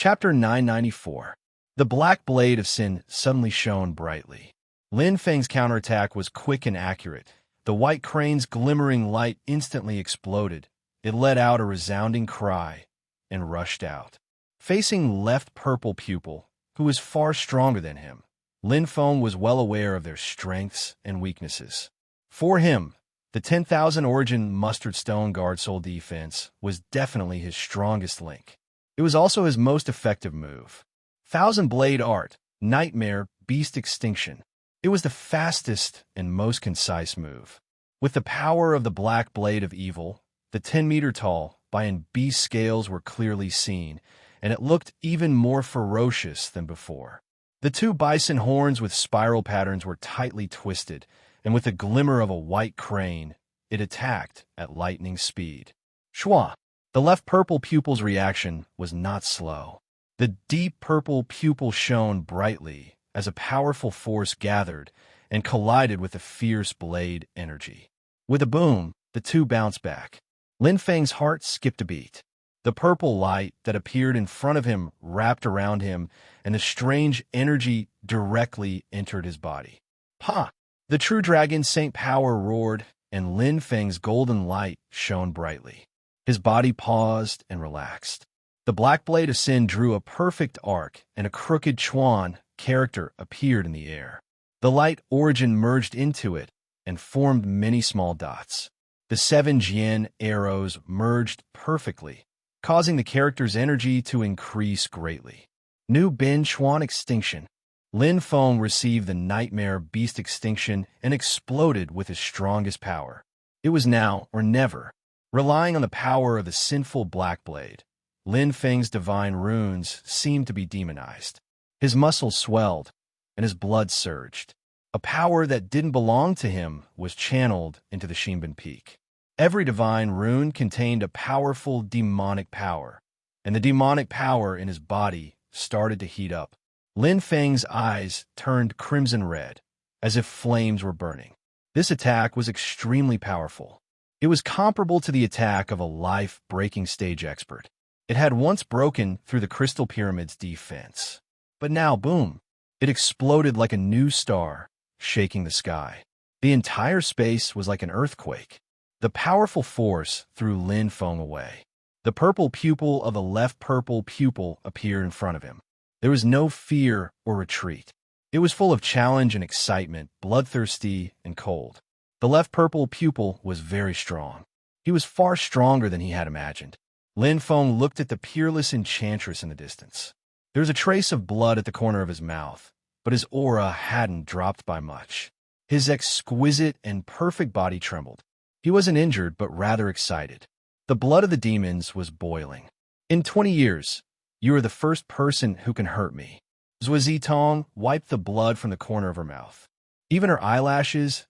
Chapter 994. The black blade of sin suddenly shone brightly. Lin Feng's counterattack was quick and accurate. The white crane's glimmering light instantly exploded. It let out a resounding cry and rushed out. Facing left purple pupil, who was far stronger than him, Lin Feng was well aware of their strengths and weaknesses. For him, the 10,000 origin mustard stone guard soul defense was definitely his strongest link. It was also his most effective move. Thousand Blade Art, Nightmare, Beast Extinction. It was the fastest and most concise move. With the power of the Black Blade of Evil, the 10-meter-tall Bian beast scales were clearly seen, and it looked even more ferocious than before. The two bison horns with spiral patterns were tightly twisted, and with the glimmer of a white crane, it attacked at lightning speed. Shua! The left purple pupil's reaction was not slow. The deep purple pupil shone brightly as a powerful force gathered and collided with the fierce blade energy. With a boom, the two bounced back. Lin Feng's heart skipped a beat. The purple light that appeared in front of him wrapped around him, and the strange energy directly entered his body. Ha! The true dragon Saint Power roared, and Lin Feng's golden light shone brightly. His body paused and relaxed. The black blade of sin drew a perfect arc, and a crooked Chuan character appeared in the air. The light origin merged into it and formed many small dots. The 7 Jian arrows merged perfectly, causing the character's energy to increase greatly. New Bin Chuan Extinction. Lin Feng received the Nightmare Beast Extinction and exploded with his strongest power. It was now or never. Relying on the power of the sinful Black Blade, Lin Feng's divine runes seemed to be demonized. His muscles swelled, and his blood surged. A power that didn't belong to him was channeled into the Shinbin Peak. Every divine rune contained a powerful demonic power, and the demonic power in his body started to heat up. Lin Feng's eyes turned crimson red, as if flames were burning. This attack was extremely powerful. It was comparable to the attack of a life-breaking stage expert. It had once broken through the Crystal Pyramid's defense. But now, boom, it exploded like a new star, shaking the sky. The entire space was like an earthquake. The powerful force threw Lin Feng away. The purple pupil of the left purple pupil appeared in front of him. There was no fear or retreat. It was full of challenge and excitement, bloodthirsty and cold. The left purple pupil was very strong. He was far stronger than he had imagined. Lin Feng looked at the peerless enchantress in the distance. There was a trace of blood at the corner of his mouth, but his aura hadn't dropped by much. His exquisite and perfect body trembled. He wasn't injured, but rather excited. The blood of the demons was boiling. In 20 years, you are the first person who can hurt me. Zhou Zitong wiped the blood from the corner of her mouth. Even her eyelashes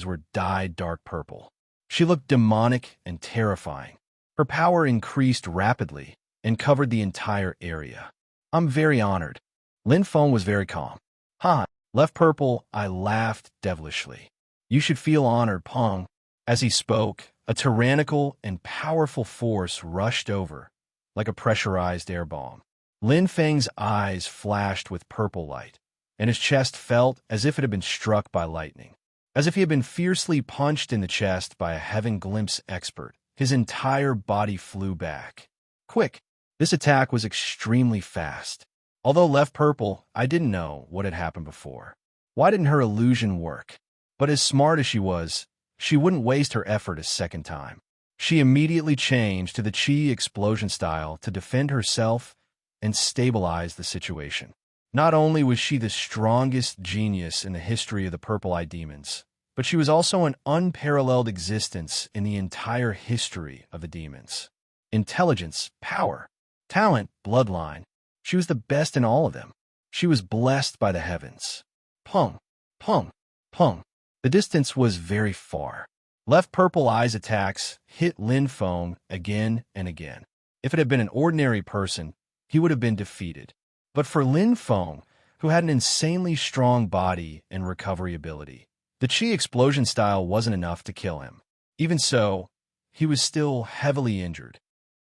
were dyed dark purple. She looked demonic and terrifying. Her power increased rapidly and covered the entire area. I'm very honored. Lin Feng was very calm. Ha! Left purple, I laughed devilishly. You should feel honored, Peng. As he spoke, a tyrannical and powerful force rushed over, like a pressurized air bomb. Lin Feng's eyes flashed with purple light, and his chest felt as if it had been struck by lightning. As if he had been fiercely punched in the chest by a Heaven Glimpse expert, his entire body flew back. Quick! This attack was extremely fast. Although left purple, I didn't know what had happened before. Why didn't her illusion work? But as smart as she was, she wouldn't waste her effort a second time. She immediately changed to the Qi explosion style to defend herself and stabilize the situation. Not only was she the strongest genius in the history of the Purple-Eye Demons, but she was also an unparalleled existence in the entire history of the demons. Intelligence, power, talent, bloodline. She was the best in all of them. She was blessed by the heavens. Peng, peng, peng. The distance was very far. Left Purple Eye's attacks hit Lin Feng again and again. If it had been an ordinary person, he would have been defeated. But for Lin Feng, who had an insanely strong body and recovery ability, the Qi explosion style wasn't enough to kill him. Even so, he was still heavily injured.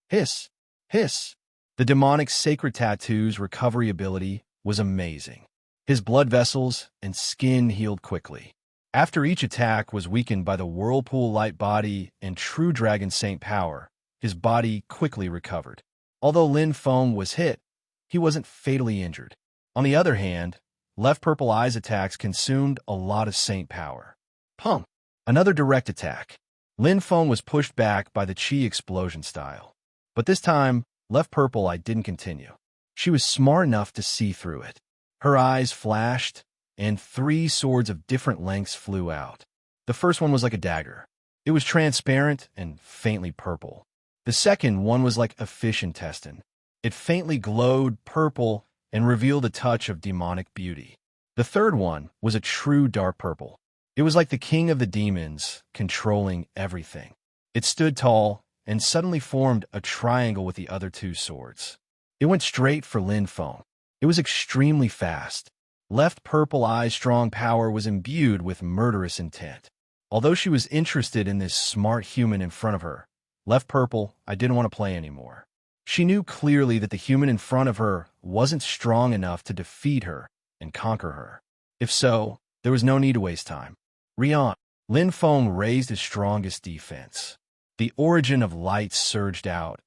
Hiss! Hiss! The demonic sacred tattoo's recovery ability was amazing. His blood vessels and skin healed quickly. After each attack was weakened by the Whirlpool Light body and True Dragon Saint power, his body quickly recovered. Although Lin Feng was hit, he wasn't fatally injured. On the other hand, Left Purple Eye's attacks consumed a lot of Saint power. Pump! Another direct attack. Lin Feng was pushed back by the Qi explosion style. But this time, Left Purple Eye didn't continue. She was smart enough to see through it. Her eyes flashed, and 3 swords of different lengths flew out. The first one was like a dagger. It was transparent and faintly purple. The second one was like a fish intestine. It faintly glowed purple and revealed a touch of demonic beauty. The third one was a true dark purple. It was like the king of the demons, controlling everything. It stood tall and suddenly formed a triangle with the other 2 swords. It went straight for Lin Feng. It was extremely fast. Left Purple Eye's strong power was imbued with murderous intent. Although she was interested in this smart human in front of her, Left Purple Eye didn't want to play anymore. She knew clearly that the human in front of her wasn't strong enough to defeat her and conquer her. If so, there was no need to waste time. Rian. Lin Feng raised his strongest defense. The origin of light surged out,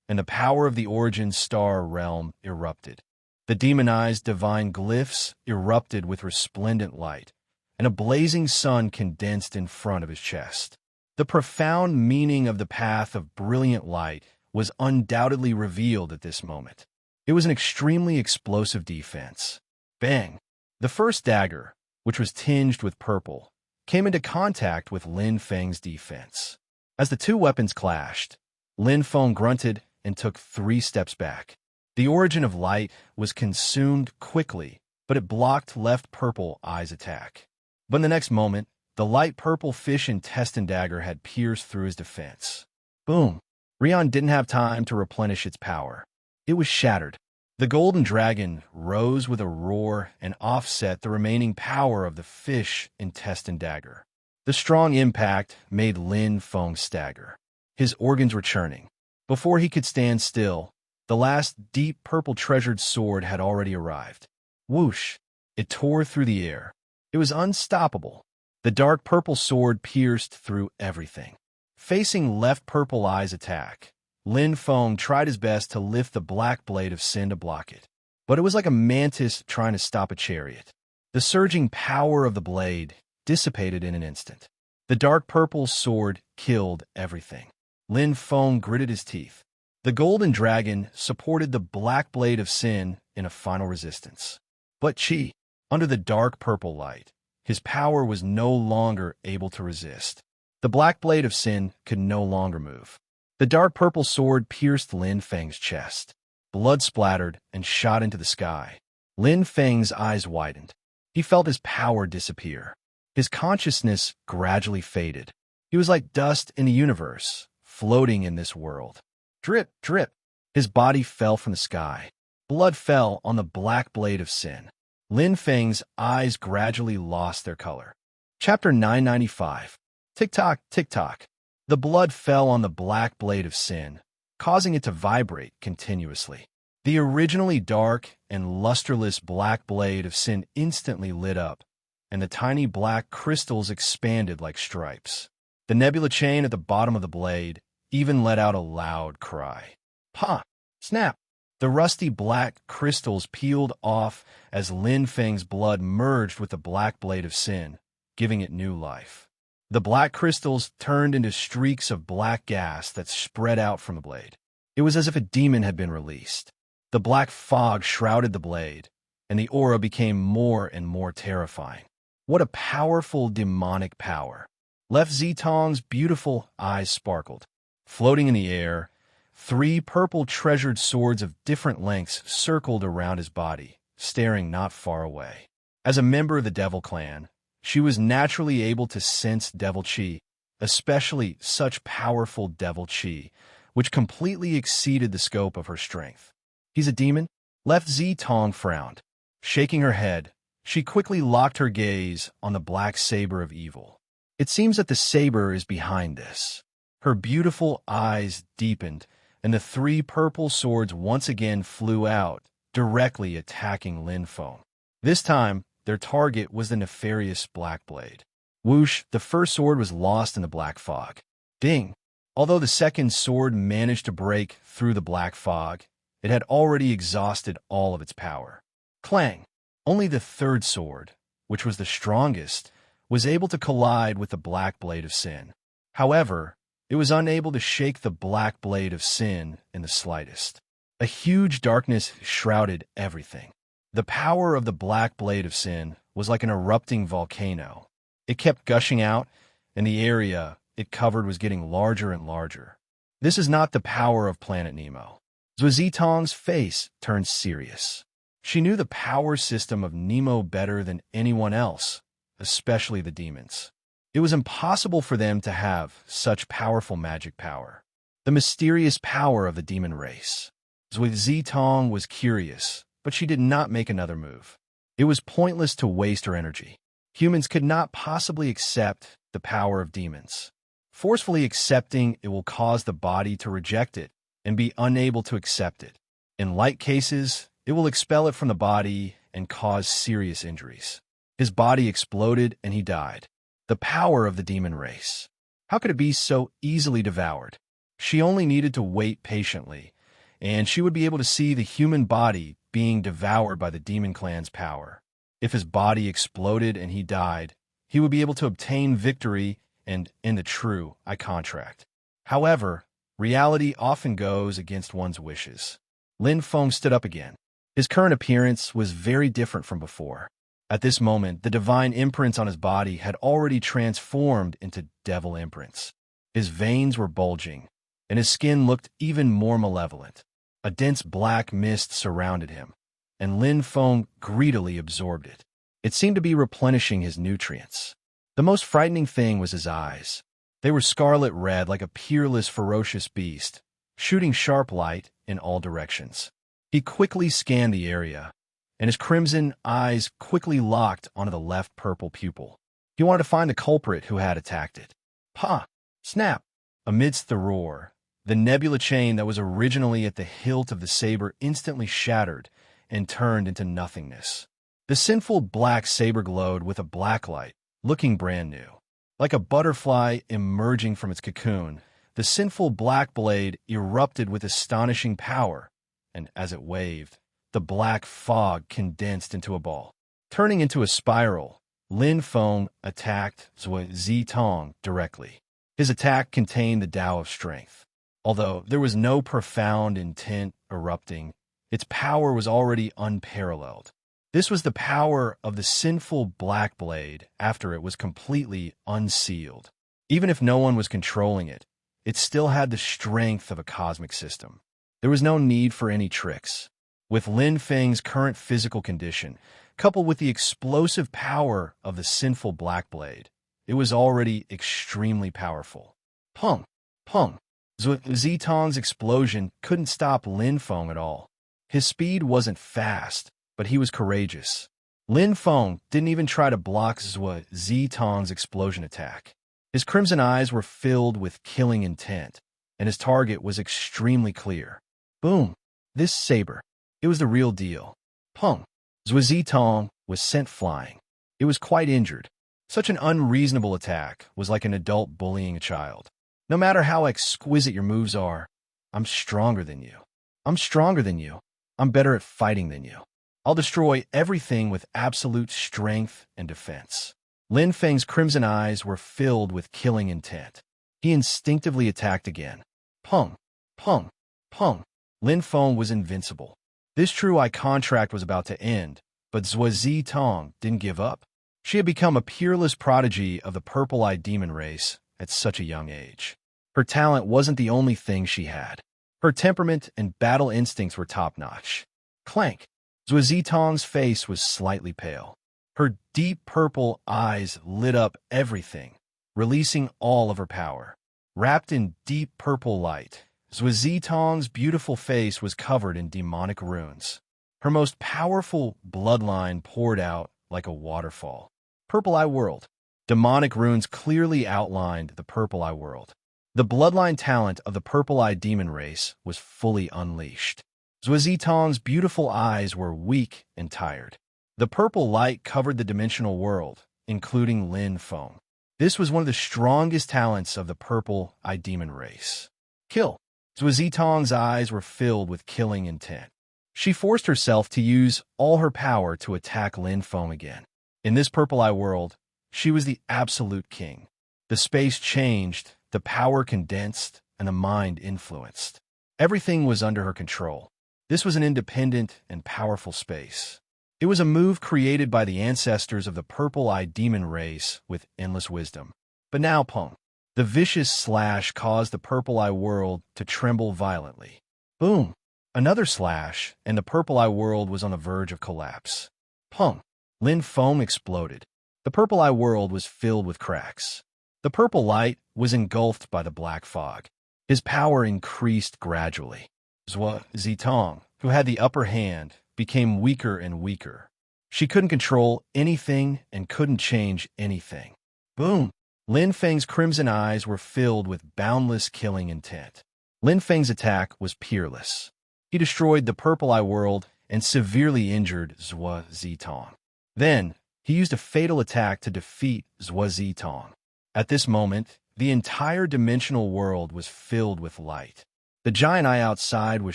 and the power of the origin star realm erupted. The demonized divine glyphs erupted with resplendent light, and a blazing sun condensed in front of his chest. The profound meaning of the path of brilliant light was undoubtedly revealed at this moment. It was an extremely explosive defense. Bang! The first dagger, which was tinged with purple, came into contact with Lin Feng's defense. As the 2 weapons clashed, Lin Feng grunted and took 3 steps back. The origin of light was consumed quickly, but it blocked Left Purple Eye's attack. But in the next moment, the light purple fish intestine dagger had pierced through his defense. Boom! Rian didn't have time to replenish its power. It was shattered. The golden dragon rose with a roar and offset the remaining power of the fish intestine dagger. The strong impact made Lin Feng stagger. His organs were churning. Before he could stand still, the last deep purple treasured sword had already arrived. Whoosh! It tore through the air. It was unstoppable. The dark purple sword pierced through everything. Facing Left Purple Eye's attack, Lin Feng tried his best to lift the black blade of sin to block it. But it was like a mantis trying to stop a chariot. The surging power of the blade dissipated in an instant. The dark purple sword killed everything. Lin Feng gritted his teeth. The golden dragon supported the black blade of sin in a final resistance. But Qi, under the dark purple light, his power was no longer able to resist. The black blade of sin could no longer move. The dark purple sword pierced Lin Feng's chest. Blood splattered and shot into the sky. Lin Feng's eyes widened. He felt his power disappear. His consciousness gradually faded. He was like dust in the universe, floating in this world. Drip, drip. His body fell from the sky. Blood fell on the black blade of sin. Lin Feng's eyes gradually lost their color. Chapter 995. Tick-tock, tick-tock. The blood fell on the black blade of sin, causing it to vibrate continuously. The originally dark and lusterless black blade of sin instantly lit up, and the tiny black crystals expanded like stripes. The nebula chain at the bottom of the blade even let out a loud cry. Pa! Snap! The rusty black crystals peeled off as Lin Feng's blood merged with the black blade of sin, giving it new life. The black crystals turned into streaks of black gas that spread out from the blade. It was as if a demon had been released. The black fog shrouded the blade, and the aura became more and more terrifying. What a powerful demonic power! Left Zitong's beautiful eyes sparkled. Floating in the air, 3 purple treasured swords of different lengths circled around his body, staring not far away. As a member of the Devil Clan, she was naturally able to sense devil qi, especially such powerful devil qi, which completely exceeded the scope of her strength. He's a demon? Left Zitong frowned. Shaking her head, she quickly locked her gaze on the black saber of evil. It seems that the saber is behind this. Her beautiful eyes deepened, and the three purple swords once again flew out, directly attacking Lin Feng. This time, their target was the nefarious Black Blade. Whoosh, the first sword was lost in the black fog. Ding! Although the second sword managed to break through the black fog, it had already exhausted all of its power. Clang! Only the third sword, which was the strongest, was able to collide with the Black Blade of Sin. However, it was unable to shake the Black Blade of Sin in the slightest. A huge darkness shrouded everything. The power of the Black Blade of Sin was like an erupting volcano. It kept gushing out, and the area it covered was getting larger and larger. This is not the power of Planet Nemo. Zhuozitong's face turned serious. She knew the power system of Nemo better than anyone else, especially the demons. It was impossible for them to have such powerful magic power. The mysterious power of the demon race. Zhuozitong was curious, but she did not make another move. It was pointless to waste her energy. Humans could not possibly accept the power of demons. Forcefully accepting it will cause the body to reject it and be unable to accept it. In light cases, it will expel it from the body and cause serious injuries. His body exploded and he died. The power of the demon race. How could it be so easily devoured? She only needed to wait patiently, and she would be able to see the human body being devoured by the demon clan's power. If his body exploded and he died, he would be able to obtain victory and end the true I contract. However, reality often goes against one's wishes. Lin Feng stood up again. His current appearance was very different from before. At this moment, the divine imprints on his body had already transformed into devil imprints. His veins were bulging, and his skin looked even more malevolent. A dense black mist surrounded him, and Lin Feng greedily absorbed it. It seemed to be replenishing his nutrients. The most frightening thing was his eyes. They were scarlet red like a peerless, ferocious beast, shooting sharp light in all directions. He quickly scanned the area, and his crimson eyes quickly locked onto the left purple pupil. He wanted to find the culprit who had attacked it. Pa! Snap! Amidst the roar, the nebula chain that was originally at the hilt of the saber instantly shattered and turned into nothingness. The sinful black saber glowed with a black light, looking brand new. Like a butterfly emerging from its cocoon, the sinful black blade erupted with astonishing power, and as it waved, the black fog condensed into a ball. Turning into a spiral, Lin Feng attacked Zhuozitong directly. His attack contained the Tao of Strength. Although there was no profound intent erupting, its power was already unparalleled. This was the power of the sinful black blade after it was completely unsealed. Even if no one was controlling it, it still had the strength of a cosmic system. There was no need for any tricks. With Lin Feng's current physical condition, coupled with the explosive power of the sinful black blade, it was already extremely powerful. Pung! Pung! Zhuozitong's explosion couldn't stop Lin Feng at all. His speed wasn't fast, but he was courageous. Lin Feng didn't even try to block Zhuozitong's explosion attack. His crimson eyes were filled with killing intent, and his target was extremely clear. Boom! This saber. It was the real deal. Pung! Zhuozitong was sent flying. It was quite injured. Such an unreasonable attack was like an adult bullying a child. No matter how exquisite your moves are, I'm stronger than you. I'm stronger than you. I'm better at fighting than you. I'll destroy everything with absolute strength and defense. Lin Feng's crimson eyes were filled with killing intent. He instinctively attacked again. Pung! Pung! Pung! Lin Feng was invincible. This true I contract was about to end, but Zhuozitong didn't give up. She had become a peerless prodigy of the purple-eyed demon race at such a young age. Her talent wasn't the only thing she had. Her temperament and battle instincts were top-notch. Clank! Zhuozitong's face was slightly pale. Her deep purple eyes lit up everything, releasing all of her power. Wrapped in deep purple light, Zhuozitong's beautiful face was covered in demonic runes. Her most powerful bloodline poured out like a waterfall. Purple Eye World. Demonic runes clearly outlined the Purple Eye World. The bloodline talent of the purple-eyed demon race was fully unleashed. Zhuazitong's beautiful eyes were weak and tired. The purple light covered the dimensional world, including Lin Feng. This was one of the strongest talents of the purple-eyed demon race. Kill. Zhuazitong's eyes were filled with killing intent. She forced herself to use all her power to attack Lin Feng again. In this purple-eye world, she was the absolute king. The space changed, the power condensed, and the mind influenced. Everything was under her control. This was an independent and powerful space. It was a move created by the ancestors of the purple-eyed demon race with endless wisdom. But now, Peng. The vicious slash caused the purple-eye world to tremble violently. Boom! Another slash, and the purple-eye world was on the verge of collapse. Peng! Lin Feng exploded. The purple-eye world was filled with cracks. The purple light was engulfed by the black fog. His power increased gradually. Zhuazitong, who had the upper hand, became weaker and weaker. She couldn't control anything and couldn't change anything. Boom! Lin Feng's crimson eyes were filled with boundless killing intent. Lin Feng's attack was peerless. He destroyed the purple-eye world and severely injured Zhuazitong. Then, he used a fatal attack to defeat Zhuazitong. At this moment, the entire dimensional world was filled with light. The giant eye outside was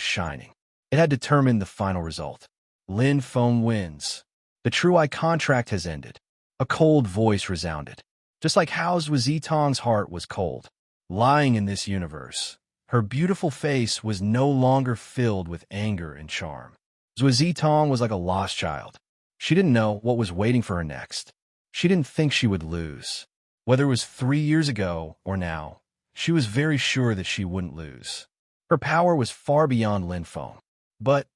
shining. It had determined the final result. Lin Feng wins. The true eye contract has ended. A cold voice resounded. Just like how Zhuazitong's heart was cold. Lying in this universe, her beautiful face was no longer filled with anger and charm. Zhuazitong was like a lost child. She didn't know what was waiting for her next. She didn't think she would lose. Whether it was 3 years ago or now, she was very sure that she wouldn't lose. Her power was far beyond Lin Feng. But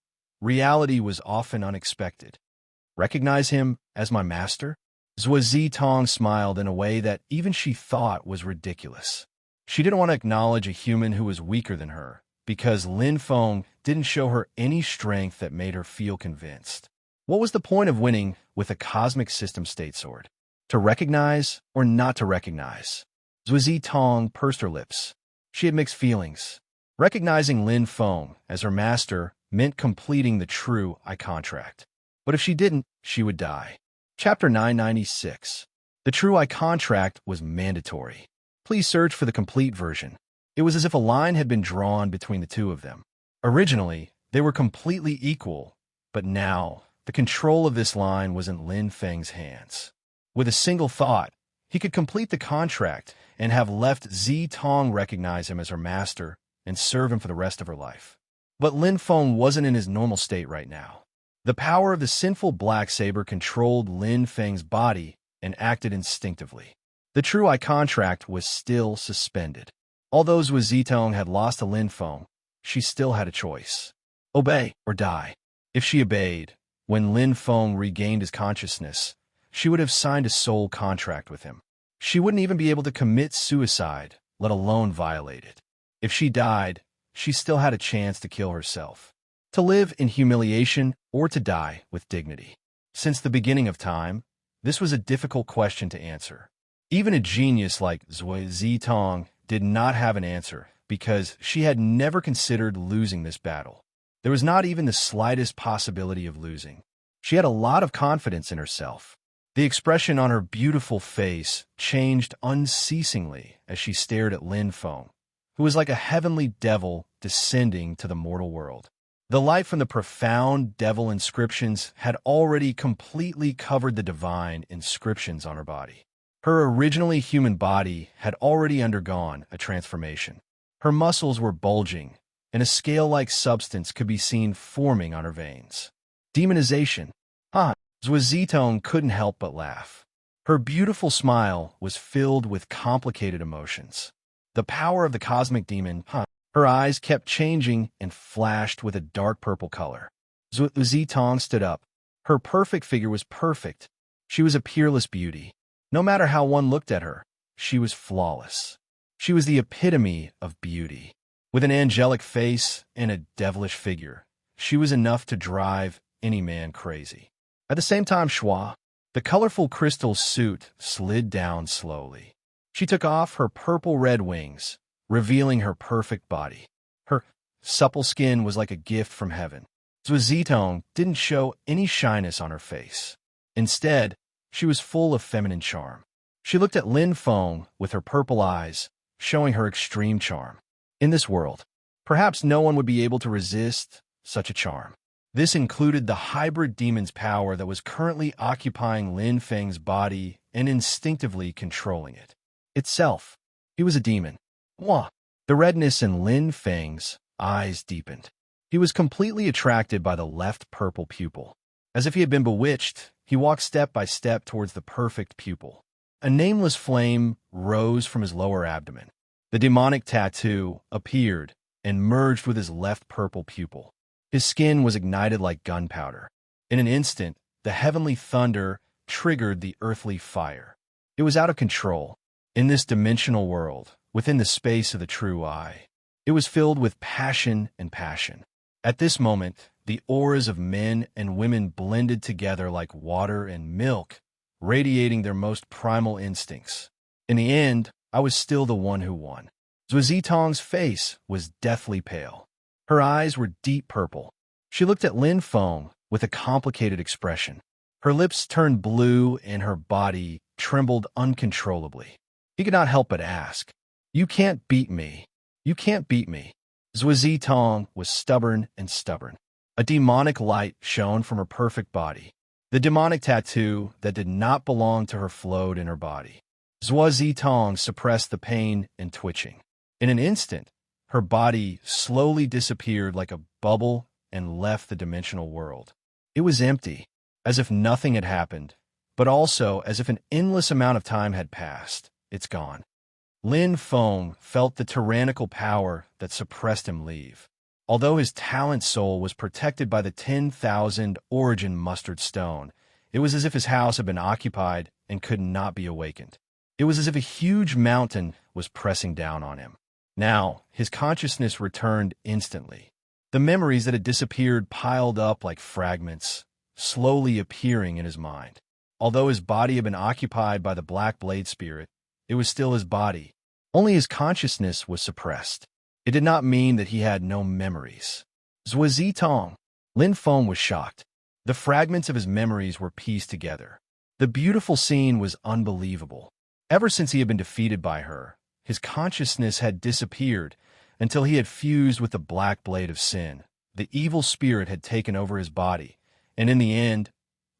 reality was often unexpected. Recognize him as my master? Zhuazitong smiled in a way that even she thought was ridiculous. She didn't want to acknowledge a human who was weaker than her, because Lin Feng didn't show her any strength that made her feel convinced. What was the point of winning with a cosmic system state sword? To recognize or not to recognize? Zhuazitong pursed her lips. She had mixed feelings. Recognizing Lin Feng as her master meant completing the true eye contract. But if she didn't, she would die. Chapter 996. The true eye contract was mandatory. Please search for the complete version. It was as if a line had been drawn between the two of them. Originally, they were completely equal, but now, the control of this line was in Lin Feng's hands. With a single thought, he could complete the contract and have left Zitong recognize him as her master and serve him for the rest of her life. But Lin Feng wasn't in his normal state right now. The power of the sinful black saber controlled Lin Feng's body and acted instinctively. The true eye contract was still suspended. Although Zhuazitong had lost to Lin Feng, she still had a choice. Obey or die. If she obeyed, when Lin Feng regained his consciousness, she would have signed a soul contract with him. She wouldn't even be able to commit suicide, let alone violate it. If she died, she still had a chance to kill herself. To live in humiliation or to die with dignity. Since the beginning of time, this was a difficult question to answer. Even a genius like Zhuazitong did not have an answer because she had never considered losing this battle. There was not even the slightest possibility of losing. She had a lot of confidence in herself. The expression on her beautiful face changed unceasingly as she stared at Lin Feng, who was like a heavenly devil descending to the mortal world. The light from the profound devil inscriptions had already completely covered the divine inscriptions on her body. Her originally human body had already undergone a transformation. Her muscles were bulging, and a scale-like substance could be seen forming on her veins. Demonization. Zhuazitong couldn't help but laugh. Her beautiful smile was filled with complicated emotions. The power of the cosmic demon, Her eyes kept changing and flashed with a dark purple color. Zhuazitong stood up. Her perfect figure was perfect. She was a peerless beauty. No matter how one looked at her, she was flawless. She was the epitome of beauty. With an angelic face and a devilish figure, she was enough to drive any man crazy. At the same time, the colorful crystal suit slid down slowly. She took off her purple-red wings, revealing her perfect body. Her supple skin was like a gift from heaven. Zhuizitong didn't show any shyness on her face. Instead, she was full of feminine charm. She looked at Lin Feng with her purple eyes, showing her extreme charm. In this world, perhaps no one would be able to resist such a charm. This included the hybrid demon's power that was currently occupying Lin Feng's body and instinctively controlling it. Itself, he was a demon. Wah! The redness in Lin Feng's eyes deepened. He was completely attracted by the left purple pupil. As if he had been bewitched, he walked step by step towards the perfect pupil. A nameless flame rose from his lower abdomen. The demonic tattoo appeared and merged with his left purple pupil. His skin was ignited like gunpowder. In an instant, the heavenly thunder triggered the earthly fire. It was out of control. In this dimensional world, within the space of the true eye, it was filled with passion and passion. At this moment, the auras of men and women blended together like water and milk, radiating their most primal instincts. In the end, I was still the one who won. Zhuizitong's face was deathly pale. Her eyes were deep purple. She looked at Lin Feng with a complicated expression. Her lips turned blue and her body trembled uncontrollably. He could not help but ask, "You can't beat me. You can't beat me." Zhuizitong was stubborn and stubborn. A demonic light shone from her perfect body. The demonic tattoo that did not belong to her flowed in her body. Zhuizitong suppressed the pain and twitching. In an instant, her body slowly disappeared like a bubble and left the dimensional world. It was empty, as if nothing had happened, but also as if an endless amount of time had passed. It's gone. Lin Feng felt the tyrannical power that suppressed him leave. Although his talent soul was protected by the 10,000 origin mustard stone, it was as if his house had been occupied and could not be awakened. It was as if a huge mountain was pressing down on him. Now, his consciousness returned instantly. The memories that had disappeared piled up like fragments, slowly appearing in his mind. Although his body had been occupied by the Black Blade Spirit, it was still his body. Only his consciousness was suppressed. It did not mean that he had no memories. Zhuizitong. Lin Feng was shocked. The fragments of his memories were pieced together. The beautiful scene was unbelievable. Ever since he had been defeated by her, his consciousness had disappeared until he had fused with the Black Blade of Sin. The evil spirit had taken over his body, and in the end,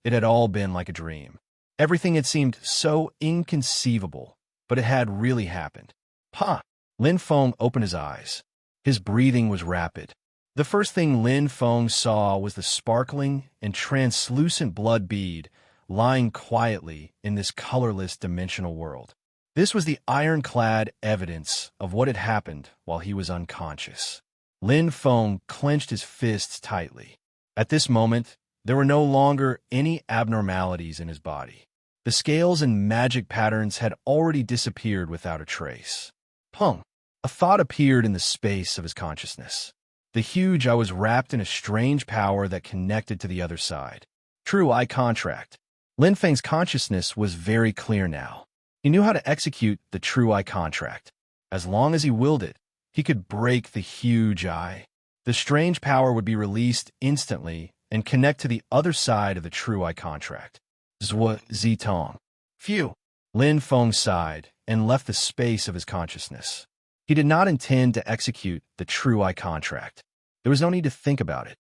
it had all been like a dream. Everything had seemed so inconceivable, but it had really happened. Ha! Lin Feng opened his eyes. His breathing was rapid. The first thing Lin Feng saw was the sparkling and translucent blood bead lying quietly in this colorless dimensional world. This was the ironclad evidence of what had happened while he was unconscious. Lin Feng clenched his fists tightly. At this moment, there were no longer any abnormalities in his body. The scales and magic patterns had already disappeared without a trace. Pung! A thought appeared in the space of his consciousness. The huge I was wrapped in a strange power that connected to the other side. True eye contract. Lin Feng's consciousness was very clear now. He knew how to execute the true eye contract. As long as he willed it, he could break the huge eye. The strange power would be released instantly and connect to the other side of the true eye contract. Zhuizitong. Phew! Lin Feng sighed and left the space of his consciousness. He did not intend to execute the true eye contract. There was no need to think about it.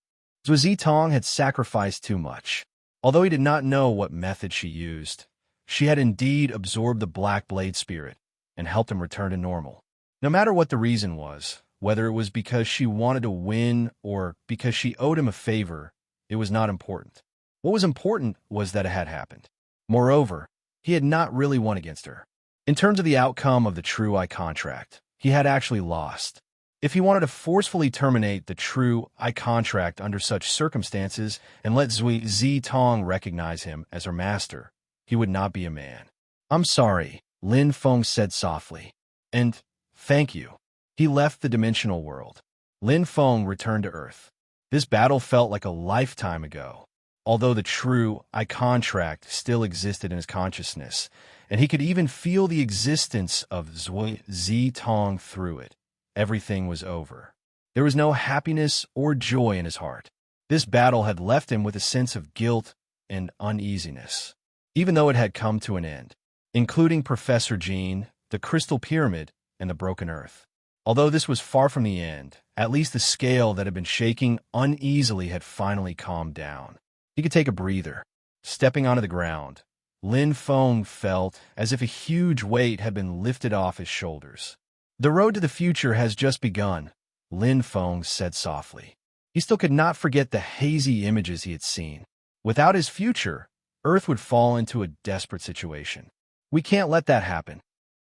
Zhuizitong had sacrificed too much. Although he did not know what method she used, she had indeed absorbed the Black Blade Spirit and helped him return to normal. No matter what the reason was, whether it was because she wanted to win or because she owed him a favor, it was not important. What was important was that it had happened. Moreover, he had not really won against her. In terms of the outcome of the true eye contract, he had actually lost. If he wanted to forcefully terminate the true eye contract under such circumstances and let Zhuizitong recognize him as her master, he would not be a man. "I'm sorry," Lin Feng said softly. "And thank you." He left the dimensional world. Lin Feng returned to Earth. This battle felt like a lifetime ago. although the true I contract still existed in his consciousness, and he could even feel the existence of Zui Tong through it. Everything was over. There was no happiness or joy in his heart. This battle had left him with a sense of guilt and uneasiness, even though it had come to an end, including Professor Jean, the Crystal Pyramid, and the Broken Earth. Although this was far from the end, at least the scale that had been shaking uneasily had finally calmed down. He could take a breather. Stepping onto the ground, Lin Feng felt as if a huge weight had been lifted off his shoulders. "The road to the future has just begun," Lin Feng said softly. He still could not forget the hazy images he had seen. Without his future, Earth would fall into a desperate situation. "We can't let that happen."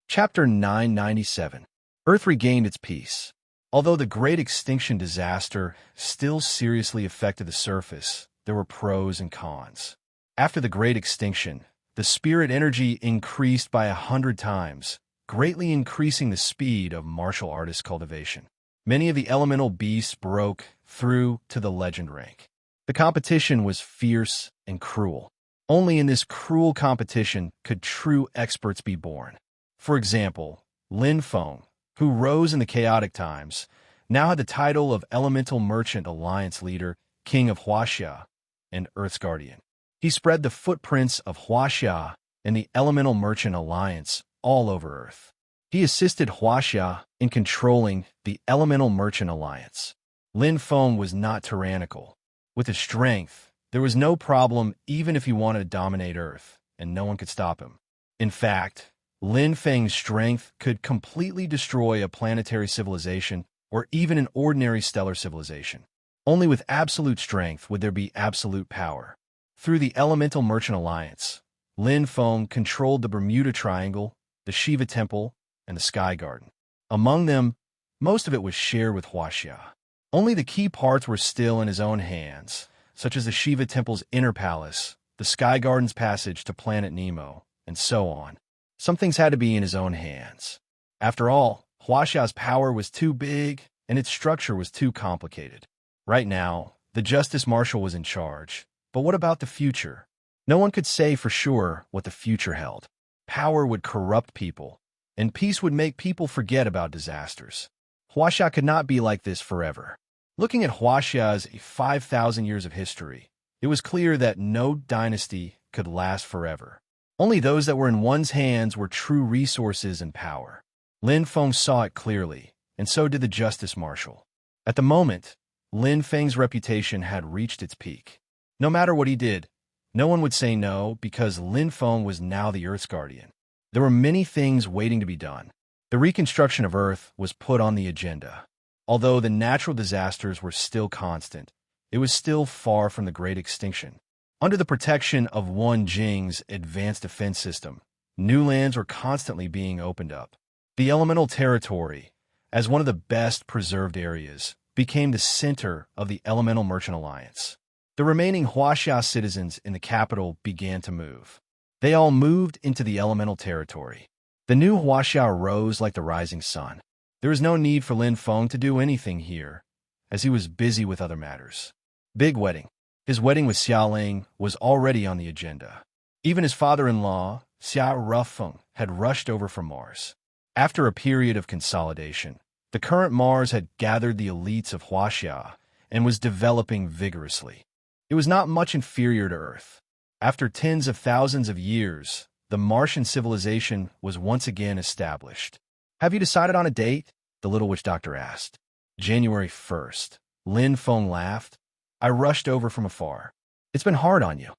Chapter 997. Earth regained its peace. Although the Great Extinction disaster still seriously affected the surface, there were pros and cons. After the Great Extinction, the spirit energy increased by 100 times, greatly increasing the speed of martial artist cultivation. Many of the elemental beasts broke through to the legend rank. The competition was fierce and cruel. Only in this cruel competition could true experts be born. For example, Lin Feng, who rose in the chaotic times, now had the title of Elemental Merchant Alliance Leader, King of Huaxia, and Earth's Guardian. He spread the footprints of Huaxia and the Elemental Merchant Alliance all over Earth. He assisted Huaxia in controlling the Elemental Merchant Alliance. Lin Feng was not tyrannical. With his strength, there was no problem even if he wanted to dominate Earth, and no one could stop him. In fact, Lin Feng's strength could completely destroy a planetary civilization or even an ordinary stellar civilization. Only with absolute strength would there be absolute power. Through the Elemental Merchant Alliance, Lin Feng controlled the Bermuda Triangle, the Shiva Temple, and the Sky Garden. Among them, most of it was shared with Huaxia. Only the key parts were still in his own hands, such as the Shiva Temple's inner palace, the Sky Garden's passage to Planet Nemo, and so on. Some things had to be in his own hands. After all, Huaxia's power was too big, and its structure was too complicated. Right now, the Justice Marshal was in charge. But what about the future? No one could say for sure what the future held. Power would corrupt people, and peace would make people forget about disasters. Huaxia could not be like this forever. Looking at Huaxia's 5,000 years of history, it was clear that no dynasty could last forever. Only those that were in one's hands were true resources and power. Lin Feng saw it clearly, and so did the Justice Marshal. At the moment, Lin Feng's reputation had reached its peak. No matter what he did, no one would say no because Lin Feng was now the Earth's guardian. There were many things waiting to be done. The reconstruction of Earth was put on the agenda. Although the natural disasters were still constant, it was still far from the Great Extinction. Under the protection of Wan Jing's advanced defense system, new lands were constantly being opened up. The elemental territory, as one of the best preserved areas, became the center of the Elemental Merchant Alliance. The remaining Huaxia citizens in the capital began to move. They all moved into the elemental territory. The new Huaxia rose like the rising sun. There was no need for Lin Feng to do anything here, as he was busy with other matters. Big wedding. His wedding with Xia Ling was already on the agenda. Even his father-in-law, Xia Rufeng, had rushed over from Mars. After a period of consolidation, the current Mars had gathered the elites of Huaxia and was developing vigorously. It was not much inferior to Earth. After tens of thousands of years, the Martian civilization was once again established. "Have you decided on a date?" the little witch doctor asked. "January 1st. Lin Feng laughed. "I rushed over from afar. It's been hard on you."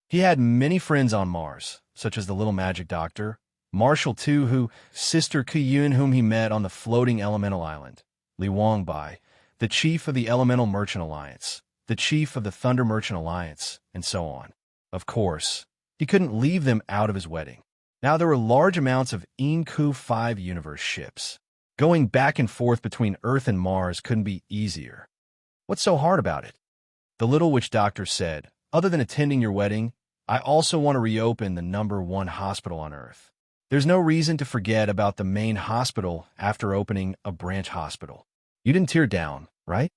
He had many friends on Mars, such as the little magic doctor, Marshal Tu, who, Sister Kuyun, whom he met on the floating elemental island, Li Wangbai, the chief of the Elemental Merchant Alliance, the chief of the Thunder Merchant Alliance, and so on. Of course, he couldn't leave them out of his wedding. Now there were large amounts of Enku 5 universe ships. Going back and forth between Earth and Mars couldn't be easier. "What's so hard about it?" The little witch doctor said, "Other than attending your wedding, I also want to reopen the #1 hospital on Earth. There's no reason to forget about the main hospital after opening a branch hospital." "You didn't tear down, right?"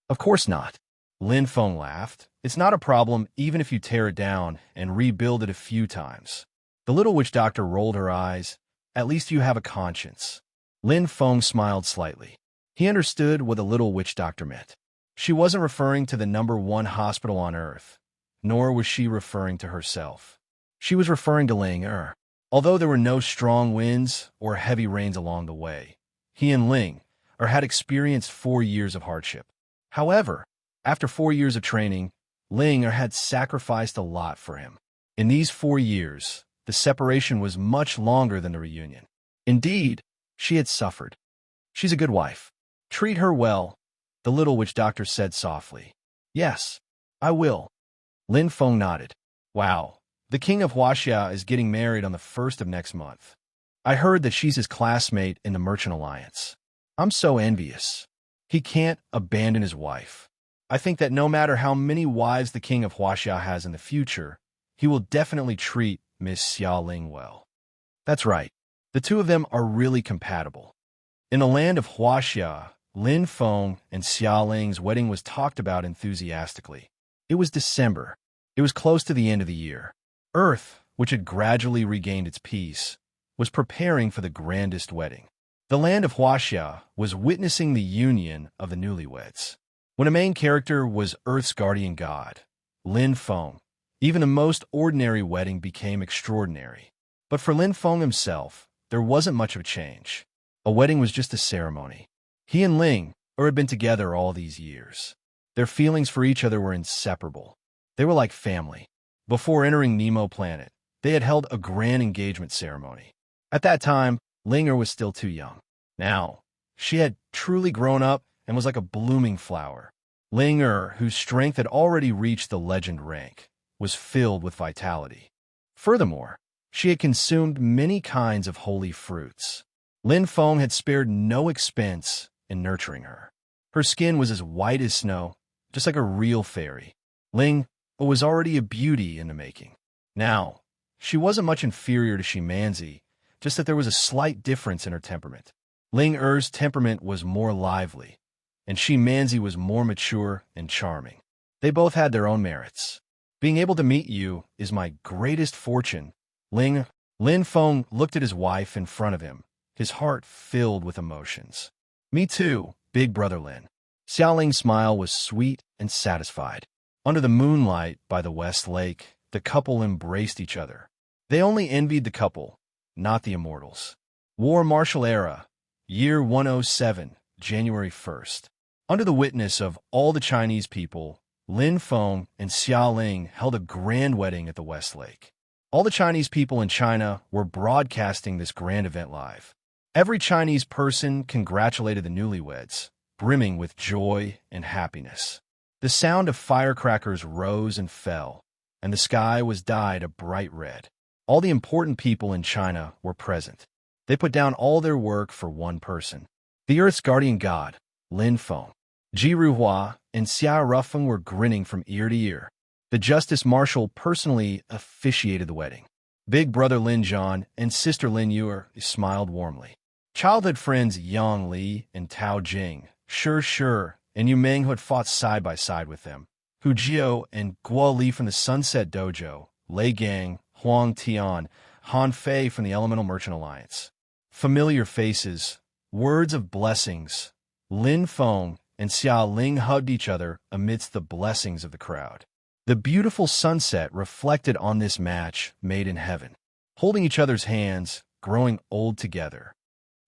"Of course not. Lin Feng laughed. It's not a problem even if you tear it down and rebuild it a few times. The little witch doctor rolled her eyes. At least you have a conscience. Lin Feng smiled slightly. He understood what the little witch doctor meant. She wasn't referring to the #1 hospital on Earth, nor was she referring to herself. She was referring to Ling Er. Although there were no strong winds or heavy rains along the way, he and Ling Er had experienced 4 years of hardship. However, after 4 years of training, Ling Er had sacrificed a lot for him. In these 4 years, the separation was much longer than the reunion. Indeed, she had suffered. She's a good wife. Treat her well, the little witch doctor said softly. Yes, I will. Lin Feng nodded. Wow, the king of Huaxia is getting married on the 1st of next month. I heard that she's his classmate in the Merchant Alliance. I'm so envious. He can't abandon his wife. I think that no matter how many wives the king of Huaxia has in the future, he will definitely treat Miss Xiaoling well. That's right. The two of them are really compatible. In the land of Huaxia, Lin Feng and Xiaoling's wedding was talked about enthusiastically. It was December. It was close to the end of the year. Earth, which had gradually regained its peace, was preparing for the grandest wedding. The land of Huaxia was witnessing the union of the newlyweds. When a main character was Earth's guardian god, Lin Feng, even the most ordinary wedding became extraordinary. But for Lin Feng himself, there wasn't much of a change. A wedding was just a ceremony. He and Ling Er had been together all these years. Their feelings for each other were inseparable. They were like family. Before entering Nemo Planet, they had held a grand engagement ceremony. At that time, Ling Er was still too young. Now, she had truly grown up and was like a blooming flower. Ling Er, whose strength had already reached the legend rank, was filled with vitality. Furthermore, she had consumed many kinds of holy fruits. Lin Feng had spared no expense in nurturing her. Her skin was as white as snow, just like a real fairy. Ling was already a beauty in the making. Now, she wasn't much inferior to Shimanzi, just that there was a slight difference in her temperament. Ling Er's temperament was more lively, and Shimanzi was more mature and charming. They both had their own merits. Being able to meet you is my greatest fortune. Lin Feng looked at his wife in front of him, his heart filled with emotions. Me too, big brother Lin. Xiaoling's smile was sweet and satisfied. Under the moonlight by the West Lake, the couple embraced each other. They only envied the couple, not the immortals. War Martial Era, Year 107, January 1st. Under the witness of all the Chinese people, Lin Feng and Xiaoling held a grand wedding at the West Lake. All the Chinese people in China were broadcasting this grand event live. Every Chinese person congratulated the newlyweds, brimming with joy and happiness. The sound of firecrackers rose and fell, and the sky was dyed a bright red. All the important people in China were present. They put down all their work for one person. The Earth's guardian god, Lin Feng. Ji Ruhua and Xia Rufeng were grinning from ear to ear. The Justice Marshal personally officiated the wedding. Big brother Lin Zhan and sister Lin Yuer smiled warmly. Childhood friends Yang Li and Tao Jing, Sure, and Yu Meng, who had fought side by side with them. Hu Jiao and Guo Li from the Sunset Dojo, Lei Gang, Huang Tian, Han Fei from the Elemental Merchant Alliance. Familiar faces, words of blessings. Lin Feng and Xia Ling hugged each other amidst the blessings of the crowd. The beautiful sunset reflected on this match made in heaven. Holding each other's hands, growing old together.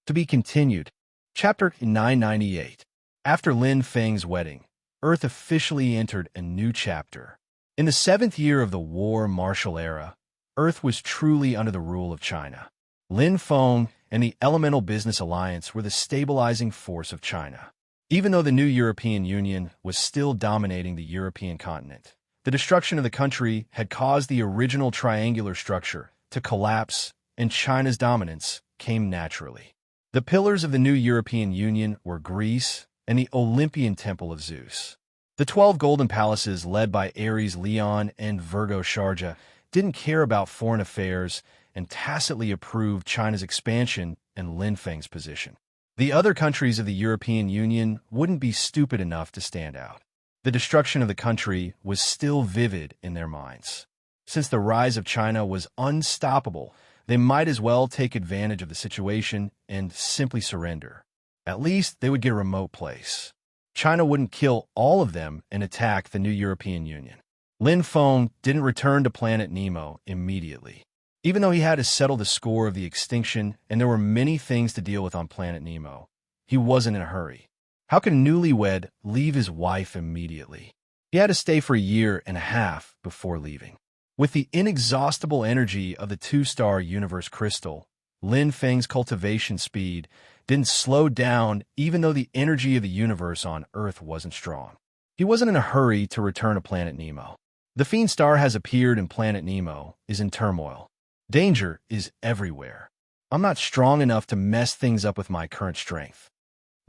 To be continued. Chapter 998. After Lin Feng's wedding, Earth officially entered a new chapter. In the 7th year of the War Martial Era, Earth was truly under the rule of China. Lin Feng and the Elemental Business Alliance were the stabilizing force of China. Even though the new European Union was still dominating the European continent, the destruction of the country had caused the original triangular structure to collapse, and China's dominance came naturally. The pillars of the new European Union were Greece and the Olympian Temple of Zeus. The 12 golden palaces led by Aries Leon and Virgo Sharjah didn't care about foreign affairs and tacitly approved China's expansion and Lin Feng's position. The other countries of the European Union wouldn't be stupid enough to stand out. The destruction of the country was still vivid in their minds. Since the rise of China was unstoppable, they might as well take advantage of the situation and simply surrender. At least they would get a remote place. China wouldn't kill all of them and attack the new European Union. Lin Feng didn't return to Planet Nemo immediately. Even though he had to settle the score of the extinction and there were many things to deal with on Planet Nemo, he wasn't in a hurry. How could a newlywed leave his wife immediately? He had to stay for a year and a half before leaving. With the inexhaustible energy of the two-star universe crystal, Lin Feng's cultivation speed didn't slow down even though the energy of the universe on Earth wasn't strong. He wasn't in a hurry to return to Planet Nemo. The fiend star has appeared and Planet Nemo is in turmoil. Danger is everywhere. I'm not strong enough to mess things up with my current strength.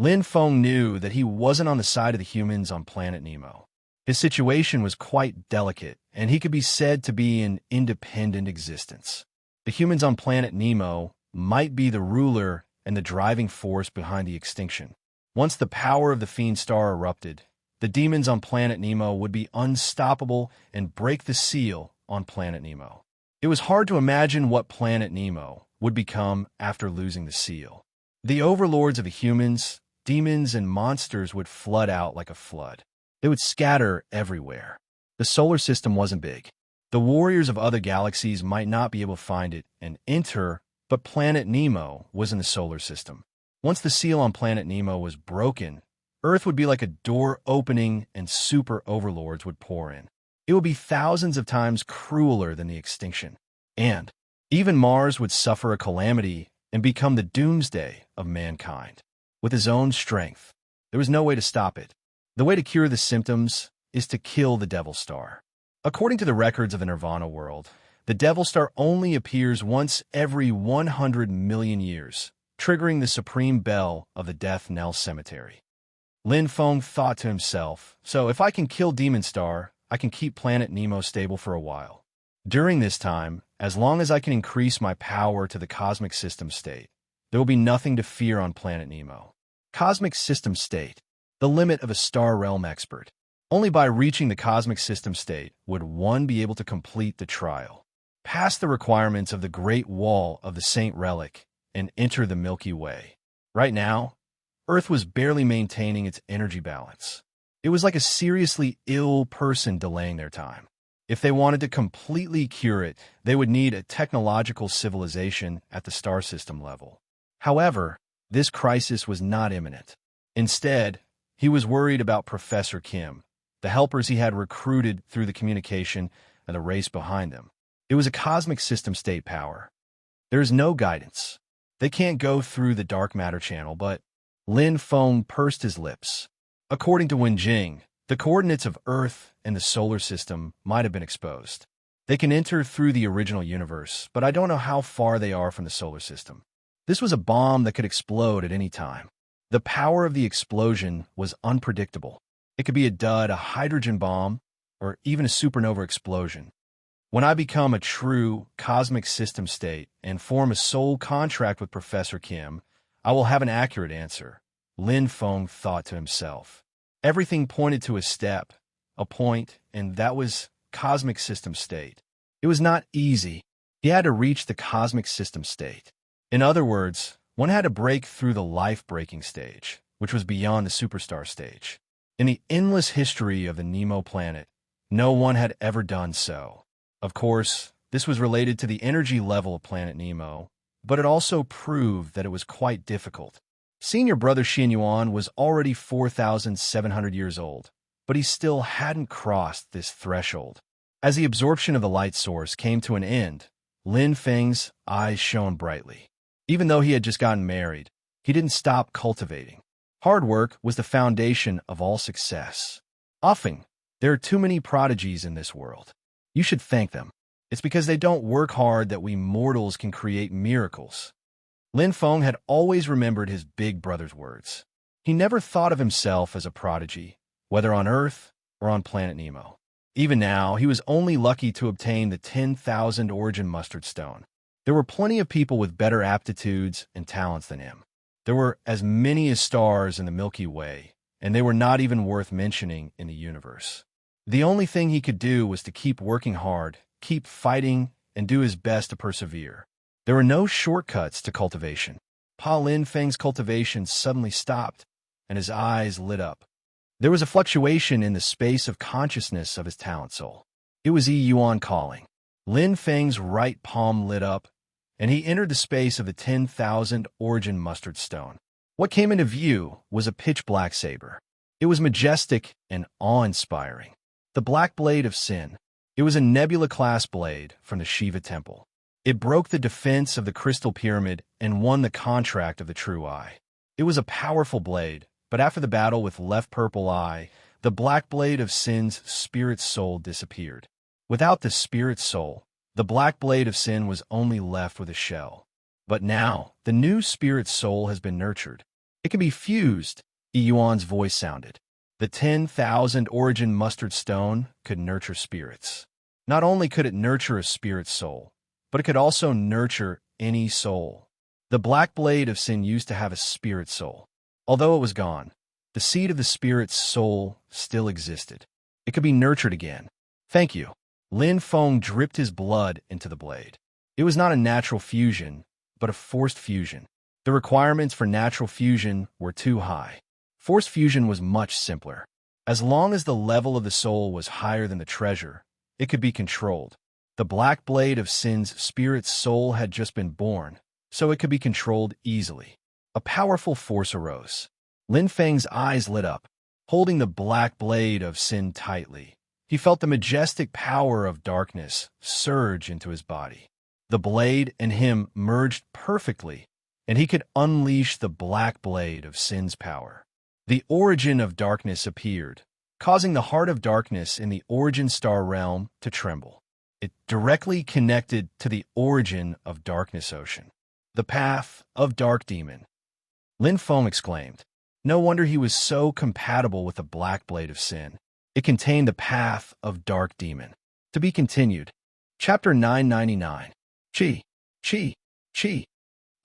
Lin Feng knew that he wasn't on the side of the humans on Planet Nemo. His situation was quite delicate, and he could be said to be an independent existence. The humans on Planet Nemo might be the ruler and the driving force behind the extinction. Once the power of the fiend star erupted, the demons on Planet Nemo would be unstoppable and break the seal on Planet Nemo. It was hard to imagine what Planet Nemo would become after losing the seal. The overlords of the humans, demons, and monsters would flood out like a flood. They would scatter everywhere. The solar system wasn't big. The warriors of other galaxies might not be able to find it and enter, but Planet Nemo was in the solar system. Once the seal on Planet Nemo was broken, Earth would be like a door opening and super overlords would pour in. It would be thousands of times crueler than the extinction. And even Mars would suffer a calamity and become the doomsday of mankind. With his own strength, there was no way to stop it. The way to cure the symptoms is to kill the Devil Star. According to the records of the Nirvana world, the Devil Star only appears once every 100 million years, triggering the supreme bell of the death knell cemetery. Lin Feng thought to himself, so if I can kill Demon Star, I can keep Planet Nemo stable for a while. During this time, as long as I can increase my power to the cosmic system state, there will be nothing to fear on Planet Nemo. Cosmic system state, the limit of a star realm expert. Only by reaching the cosmic system state would one be able to complete the trial, pass the requirements of the Great Wall of the Saint Relic, and enter the Milky Way. Right now, Earth was barely maintaining its energy balance. It was like a seriously ill person delaying their time. If they wanted to completely cure it, they would need a technological civilization at the star system level. However, this crisis was not imminent. Instead, he was worried about Professor Kim, the helpers he had recruited through the communication, and the race behind them. It was a cosmic system state power. There is no guidance. They can't go through the dark matter channel, but Lin Feng pursed his lips. According to Wen Jing, the coordinates of Earth and the solar system might have been exposed. They can enter through the original universe, but I don't know how far they are from the solar system. This was a bomb that could explode at any time. The power of the explosion was unpredictable. It could be a dud, a hydrogen bomb, or even a supernova explosion. When I become a true cosmic system state and form a soul contract with Professor Kim, I will have an accurate answer, Lin Feng thought to himself. Everything pointed to a step, a point, and that was cosmic system state. It was not easy. He had to reach the cosmic system state. In other words, one had to break through the life-breaking stage, which was beyond the superstar stage. In the endless history of the Nemo planet, no one had ever done so. Of course, this was related to the energy level of Planet Nemo, but it also proved that it was quite difficult. Senior brother Xin Yuan was already 4,700 years old, but he still hadn't crossed this threshold. As the absorption of the light source came to an end, Lin Feng's eyes shone brightly. Even though he had just gotten married, he didn't stop cultivating. Hard work was the foundation of all success. Often, there are too many prodigies in this world. You should thank them. It's because they don't work hard that we mortals can create miracles. Lin Feng had always remembered his big brother's words. He never thought of himself as a prodigy, whether on Earth or on Planet Nemo. Even now, he was only lucky to obtain the 10,000 origin mustard stone. There were plenty of people with better aptitudes and talents than him. There were as many as stars in the Milky Way, and they were not even worth mentioning in the universe. The only thing he could do was to keep working hard, keep fighting, and do his best to persevere. There were no shortcuts to cultivation. Pa Lin Feng's cultivation suddenly stopped, and his eyes lit up. There was a fluctuation in the space of consciousness of his talent soul. It was Yi Yuan calling. Lin Feng's right palm lit up, and he entered the space of the 10,000 origin mustard stone. What came into view was a pitch-black saber. It was majestic and awe-inspiring. The Black Blade of Sin. It was a Nebula-class blade from the Shiva Temple. It broke the defense of the Crystal Pyramid and won the contract of the True Eye. It was a powerful blade, but after the battle with Left Purple Eye, the Black Blade of Sin's spirit soul disappeared. Without the spirit soul, the Black Blade of Sin was only left with a shell. But now, the new spirit soul has been nurtured. It can be fused, Yi Yuan's voice sounded. The 10,000 origin mustard stone could nurture spirits. Not only could it nurture a spirit soul, but it could also nurture any soul. The Black Blade of Sin used to have a spirit soul. Although it was gone, the seed of the spirit's soul still existed. It could be nurtured again. Thank you. Lin Feng dripped his blood into the blade. It was not a natural fusion, but a forced fusion. The requirements for natural fusion were too high. Forced fusion was much simpler. As long as the level of the soul was higher than the treasure, it could be controlled. The Black Blade of Sin's spirit soul had just been born, so it could be controlled easily. A powerful force arose. Lin Feng's eyes lit up. Holding the Black Blade of Sin tightly, he felt the majestic power of darkness surge into his body. The blade and him merged perfectly, and he could unleash the Black Blade of Sin's power. The origin of darkness appeared, causing the heart of darkness in the origin star realm to tremble. It directly connected to the origin of darkness ocean. The path of dark demon. Lin Feng exclaimed. No wonder he was so compatible with the Black Blade of Sin. It contained the path of dark demon. To be continued. Chapter 999. Chi. Chi. Chi.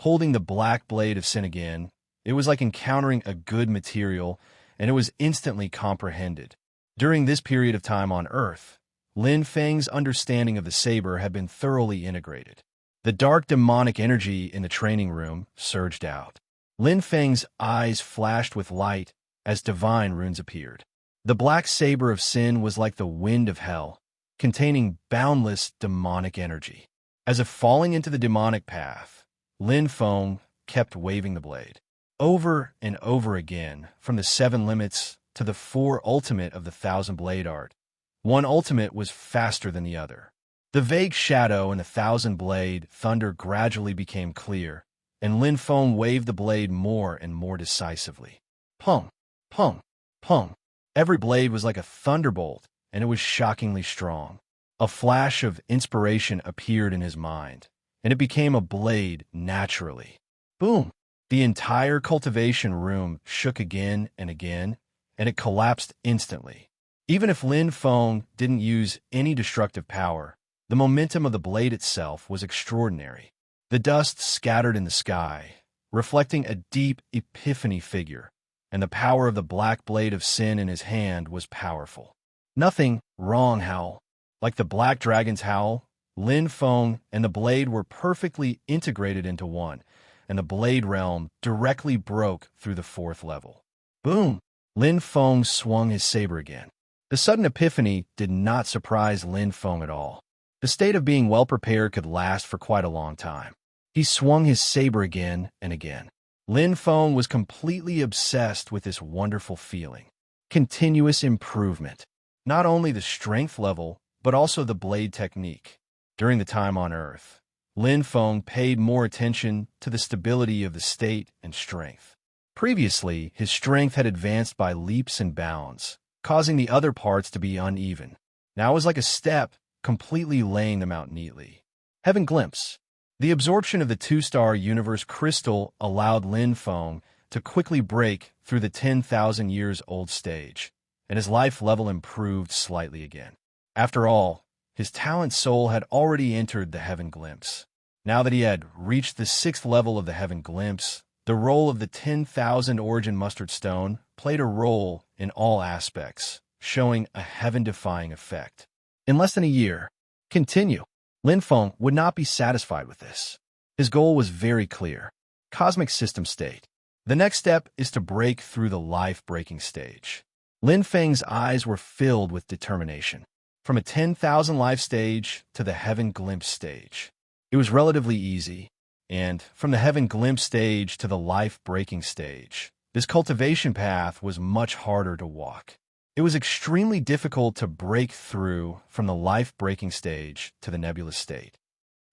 Holding the Black Blade of Sin again, it was like encountering a good material, and it was instantly comprehended. During this period of time on Earth, Lin Feng's understanding of the saber had been thoroughly integrated. The dark demonic energy in the training room surged out. Lin Feng's eyes flashed with light as divine runes appeared. The black saber of sin was like the wind of hell, containing boundless demonic energy. As if falling into the demonic path, Lin Feng kept waving the blade. Over and over again, from the 7 limits to the 4 ultimate of the 1,000 blade art, one ultimate was faster than the other. The vague shadow in the 1,000 blade thunder gradually became clear, and Lin Feng waved the blade more and more decisively. Pung, pung, pung. Every blade was like a thunderbolt, and it was shockingly strong. A flash of inspiration appeared in his mind, and it became a blade naturally. Boom! The entire cultivation room shook again, and it collapsed instantly. Even if Lin Feng didn't use any destructive power, the momentum of the blade itself was extraordinary. The dust scattered in the sky, reflecting a deep epiphany figure, and the power of the Black Blade of Sin in his hand was powerful. Nothing wrong howl. Like the Black Dragon's howl, Lin Feng and the blade were perfectly integrated into one, and the blade realm directly broke through the 4th level. Boom! Lin Feng swung his saber again. The sudden epiphany did not surprise Lin Feng at all. The state of being well-prepared could last for quite a long time. He swung his saber again and again. Lin Feng was completely obsessed with this wonderful feeling. Continuous improvement. Not only the strength level, but also the blade technique. During the time on Earth, Lin Feng paid more attention to the stability of the state and strength. Previously, his strength had advanced by leaps and bounds, causing the other parts to be uneven. Now it was like a step, completely laying them out neatly. Heaven Glimpse. The absorption of the 2-star universe crystal allowed Lin Feng to quickly break through the 10,000 years old stage, and his life level improved slightly again. After all, his talent soul had already entered the Heaven Glimpse. Now that he had reached the 6th level of the Heaven Glimpse, the role of the 10,000 origin mustard stone played a role in all aspects, showing a heaven-defying effect. In less than a year, continue. Lin Feng would not be satisfied with this. His goal was very clear. Cosmic system state. The next step is to break through the life-breaking stage. Lin Feng's eyes were filled with determination. From a 10,000 life stage to the heaven glimpse stage. It was relatively easy, and from the heaven glimpse stage to the life-breaking stage, this cultivation path was much harder to walk. It was extremely difficult to break through from the life-breaking stage to the nebulous state.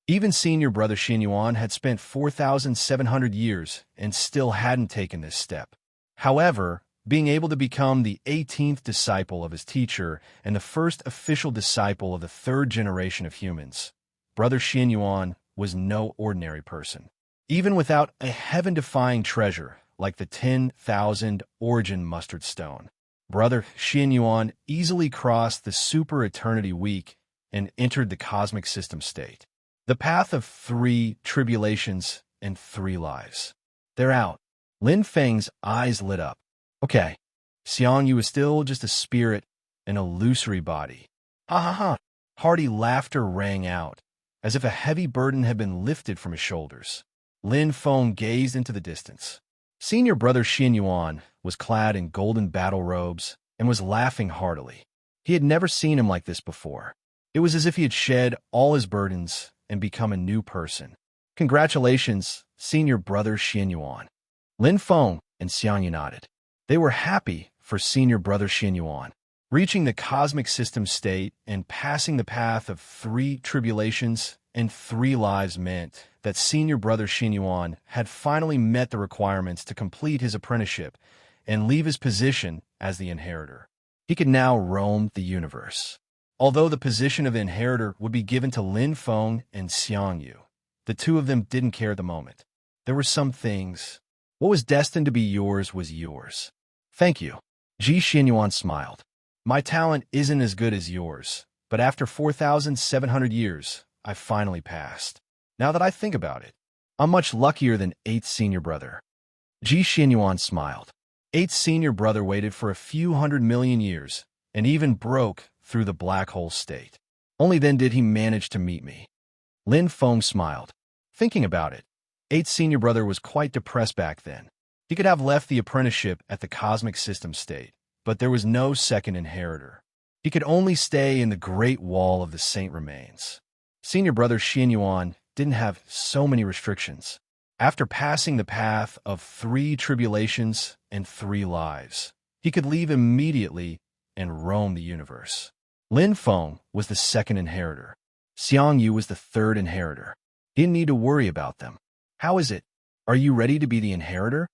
Even senior brother Xin Yuan had spent 4,700 years and still hadn't taken this step. However, being able to become the 18th disciple of his teacher and the first official disciple of the third generation of humans, brother Xin Yuan was no ordinary person. Even without a heaven-defying treasure like the 10,000 origin mustard stone, brother Xin Yuan easily crossed the super eternity week and entered the cosmic system state. The path of 3 tribulations and 3 lives. They're out. Lin Feng's eyes lit up. Okay, Xiang Yu is still just a spirit, an illusory body. Ha ha ha. Hearty laughter rang out, as if a heavy burden had been lifted from his shoulders. Lin Feng gazed into the distance. Senior brother Xin Yuan was clad in golden battle robes and was laughing heartily. He had never seen him like this before. It was as if he had shed all his burdens and become a new person. Congratulations, senior brother Xin Yuan. Lin Feng and Xiang Yu nodded. They were happy for senior brother Xin Yuan. Reaching the cosmic system state and passing the path of 3 tribulations and 3 lives meant that senior brother Xin Yuan had finally met the requirements to complete his apprenticeship and leave his position as the inheritor. He could now roam the universe. Although the position of inheritor would be given to Lin Feng and Xiang Yu, the two of them didn't care at the moment. There were some things. What was destined to be yours was yours. Thank you. Ji Xinyuan smiled. My talent isn't as good as yours, but after 4,700 years, I finally passed. Now that I think about it, I'm much luckier than 8th senior brother. Ji Xinyuan smiled. 8th senior brother waited for a few 100 million years and even broke through the black hole state. Only then did he manage to meet me. Lin Feng smiled. Thinking about it, 8th senior brother was quite depressed back then. He could have left the apprenticeship at the cosmic system state, but there was no second inheritor. He could only stay in the Great Wall of the Saint Remains. Senior brother Xin Yuan didn't have so many restrictions. After passing the path of 3 tribulations and 3 lives, he could leave immediately and roam the universe. Lin Feng was the second inheritor. Xiang Yu was the third inheritor. He didn't need to worry about them. How is it? Are you ready to be the inheritor?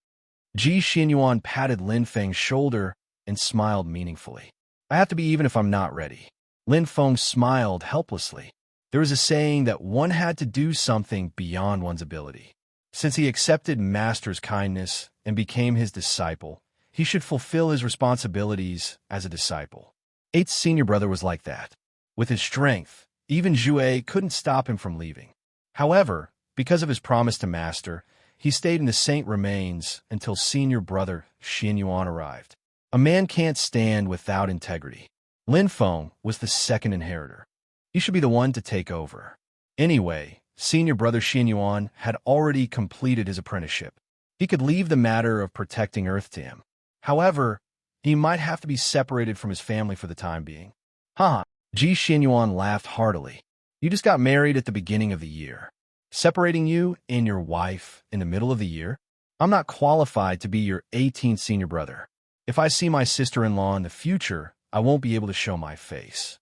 Ji Xinyuan patted Lin Feng's shoulder and smiled meaningfully. I have to be even if I'm not ready. Lin Feng smiled helplessly. There was a saying that one had to do something beyond one's ability. Since he accepted Master's kindness and became his disciple, he should fulfill his responsibilities as a disciple. 8th senior brother was like that. With his strength, even Zhue couldn't stop him from leaving. However, because of his promise to Master, he stayed in the Saint Remains until senior brother Xin Yuan arrived. A man can't stand without integrity. Lin Feng was the second inheritor. He should be the one to take over. Anyway, senior brother Xin Yuan had already completed his apprenticeship. He could leave the matter of protecting Earth to him. However, he might have to be separated from his family for the time being. Haha, Ji Xinyuan laughed heartily. You just got married at the beginning of the year. Separating you and your wife in the middle of the year? I'm not qualified to be your 18th senior brother. If I see my sister-in-law in the future, I won't be able to show my face.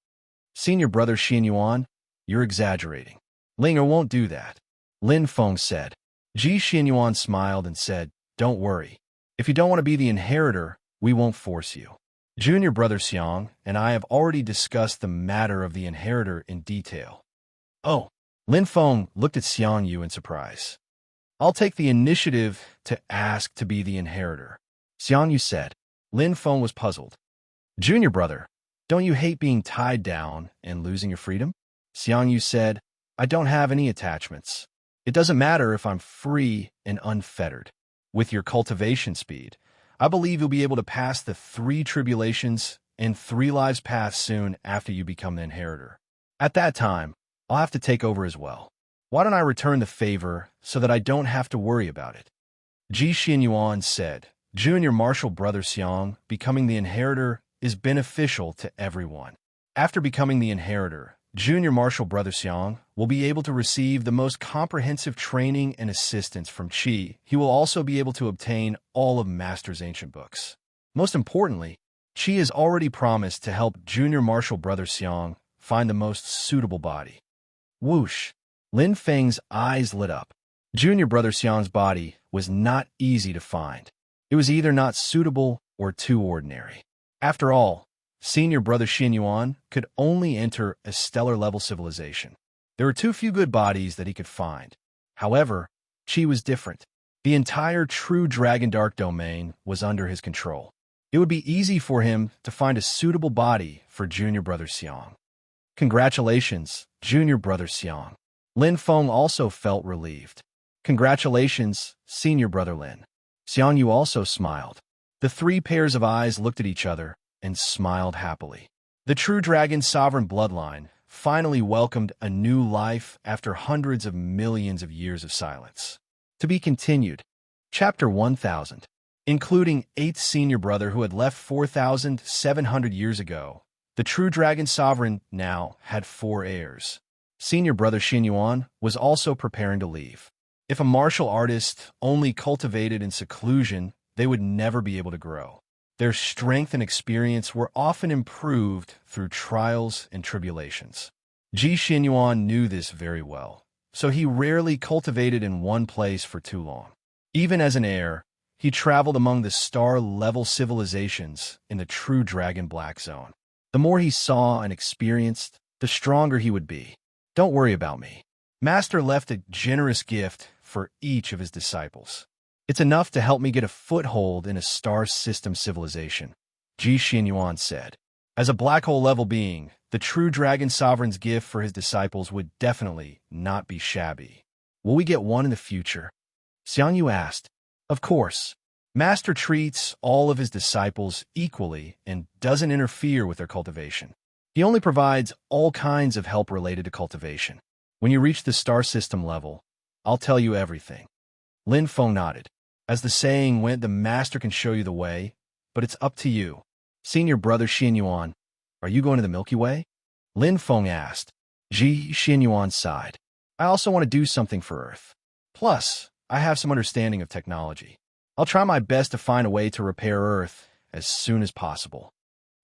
Senior brother Xin Yuan, you're exaggerating. Linger won't do that. Lin Feng said. Ji Xinyuan smiled and said, don't worry. If you don't want to be the inheritor, we won't force you. Junior brother Xiang and I have already discussed the matter of the inheritor in detail. Oh. Lin Feng looked at Xiang Yu in surprise. I'll take the initiative to ask to be the inheritor, Xiang Yu said. Lin Feng was puzzled. Junior brother, don't you hate being tied down and losing your freedom? Xiang Yu said, I don't have any attachments. It doesn't matter if I'm free and unfettered. With your cultivation speed, I believe you'll be able to pass the 3 tribulations and 3 lives path soon after you become the inheritor. At that time, I'll have to take over as well. Why don't I return the favor so that I don't have to worry about it? Ji Xinyuan said, Junior Marshal Brother Xiang, becoming the inheritor is beneficial to everyone. After becoming the inheritor, Junior Marshal Brother Xiang will be able to receive the most comprehensive training and assistance from Qi. He will also be able to obtain all of Master's ancient books. Most importantly, Qi has already promised to help Junior Marshal Brother Xiang find the most suitable body. Whoosh! Lin Feng's eyes lit up. Junior Brother Xiang's body was not easy to find. It was either not suitable or too ordinary. After all, Senior Brother Xinyuan could only enter a stellar-level civilization. There were too few good bodies that he could find. However, Qi was different. The entire true Dragon Dark domain was under his control. It would be easy for him to find a suitable body for Junior Brother Xiang. Congratulations, Junior Brother Xiang. Lin Feng also felt relieved. Congratulations, Senior Brother Lin. Xiang Yu also smiled. The 3 pairs of eyes looked at each other and smiled happily. The true dragon sovereign bloodline finally welcomed a new life after hundreds of millions of years of silence. To be continued. Chapter 1000. Including 8th senior brother who had left 4,700 years ago, the true dragon sovereign now had 4 heirs. Senior brother Xinyuan was also preparing to leave. If a martial artist only cultivated in seclusion, they would never be able to grow. Their strength and experience were often improved through trials and tribulations. Ji Xinyuan knew this very well, so he rarely cultivated in one place for too long. Even as an heir, he traveled among the star-level civilizations in the true Dragon Black Zone. The more he saw and experienced, the stronger he would be. Don't worry about me. Master left a generous gift for each of his disciples. It's enough to help me get a foothold in a star system civilization, Ji Xinyuan said. As a black hole level being, the true dragon sovereign's gift for his disciples would definitely not be shabby. Will we get one in the future? Xiang Yu asked. Of course. Master treats all of his disciples equally and doesn't interfere with their cultivation. He only provides all kinds of help related to cultivation. When you reach the star system level, I'll tell you everything. Lin Feng nodded. As the saying went, the master can show you the way, but it's up to you. Senior brother Xinyuan, are you going to the Milky Way? Lin Feng asked. Ji Xinyuan sighed. I also want to do something for Earth. Plus, I have some understanding of technology. I'll try my best to find a way to repair Earth as soon as possible.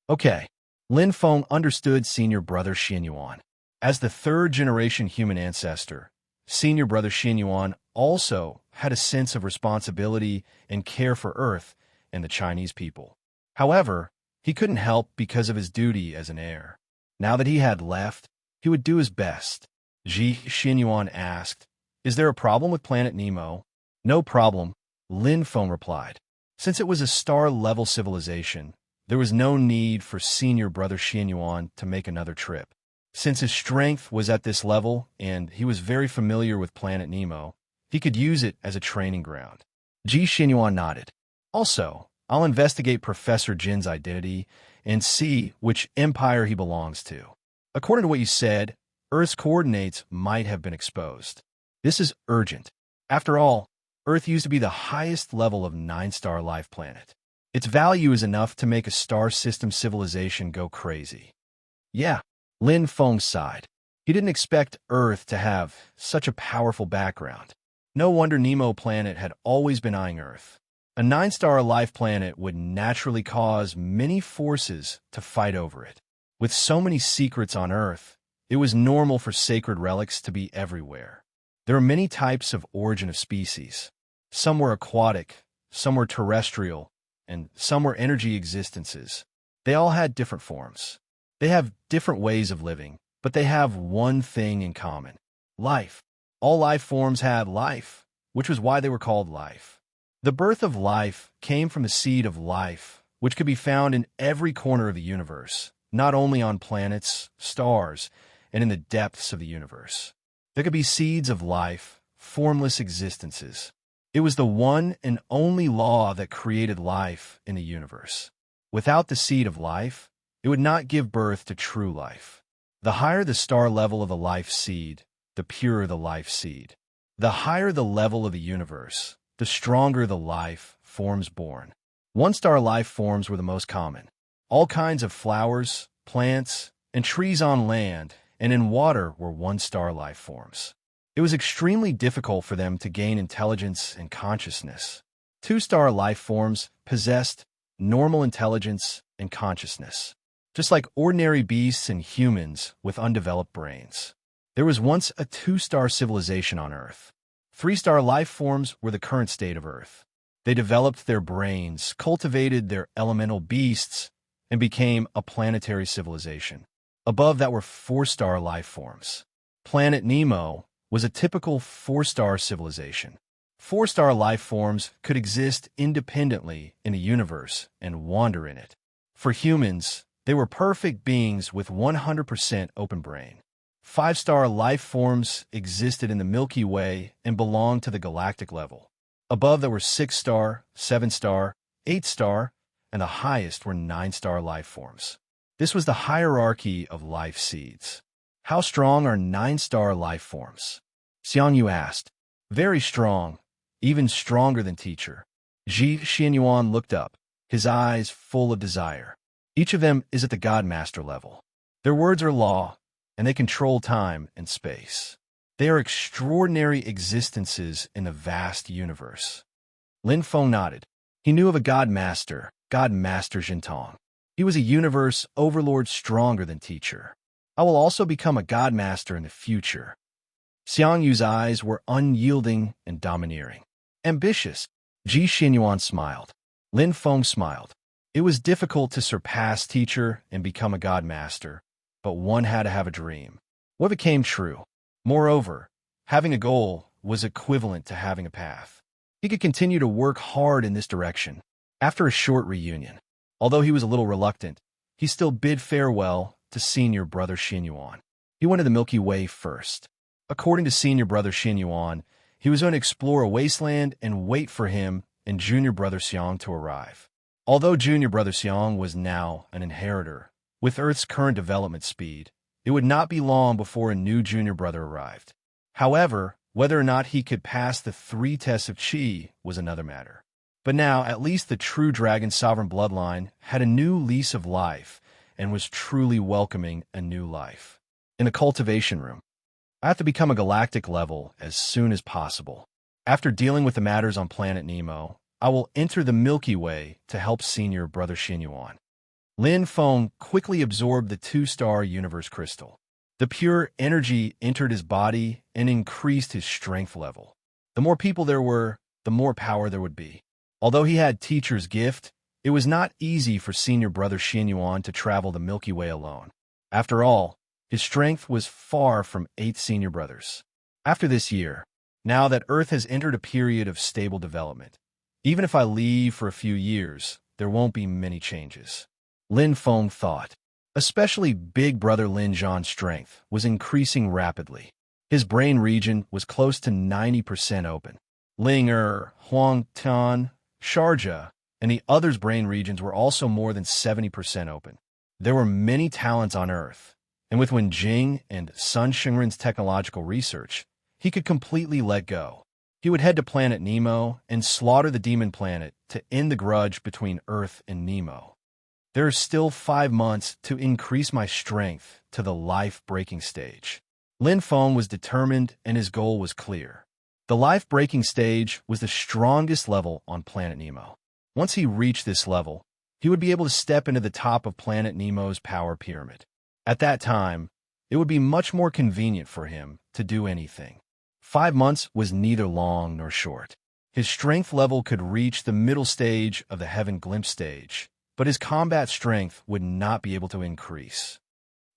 Okay. Lin Feng understood senior brother Xinyuan. As the 3rd-generation human ancestor, senior brother Xinyuan also had a sense of responsibility and care for Earth and the Chinese people. However, he couldn't help because of his duty as an heir. Now that he had left, he would do his best. Ji Xinyuan asked, Is there a problem with Planet Nemo? No problem, Lin Feng replied. Since it was a star-level civilization, there was no need for senior brother Xinyuan to make another trip. Since his strength was at this level and he was very familiar with Planet Nemo, he could use it as a training ground. Ji Xinyuan nodded. Also, I'll investigate Professor Jin's identity and see which empire he belongs to. According to what you said, Earth's coordinates might have been exposed. This is urgent. After all, Earth used to be the highest level of 9-star life planet. Its value is enough to make a star system civilization go crazy. Yeah, Lin Feng sighed. He didn't expect Earth to have such a powerful background. No wonder Nemo planet had always been eyeing Earth. A 9-star life planet would naturally cause many forces to fight over it. With so many secrets on Earth, it was normal for sacred relics to be everywhere. There are many types of origin of species. Some were aquatic, some were terrestrial, and some were energy existences. They all had different forms. They have different ways of living, but they have one thing in common: life. All life forms had life, which was why they were called life. The birth of life came from the seed of life, which could be found in every corner of the universe, not only on planets, stars, and in the depths of the universe. There could be seeds of life, formless existences. It was the one and only law that created life in the universe. Without the seed of life, it would not give birth to true life. The higher the star level of the life seed, the purer the life seed. The higher the level of the universe, the stronger the life forms born. One-star life forms were the most common. All kinds of flowers, plants, and trees on land and in water were one-star life forms. It was extremely difficult for them to gain intelligence and consciousness. Two-star life forms possessed normal intelligence and consciousness, just like ordinary beasts and humans with undeveloped brains. There was once a two-star civilization on Earth. Three-star life forms were the current state of Earth. They developed their brains, cultivated their elemental beasts, and became a planetary civilization. Above that were four-star life forms. Planet Nemo was a typical four-star civilization. Four-star life forms could exist independently in the universe and wander in it. For humans, they were perfect beings with 100% open brain. Five-star life forms existed in the Milky Way and belonged to the galactic level. Above there were 6-star, 7-star, 8-star, and the highest were 9-star life forms. This was the hierarchy of life seeds. How strong are 9-star life forms? Xiang Yu asked. Very strong, even stronger than teacher. Ji Xianyuan looked up, his eyes full of desire. Each of them is at the Godmaster level. Their words are law, and they control time and space. They are extraordinary existences in the vast universe. Lin Feng nodded. He knew of a Godmaster Jintong. He was a universe overlord stronger than teacher. I will also become a Godmaster in the future. Xiang Yu's eyes were unyielding and domineering. Ambitious. Ji Xianyuan smiled. Lin Feng smiled. It was difficult to surpass teacher and become a Godmaster, but one had to have a dream. What became true? Moreover, having a goal was equivalent to having a path. He could continue to work hard in this direction. After a short reunion, although he was a little reluctant, he still bid farewell to senior brother Xianyuan. He went to the Milky Way first. According to senior brother Xianyuan, he was going to explore a wasteland and wait for him and junior brother Xiang to arrive. Although junior brother Xiang was now an inheritor, with Earth's current development speed, it would not be long before a new junior brother arrived. However, whether or not he could pass the 3 tests of Qi was another matter. But now, at least the true dragon sovereign bloodline had a new lease of life and was truly welcoming a new life. In the cultivation room, I have to become a galactic level as soon as possible. After dealing with the matters on planet Nemo, I will enter the Milky Way to help senior brother Xianyuan. Lin Feng quickly absorbed the 2-star universe crystal. The pure energy entered his body and increased his strength level. The more people there were, the more power there would be. Although he had teacher's gift, it was not easy for senior brother Xianyuan to travel the Milky Way alone. After all, his strength was far from 8 senior brothers. After this year, now that Earth has entered a period of stable development, even if I leave for a few years, there won't be many changes. Lin Feng thought. Especially big brother Lin Zhan's strength was increasing rapidly. His brain region was close to 90% open. Ling Huang Tian, Sharjah, and the others' brain regions were also more than 70% open. There were many talents on Earth, and with Wen Jing and Sun Xingren's technological research, he could completely let go. He would head to planet Nemo and slaughter the demon planet to end the grudge between Earth and Nemo. There are still 5 months to increase my strength to the life-breaking stage. Lin Feng was determined and his goal was clear. The life-breaking stage was the strongest level on planet Nemo. Once he reached this level, he would be able to step into the top of planet Nemo's power pyramid. At that time, it would be much more convenient for him to do anything. 5 months was neither long nor short. His strength level could reach the middle stage of the Heaven Glimpse stage, but his combat strength would not be able to increase.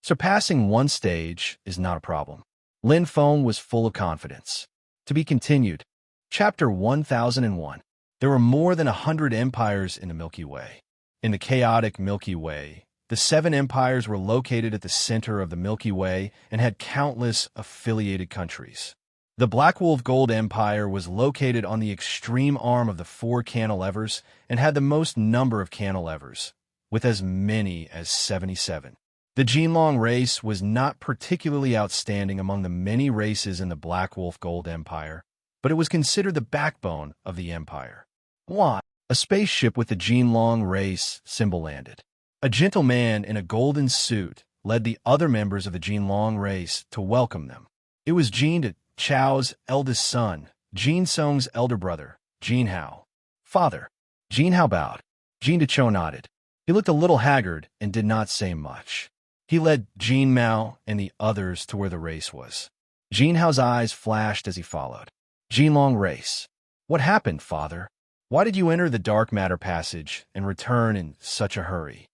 Surpassing 1 stage is not a problem. Lin Feng was full of confidence. To be continued. Chapter 1001. There were more than 100 empires in the Milky Way. In the chaotic Milky Way, the 7 empires were located at the center of the Milky Way and had countless affiliated countries. The Black Wolf Gold Empire was located on the extreme arm of the four cantilevers and had the most number of cantilevers, with as many as 77. The Jinlong race was not particularly outstanding among the many races in the Black Wolf Gold Empire, but it was considered the backbone of the empire. 1. A spaceship with the Jinlong race symbol landed. A gentleman in a golden suit led the other members of the Jinlong race to welcome them. It was Jin Chao's eldest son, Jin Song's elder brother, Jin Hao. Father. Jin Hao bowed. Jin Chou nodded. He looked a little haggard and did not say much. He led Jin Mao and the others to where the race was. Jin Hao's eyes flashed as he followed. Jinlong race. What happened, father? Why did you enter the dark matter passage and return in such a hurry?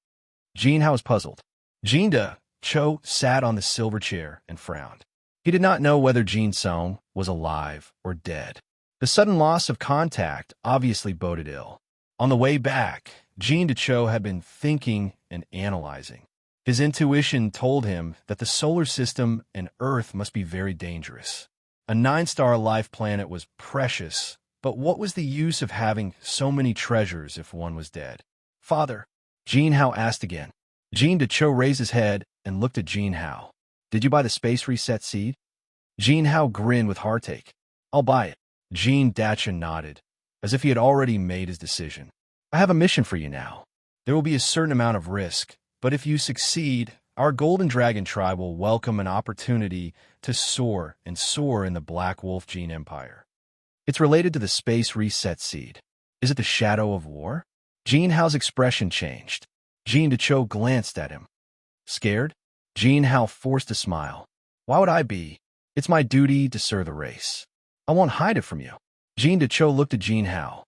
Jin Hao was puzzled. Jin Chou sat on the silver chair and frowned. He did not know whether Jin Song was alive or dead. The sudden loss of contact obviously boded ill. On the way back, Jin Chou had been thinking and analyzing. His intuition told him that the solar system and Earth must be very dangerous. A 9-star life planet was precious, but what was the use of having so many treasures if one was dead? Father, Jin Hao asked again. Jin Chou raised his head and looked at Jin Hao. Did you buy the space reset seed? Jin Hao grinned with heartache. I'll buy it. Jin Dacha nodded, as if he had already made his decision. I have a mission for you now. There will be a certain amount of risk, but if you succeed, our Golden Dragon tribe will welcome an opportunity to soar in the Black Wolf Jin Empire. It's related to the space reset seed. Is it the shadow of war? Jin Hao's expression changed. Jin Chou glanced at him. Scared? Jin Hao forced a smile. Why would I be? It's my duty to serve the race. I won't hide it from you. Jin Chou looked at Jin Hao.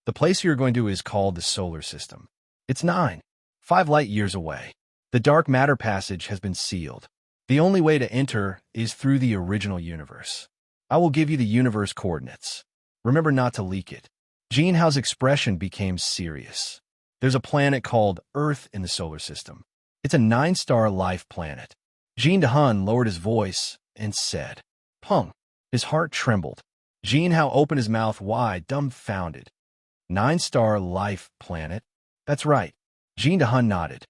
The place you're going to is called the solar system. It's 5 light years away. The dark matter passage has been sealed. The only way to enter is through the original universe. I will give you the universe coordinates. Remember not to leak it. Jin Hao's expression became serious. There's a planet called Earth in the solar system. It's a 9-star life planet. Jin Dahun lowered his voice and said, Peng. His heart trembled. Jin Hao opened his mouth wide, dumbfounded. 9-star life planet? That's right. Jin Dahun nodded.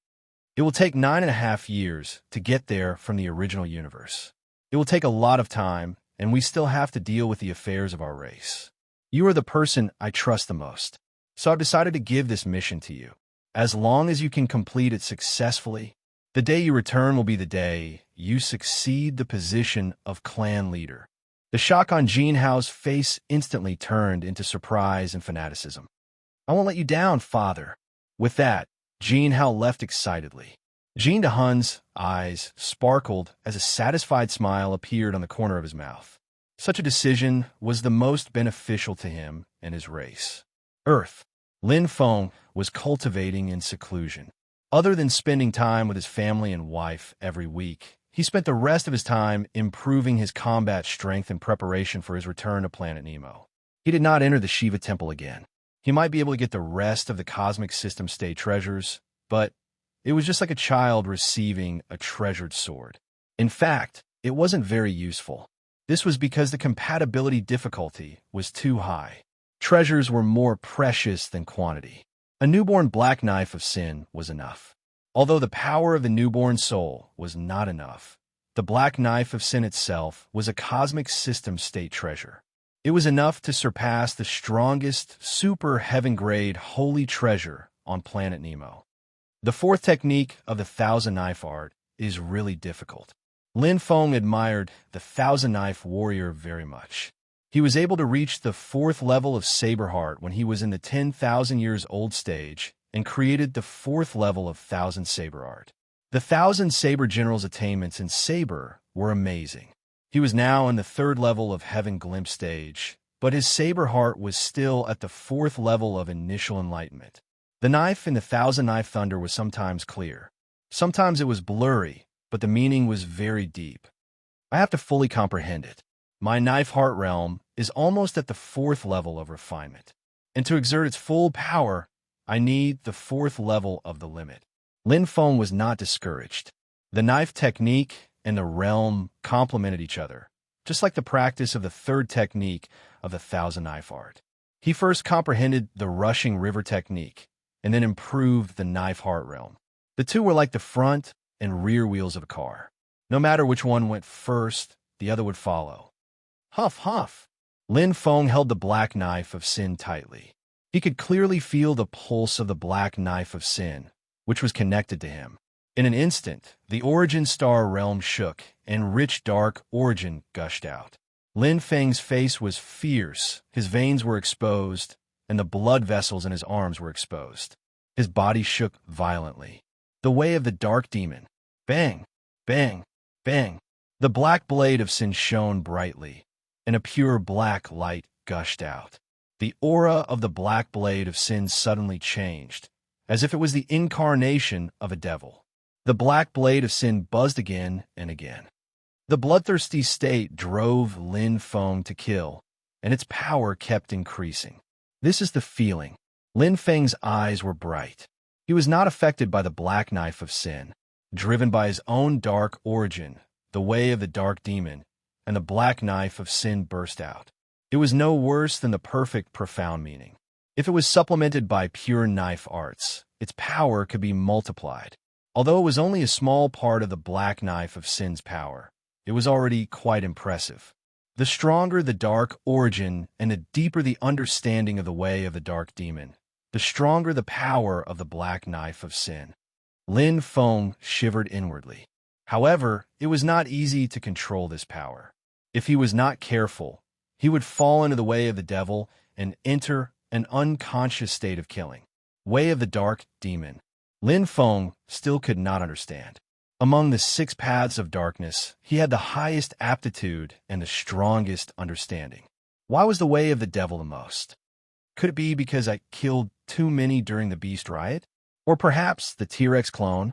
It will take 9.5 years to get there from the original universe. It will take a lot of time, and we still have to deal with the affairs of our race. You are the person I trust the most, so I've decided to give this mission to you. As long as you can complete it successfully, the day you return will be the day you succeed the position of clan leader. The shock on Jin Hao's face instantly turned into surprise and fanaticism. I won't let you down, father. With that, Jin Hao left excitedly. Jin Dahun's eyes sparkled as a satisfied smile appeared on the corner of his mouth. Such a decision was the most beneficial to him and his race. Earth. Lin Feng was cultivating in seclusion. Other than spending time with his family and wife every week, he spent the rest of his time improving his combat strength in preparation for his return to Planet Nemo. He did not enter the Shiva Temple again. He might be able to get the rest of the Cosmic System State treasures, but it was just like a child receiving a treasured sword. In fact, it wasn't very useful. This was because the compatibility difficulty was too high. Treasures were more precious than quantity. A newborn black knife of sin was enough. Although the power of the newborn soul was not enough, the black knife of sin itself was a cosmic system state treasure. It was enough to surpass the strongest super heaven-grade holy treasure on Planet Nemo. The fourth technique of the Thousand Knife art is really difficult. Lin Feng admired the Thousand Knife warrior very much. He was able to reach the 4th level of Saber Heart when he was in the 10,000 years old stage and created the 4th level of Thousand Saber Art. The Thousand Saber General's attainments in Saber were amazing. He was now in the 3rd level of Heaven Glimpse stage, but his Saber Heart was still at the 4th level of Initial Enlightenment. The knife in the Thousand Knife Thunder was sometimes clear. Sometimes it was blurry, but the meaning was very deep. I have to fully comprehend it. My knife heart realm is almost at the 4th level of refinement. And to exert its full power, I need the 4th level of the limit. Lin Feng was not discouraged. The knife technique and the realm complemented each other. just like the practice of the third technique of the thousand knife art. He first comprehended the rushing river technique, and then improved the knife heart realm. The two were like the front and rear wheels of a car. No matter which one went first, the other would follow. Huff, huff. Lin Feng held the black knife of sin tightly. He could clearly feel the pulse of the black knife of sin, which was connected to him. In an instant, the origin star realm shook, and rich dark origin gushed out. Lin Feng's face was fierce, his veins were exposed, and the blood vessels in his arms were exposed. His body shook violently. The way of the dark demon. Bang! Bang! Bang! The black blade of sin shone brightly, and a pure black light gushed out. The aura of the black blade of sin suddenly changed, as if it was the incarnation of a devil. The black blade of sin buzzed again and again. The bloodthirsty state drove Lin Feng to kill, and its power kept increasing. This is the feeling. Lin Feng's eyes were bright. He was not affected by the black knife of sin. Driven by his own dark origin, the way of the dark demon, and the black knife of sin burst out. It was no worse than the perfect, profound meaning. If it was supplemented by pure knife arts, its power could be multiplied. Although it was only a small part of the black knife of sin's power, it was already quite impressive. The stronger the dark origin and the deeper the understanding of the way of the dark demon, the stronger the power of the black knife of sin. Lin Feng shivered inwardly. However, it was not easy to control this power. If he was not careful, he would fall into the way of the devil and enter an unconscious state of killing. Way of the dark demon. Lin Feng still could not understand. Among the 6 paths of darkness, he had the highest aptitude and the strongest understanding. Why was the way of the devil the most? Could it be because I killed too many during the beast riot? Or perhaps the T-Rex clone?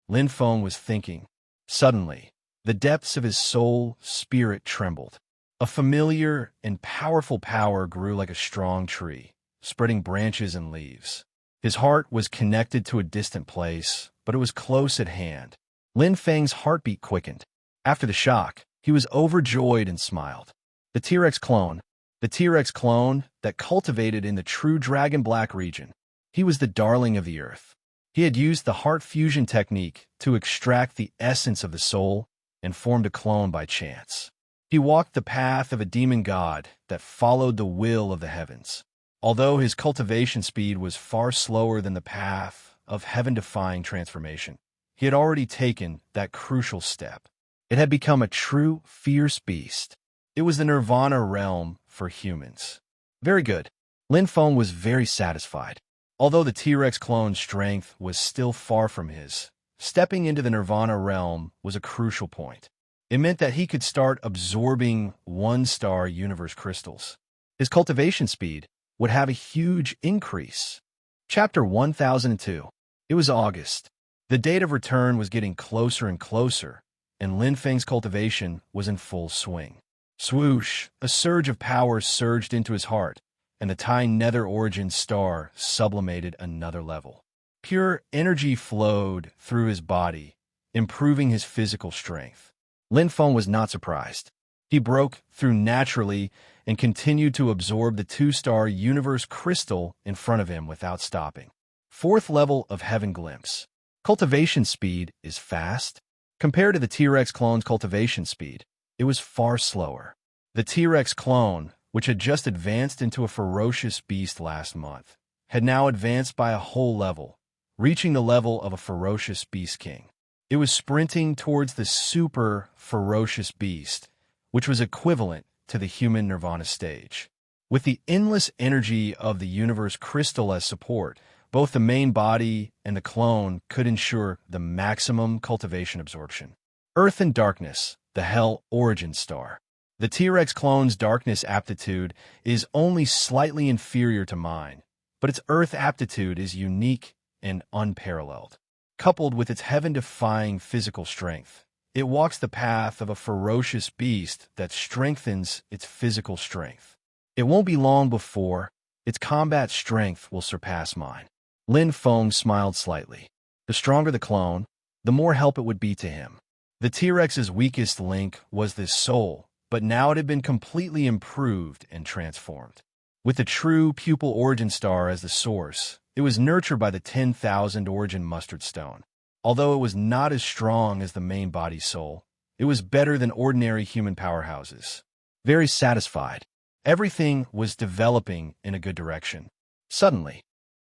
Lin Feng was thinking. Suddenly, the depths of his soul spirit trembled. A familiar and powerful power grew like a strong tree, spreading branches and leaves. His heart was connected to a distant place, but it was close at hand. Lin Feng's heartbeat quickened. After the shock, he was overjoyed and smiled. The T-Rex clone that cultivated in the true Dragon Black region. He was the darling of the earth. He had used the heart fusion technique to extract the essence of the soul and formed a clone by chance. He walked the path of a demon god that followed the will of the heavens. Although his cultivation speed was far slower than the path of heaven-defying transformation, he had already taken that crucial step. It had become a true, fierce beast. It was the nirvana realm for humans. Very good. Lin Feng was very satisfied. Although the T-Rex clone's strength was still far from his, stepping into the nirvana realm was a crucial point. It meant that he could start absorbing one-star universe crystals. His cultivation speed would have a huge increase. Chapter 1002. It was August. The date of return was getting closer and closer, and Lin Feng's cultivation was in full swing. Swoosh! A surge of power surged into his heart, and the tiny nether origin star sublimated another level. Pure energy flowed through his body, improving his physical strength. Lin Feng was not surprised. He broke through naturally and continued to absorb the 2-star universe crystal in front of him without stopping. 4th level of heaven glimpse. Cultivation speed is fast. Compared to the T-Rex clone's cultivation speed, it was far slower. The T-Rex clone, which had just advanced into a ferocious beast last month, had now advanced by a whole level, reaching the level of a ferocious beast king. It was sprinting towards the super ferocious beast, which was equivalent to the human nirvana stage. With the endless energy of the universe crystal as support, both the main body and the clone could ensure the maximum cultivation absorption. Earth and darkness, the hell origin star. The T-Rex clone's darkness aptitude is only slightly inferior to mine, but its earth aptitude is unique and unparalleled. Coupled with its heaven-defying physical strength, it walks the path of a ferocious beast that strengthens its physical strength. It won't be long before its combat strength will surpass mine. Lin Feng smiled slightly. The stronger the clone, the more help it would be to him. The T-Rex's weakest link was this soul, but now it had been completely improved and transformed. With the true pupil origin star as the source, it was nurtured by the 10,000 origin mustard stone. Although it was not as strong as the main body soul, it was better than ordinary human powerhouses. Very satisfied. Everything was developing in a good direction. Suddenly,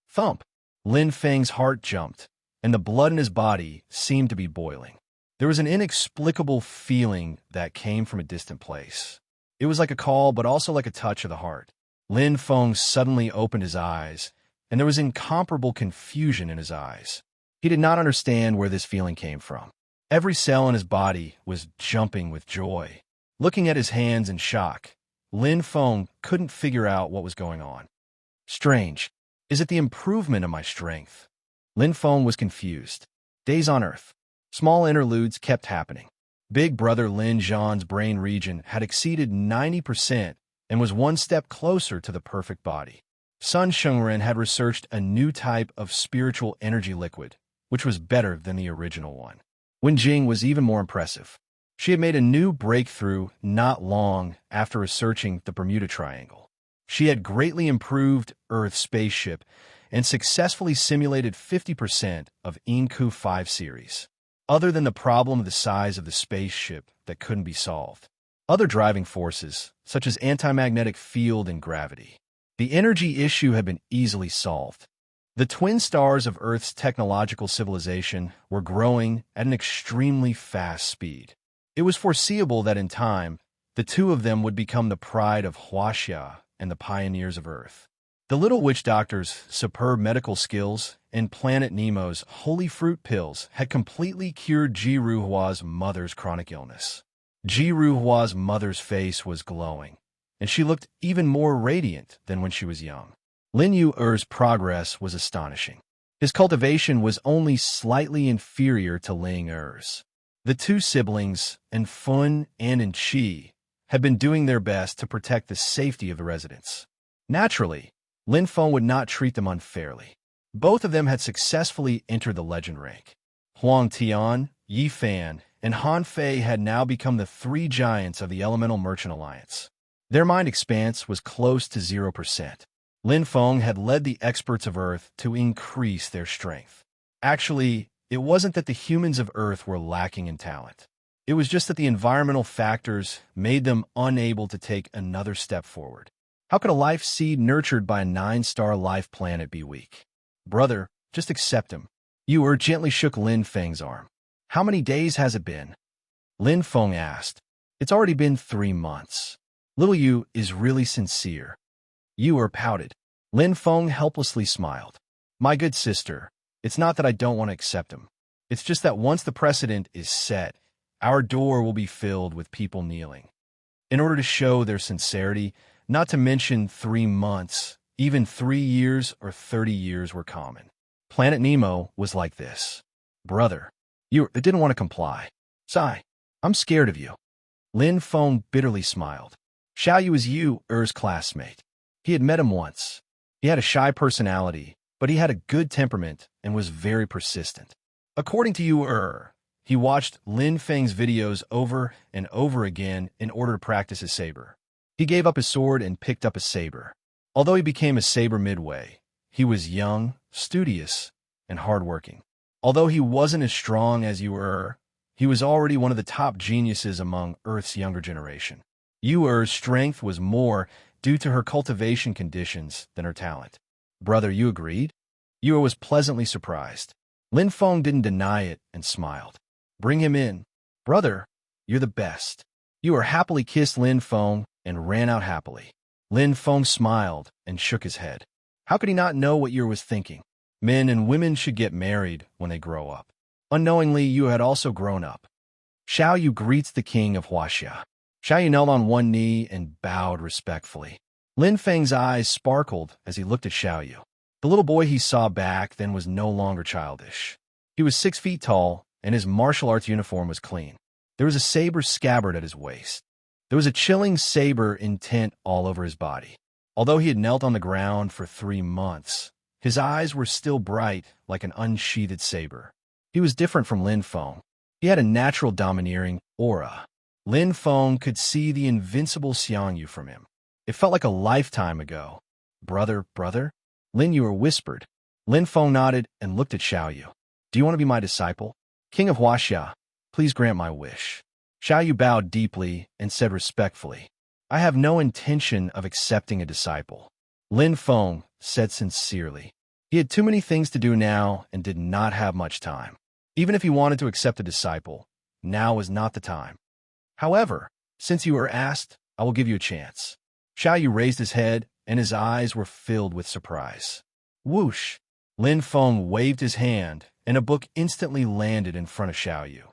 thump! Lin Feng's heart jumped, and the blood in his body seemed to be boiling. There was an inexplicable feeling that came from a distant place. It was like a call, but also like a touch of the heart. Lin Feng suddenly opened his eyes, and there was incomparable confusion in his eyes. He did not understand where this feeling came from. Every cell in his body was jumping with joy. Looking at his hands in shock, Lin Feng couldn't figure out what was going on. Strange. Is it the improvement of my strength? Lin Feng was confused. Days on Earth. Small interludes kept happening. Big brother Lin Zhan's brain region had exceeded 90% and was one step closer to the perfect body. Sun Shengren had researched a new type of spiritual energy liquid, which was better than the original one. Wen Jing was even more impressive. She had made a new breakthrough not long after researching the Bermuda Triangle. She had greatly improved Earth's spaceship and successfully simulated 50% of Inku 5 series. Other than the problem of the size of the spaceship that couldn't be solved. Other driving forces, such as anti-magnetic field and gravity. The energy issue had been easily solved. The twin stars of Earth's technological civilization were growing at an extremely fast speed. It was foreseeable that in time, the two of them would become the pride of Huaxia and the pioneers of Earth. The little witch doctor's superb medical skills and Planet Nemo's holy fruit pills had completely cured Ji Ruhua's mother's chronic illness. Ji Ruhua's mother's face was glowing, and she looked even more radiant than when she was young. Lin Yu's progress was astonishing. His cultivation was only slightly inferior to Ling Er's. The two siblings, in Fun and in Qi, had been doing their best to protect the safety of the residents. Naturally, Lin Feng would not treat them unfairly. Both of them had successfully entered the legend rank. Huang Tian, Yi Fan, and Han Fei had now become the three giants of the Elemental Merchant Alliance. Their mind expanse was close to 0%. Lin Feng had led the experts of Earth to increase their strength. Actually, it wasn't that the humans of Earth were lacking in talent. It was just that the environmental factors made them unable to take another step forward. How could a life seed nurtured by a 9-star life planet be weak? Brother, just accept him. Yu gently shook Lin Feng's arm. How many days has it been? Lin Feng asked. It's already been 3 months. Little Yu is really sincere. Yu pouted. Lin Feng helplessly smiled. My good sister, it's not that I don't want to accept him. It's just that once the precedent is set, our door will be filled with people kneeling. In order to show their sincerity, not to mention 3 months, even 3 years or 30 years were common. Planet Nemo was like this. Brother, you didn't want to comply. Sigh, I'm scared of you. Lin Feng bitterly smiled. Xiaoyu is Yu's classmate. He had met him once. He had a shy personality, but he had a good temperament and was very persistent. According to Yu, he watched Lin Feng's videos over and over again in order to practice his saber. He gave up his sword and picked up a saber. Although he became a saber midway, he was young, studious, and hardworking. Although he wasn't as strong as Yu, he was already one of the top geniuses among Earth's younger generation. Yu's strength was more due to her cultivation conditions than her talent. Brother, you agreed? Yu was pleasantly surprised. Lin Feng didn't deny it and smiled. Bring him in. Brother, you're the best. Yu happily kissed Lin Feng and ran out happily. Lin Feng smiled and shook his head. How could he not know what Yu was thinking? Men and women should get married when they grow up. Unknowingly, Yu had also grown up. Xiaoyu greets the king of Huaxia. Xiaoyu knelt on one knee and bowed respectfully. Lin Feng's eyes sparkled as he looked at Xiaoyu. The little boy he saw back then was no longer childish. He was 6 feet tall, and his martial arts uniform was clean. There was a saber scabbard at his waist. There was a chilling saber intent all over his body. Although he had knelt on the ground for 3 months, his eyes were still bright like an unsheathed saber. He was different from Lin Feng. He had a natural domineering aura. Lin Feng could see the invincible Xiangyu from him. It felt like a lifetime ago. Brother, brother? Lin Yu whispered. Lin Feng nodded and looked at Xiaoyu. Do you want to be my disciple? King of Huaxia, please grant my wish. Xiaoyu bowed deeply and said respectfully, I have no intention of accepting a disciple. Lin Feng said sincerely. He had too many things to do now and did not have much time. Even if he wanted to accept a disciple, now was not the time. However, since you were asked, I will give you a chance. Xiaoyu raised his head, and his eyes were filled with surprise. Whoosh! Lin Feng waved his hand, and a book instantly landed in front of Xiaoyu.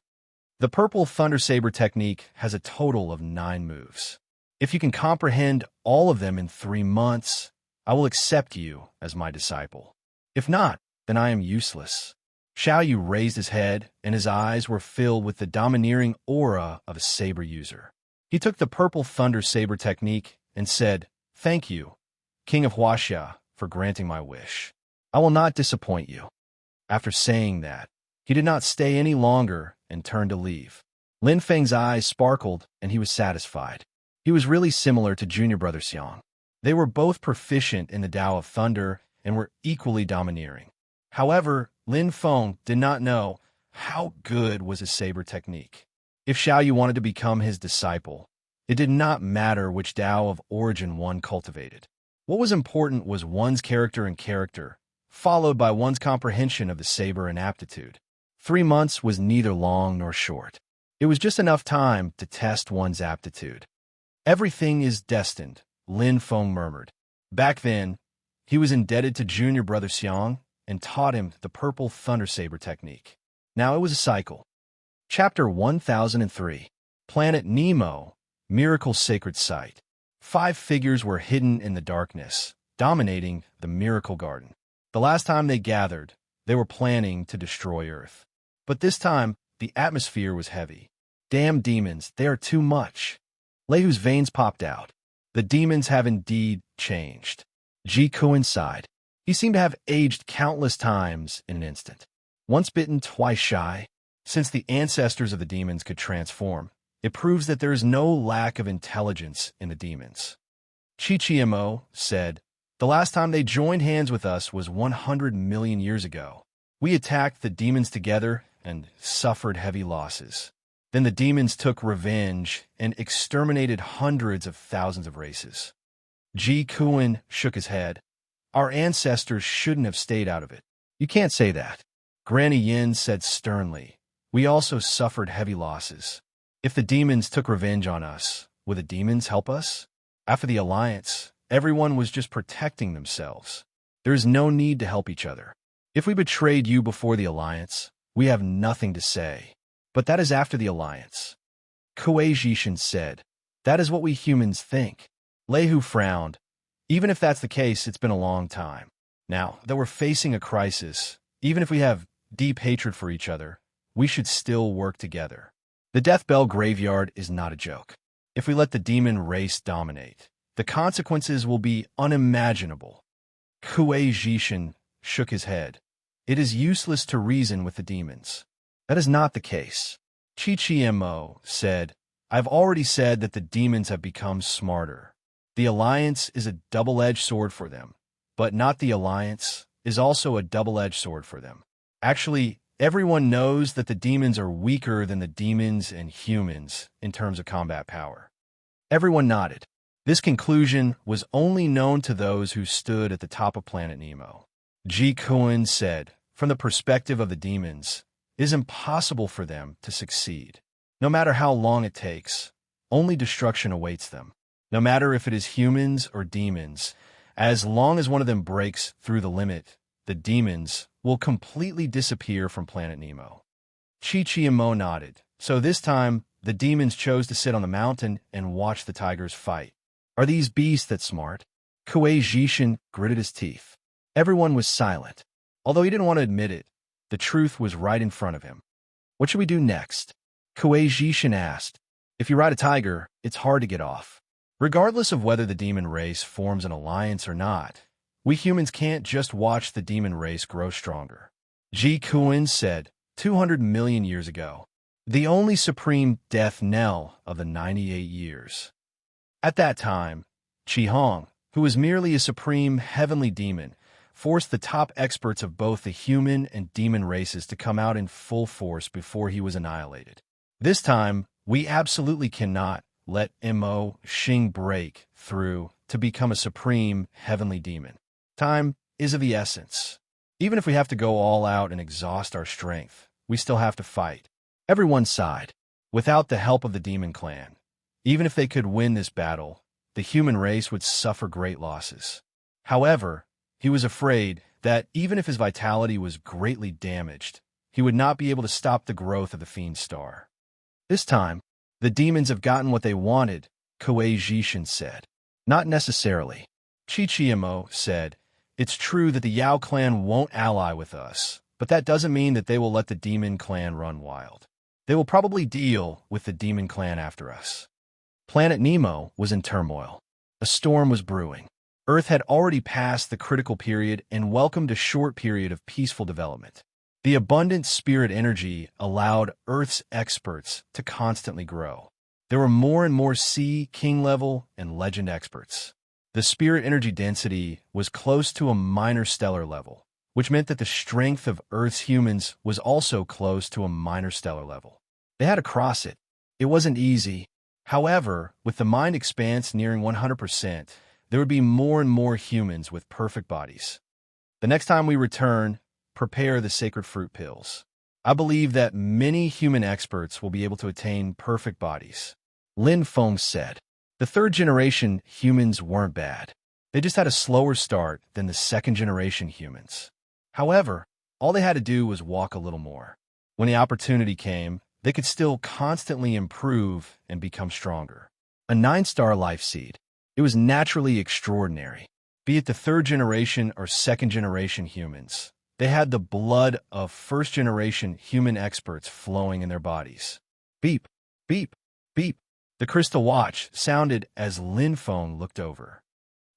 The purple thunder saber technique has a total of 9 moves. If you can comprehend all of them in 3 months, I will accept you as my disciple. If not, then I am useless. Xiaoyu raised his head, and his eyes were filled with the domineering aura of a saber user. He took the purple thunder saber technique and said, Thank you, King of Huaxia, for granting my wish. I will not disappoint you. After saying that, he did not stay any longer and turned to leave. Lin Feng's eyes sparkled, and he was satisfied. He was really similar to junior brother Xiang. They were both proficient in the Tao of Thunder and were equally domineering. However, Lin Feng did not know how good was his saber technique. If Xiaoyu wanted to become his disciple, it did not matter which Tao of origin one cultivated. What was important was one's character and character, followed by one's comprehension of the saber and aptitude. 3 months was neither long nor short. It was just enough time to test one's aptitude. Everything is destined, Lin Feng murmured. Back then, he was indebted to junior brother Xiang and taught him the purple thunder saber technique. Now it was a cycle. Chapter 1003. Planet Nemo, Miracle Sacred Site. 5 figures were hidden in the darkness, dominating the Miracle Garden. The last time they gathered, they were planning to destroy Earth. But this time, the atmosphere was heavy. Damn demons, they are too much. Leihu's veins popped out. The demons have indeed changed. Ji Kuan sighed. He seemed to have aged countless times in an instant. Once bitten, twice shy. Since the ancestors of the demons could transform, it proves that there is no lack of intelligence in the demons. Chi said, The last time they joined hands with us was 100 million years ago. We attacked the demons together and suffered heavy losses. Then the demons took revenge and exterminated hundreds of thousands of races. Ji Kuan shook his head. Our ancestors shouldn't have stayed out of it. You can't say that. Granny Yin said sternly. We also suffered heavy losses. If the demons took revenge on us, would the demons help us? After the alliance, everyone was just protecting themselves. There is no need to help each other. If we betrayed you before the alliance, we have nothing to say. But that is after the alliance. Kuei Jishin said, That is what we humans think. Leihu frowned. Even if that's the case, it's been a long time. Now that we're facing a crisis, even if we have deep hatred for each other, we should still work together. The Death Bell Graveyard is not a joke. If we let the demon race dominate, the consequences will be unimaginable. Kuei Jishin shook his head. It is useless to reason with the demons. That is not the case. Chi said, I've already said that the demons have become smarter. The alliance is a double-edged sword for them, but not the alliance is also a double-edged sword for them. Actually, everyone knows that the demons are weaker than the demons and humans in terms of combat power. Everyone nodded. This conclusion was only known to those who stood at the top of Planet Nemo. Ji Kuan said, From the perspective of the demons, it is impossible for them to succeed. No matter how long it takes, only destruction awaits them. No matter if it is humans or demons, as long as one of them breaks through the limit, the demons will completely disappear from Planet Nemo. Chi nodded. So this time, the demons chose to sit on the mountain and watch the tigers fight. Are these beasts that smart? Kuei Jishin gritted his teeth. Everyone was silent. Although he didn't want to admit it, the truth was right in front of him. What should we do next? Kuei Jishin asked. If you ride a tiger, it's hard to get off. Regardless of whether the demon race forms an alliance or not, we humans can't just watch the demon race grow stronger. Ji Kuan said, 200 million years ago, the only supreme death knell of the 98 years. At that time, Qi Hong, who was merely a supreme heavenly demon, forced the top experts of both the human and demon races to come out in full force before he was annihilated. This time, we absolutely cannot let Mo Xing break through to become a supreme heavenly demon. Time is of the essence. Even if we have to go all out and exhaust our strength, we still have to fight. Everyone sighed. Without the help of the demon clan, even if they could win this battle, the human race would suffer great losses. However, he was afraid that even if his vitality was greatly damaged, he would not be able to stop the growth of the Fiend Star. This time, the demons have gotten what they wanted, Kuei Jishin said. Not necessarily. Chichiimo said, it's true that the Yao clan won't ally with us, but that doesn't mean that they will let the demon clan run wild. They will probably deal with the demon clan after us. Planet Nemo was in turmoil. A storm was brewing. Earth had already passed the critical period and welcomed a short period of peaceful development. The abundant spirit energy allowed Earth's experts to constantly grow. There were more and more Sea, King level, and Legend experts. The spirit energy density was close to a minor stellar level, which meant that the strength of Earth's humans was also close to a minor stellar level. They had to cross it. It wasn't easy. However, with the mind expanse nearing 100%, there would be more and more humans with perfect bodies. The next time we return, prepare the sacred fruit pills. I believe that many human experts will be able to attain perfect bodies. Lin Feng said. The third-generation humans weren't bad. They just had a slower start than the second-generation humans. However, all they had to do was walk a little more. When the opportunity came, they could still constantly improve and become stronger. A 9-star life seed. It was naturally extraordinary. Be it the third-generation or second-generation humans, they had the blood of first-generation human experts flowing in their bodies. Beep, beep, beep. The crystal watch sounded as Lin Feng looked over.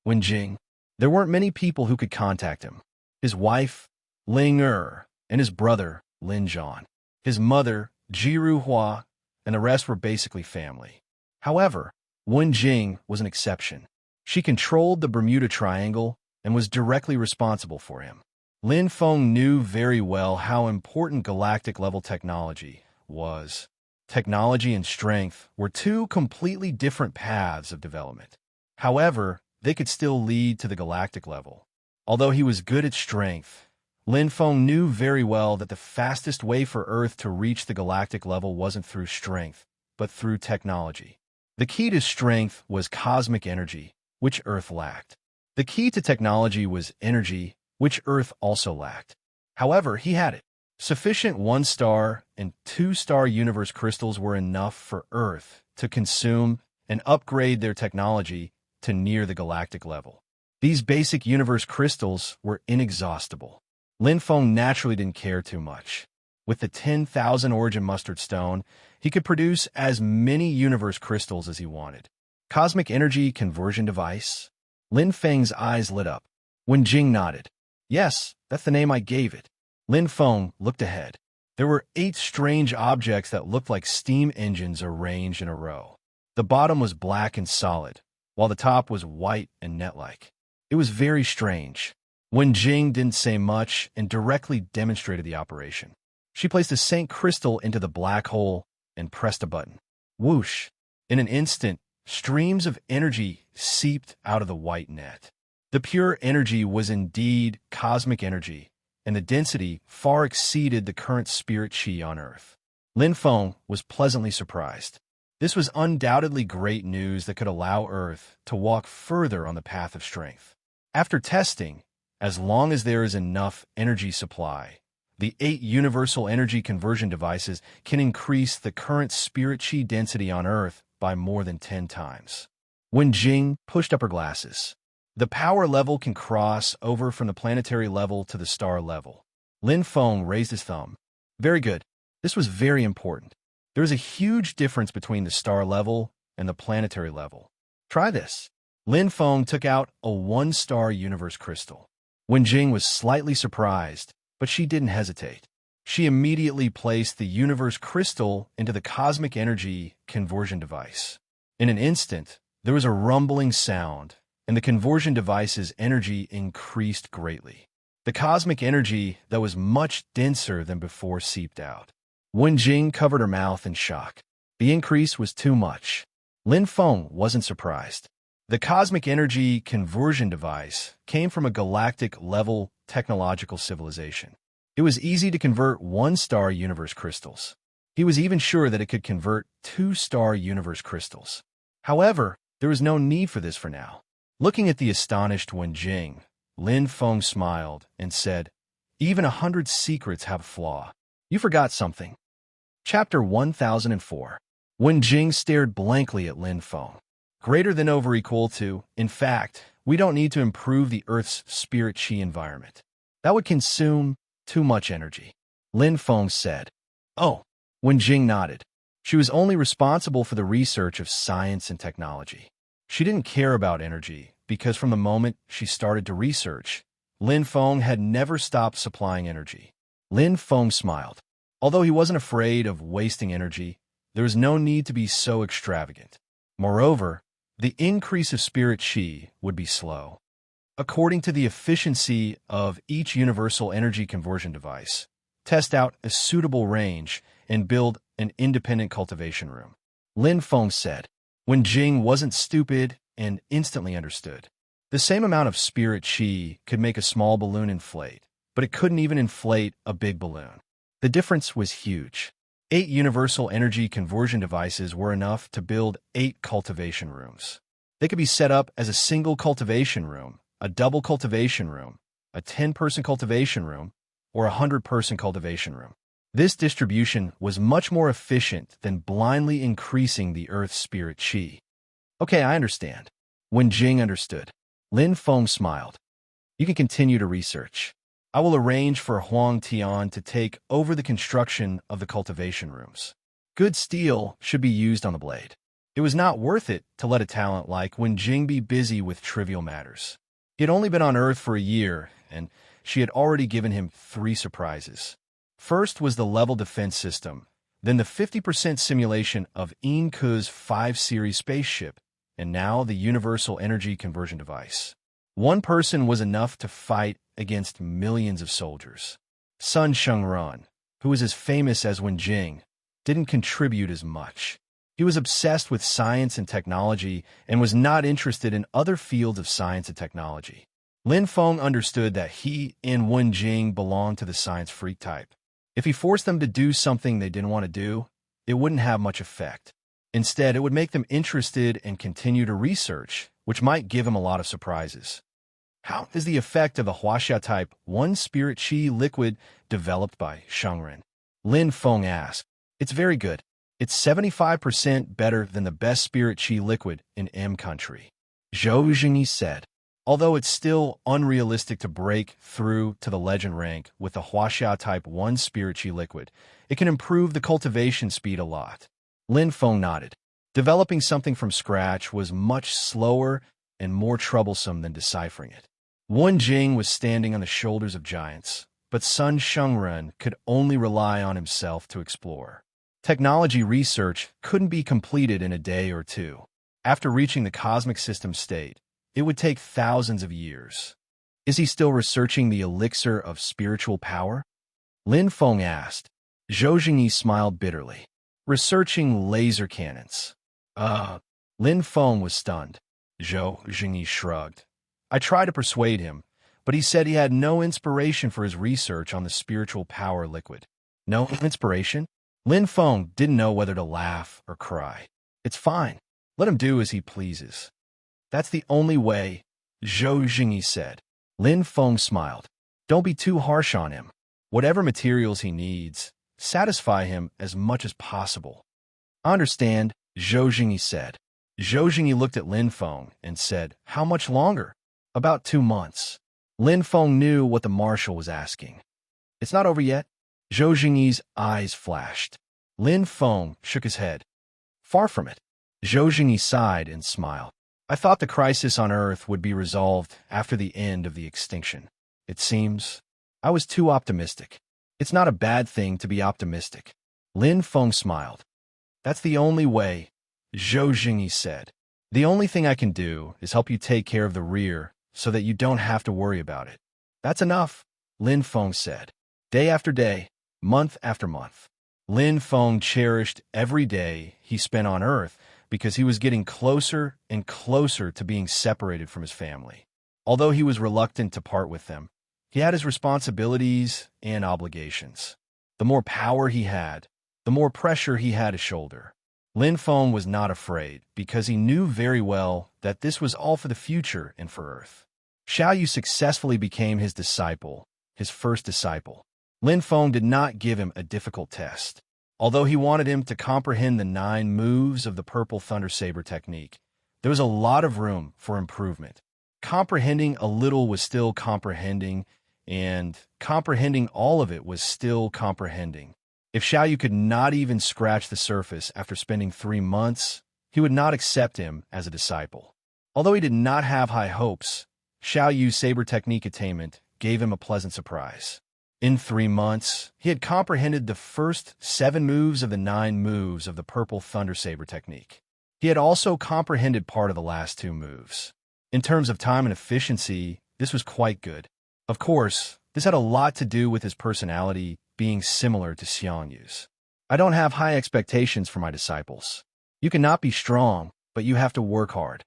Wen Jing. There weren't many people who could contact him. His wife, Ling Er, and his brother, Lin Zhan. His mother, Jiru Hua, and the rest were basically family. However, Wen Jing was an exception. She controlled the Bermuda Triangle and was directly responsible for him. Lin Feng knew very well how important galactic-level technology was. Technology and strength were two completely different paths of development. However, they could still lead to the galactic level. Although he was good at strength, Lin Feng knew very well that the fastest way for Earth to reach the galactic level wasn't through strength, but through technology. The key to strength was cosmic energy, which Earth lacked. The key to technology was energy, which Earth also lacked. However, he had it. Sufficient 1-star and 2-star universe crystals were enough for Earth to consume and upgrade their technology to near the galactic level. These basic universe crystals were inexhaustible. Lin Feng naturally didn't care too much. With the 10,000 origin mustard stone, he could produce as many universe crystals as he wanted. Cosmic energy conversion device? Lin Feng's eyes lit up. Wen Jing nodded. Yes, that's the name I gave it. Lin Feng looked ahead. There were 8 strange objects that looked like steam engines arranged in a row. The bottom was black and solid, while the top was white and net-like. It was very strange. Wen Jing didn't say much and directly demonstrated the operation. She placed a Saint crystal into the black hole and pressed a button. Whoosh! In an instant, streams of energy seeped out of the white net. The pure energy was indeed cosmic energy, and the density far exceeded the current spirit chi on Earth. Lin Feng was pleasantly surprised. This was undoubtedly great news that could allow Earth to walk further on the path of strength. After testing, as long as there is enough energy supply, the 8 universal energy conversion devices can increase the current spirit chi density on Earth by more than 10 times. Wen Jing pushed up her glasses. The power level can cross over from the planetary level to the star level. Lin Feng raised his thumb. Very good. This was very important. There is a huge difference between the star level and the planetary level. Try this. Lin Feng took out a 1-star universe crystal. Wen Jing was slightly surprised, but she didn't hesitate. She immediately placed the universe crystal into the cosmic energy conversion device. In an instant, there was a rumbling sound, and the conversion device's energy increased greatly. The cosmic energy that was much denser than before seeped out. Wen Jing covered her mouth in shock. The increase was too much. Lin Feng wasn't surprised. The cosmic energy conversion device came from a galactic-level technological civilization. It was easy to convert one-star universe crystals. He was even sure that it could convert two-star universe crystals. However, there was no need for this for now. Looking at the astonished Wen Jing, Lin Feng smiled and said, "Even 100 secrets have a flaw. You forgot something." Chapter 1004. Wen Jing stared blankly at Lin Feng. Greater than over equal to, in fact, we don't need to improve the Earth's spirit chi environment. That would consume too much energy. Lin Feng said. Oh, Wen Jing nodded. She was only responsible for the research of science and technology. She didn't care about energy because from the moment she started to research, Lin Feng had never stopped supplying energy. Lin Feng smiled. Although he wasn't afraid of wasting energy, there was no need to be so extravagant. Moreover, the increase of spirit chi would be slow. According to the efficiency of each universal energy conversion device, test out a suitable range and build an independent cultivation room. Lin Feng said. Wen Jing wasn't stupid and instantly understood. The same amount of spirit chi could make a small balloon inflate, but it couldn't even inflate a big balloon. The difference was huge. 8 universal energy conversion devices were enough to build 8 cultivation rooms. They could be set up as a single cultivation room, a double cultivation room, a 10-person cultivation room, or a 100-person cultivation room. This distribution was much more efficient than blindly increasing the Earth's spirit chi. Okay, I understand. Wen Jing understood. Lin Feng smiled. You can continue to research. I will arrange for Huang Tian to take over the construction of the cultivation rooms. Good steel should be used on the blade. It was not worth it to let a talent like Wen Jing be busy with trivial matters. He had only been on Earth for a year, and she had already given him 3 surprises. First was the level defense system, then the 50% simulation of Inku's 5 Series spaceship, and now the universal energy conversion device. One person was enough to fight against millions of soldiers. Sun Shengran, who was as famous as Wen Jing, didn't contribute as much. He was obsessed with science and technology and was not interested in other fields of science and technology. Lin Feng understood that he and Wen Jing belonged to the science freak type. If he forced them to do something they didn't want to do, it wouldn't have much effect. Instead, it would make them interested and continue to research, which might give him a lot of surprises. How is the effect of the Huaxia type 1 spirit chi liquid developed by Shengren? Lin Feng asked. It's very good. It's 75% better than the best spirit chi liquid in M country. Zhou Jingyi said. Although it's still unrealistic to break through to the legend rank with the Huaxia Type 1 Spirit Chi liquid, it can improve the cultivation speed a lot. Lin Feng nodded. Developing something from scratch was much slower and more troublesome than deciphering it. Wen Jing was standing on the shoulders of giants, but Sun Shengren could only rely on himself to explore. Technology research couldn't be completed in a day or two. After reaching the cosmic system state, it would take thousands of years. Is he still researching the elixir of spiritual power? Lin Feng asked. Zhou Jingyi smiled bitterly. Researching laser cannons. Lin Feng was stunned. Zhou Jingyi shrugged. I tried to persuade him, but he said he had no inspiration for his research on the spiritual power liquid. No inspiration? Lin Feng didn't know whether to laugh or cry. It's fine. Let him do as he pleases. That's the only way, Zhou Jingyi said. Lin Feng smiled. Don't be too harsh on him. Whatever materials he needs, satisfy him as much as possible. I understand, Zhou Jingyi said. Zhou Jingyi looked at Lin Feng and said, How much longer? About 2 months. Lin Feng knew what the marshal was asking. It's not over yet? Zhou Jingyi's eyes flashed. Lin Feng shook his head. Far from it. Zhou Jingyi sighed and smiled. I thought the crisis on Earth would be resolved after the end of the extinction. It seems I was too optimistic. It's not a bad thing to be optimistic. Lin Feng smiled. That's the only way, Zhou Jingyi said. The only thing I can do is help you take care of the rear so that you don't have to worry about it. That's enough, Lin Feng said. Day after day, month after month. Lin Feng cherished every day he spent on Earth because he was getting closer and closer to being separated from his family. Although he was reluctant to part with them, he had his responsibilities and obligations. The more power he had, the more pressure he had to shoulder. Lin Feng was not afraid because he knew very well that this was all for the future and for Earth. Xiao Yu successfully became his disciple, his first disciple. Lin Feng did not give him a difficult test. Although he wanted him to comprehend the 9 moves of the Purple Thunder Saber technique, there was a lot of room for improvement. Comprehending a little was still comprehending, and comprehending all of it was still comprehending. If Xiao Yu could not even scratch the surface after spending 3 months, he would not accept him as a disciple. Although he did not have high hopes, Xiao Yu's saber technique attainment gave him a pleasant surprise. In 3 months, he had comprehended the first 7 moves of the 9 moves of the Purple Thunder Saber technique. He had also comprehended part of the last 2 moves. In terms of time and efficiency, this was quite good. Of course, this had a lot to do with his personality being similar to Xiang Yu's. I don't have high expectations for my disciples. You cannot be strong, but you have to work hard.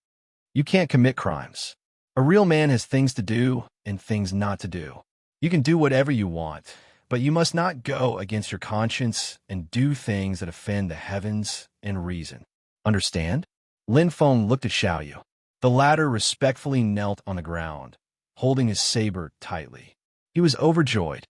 You can't commit crimes. A real man has things to do and things not to do. You can do whatever you want, but you must not go against your conscience and do things that offend the heavens and reason. Understand? Lin Feng looked at Xiao Yu. The latter respectfully knelt on the ground, holding his saber tightly. He was overjoyed.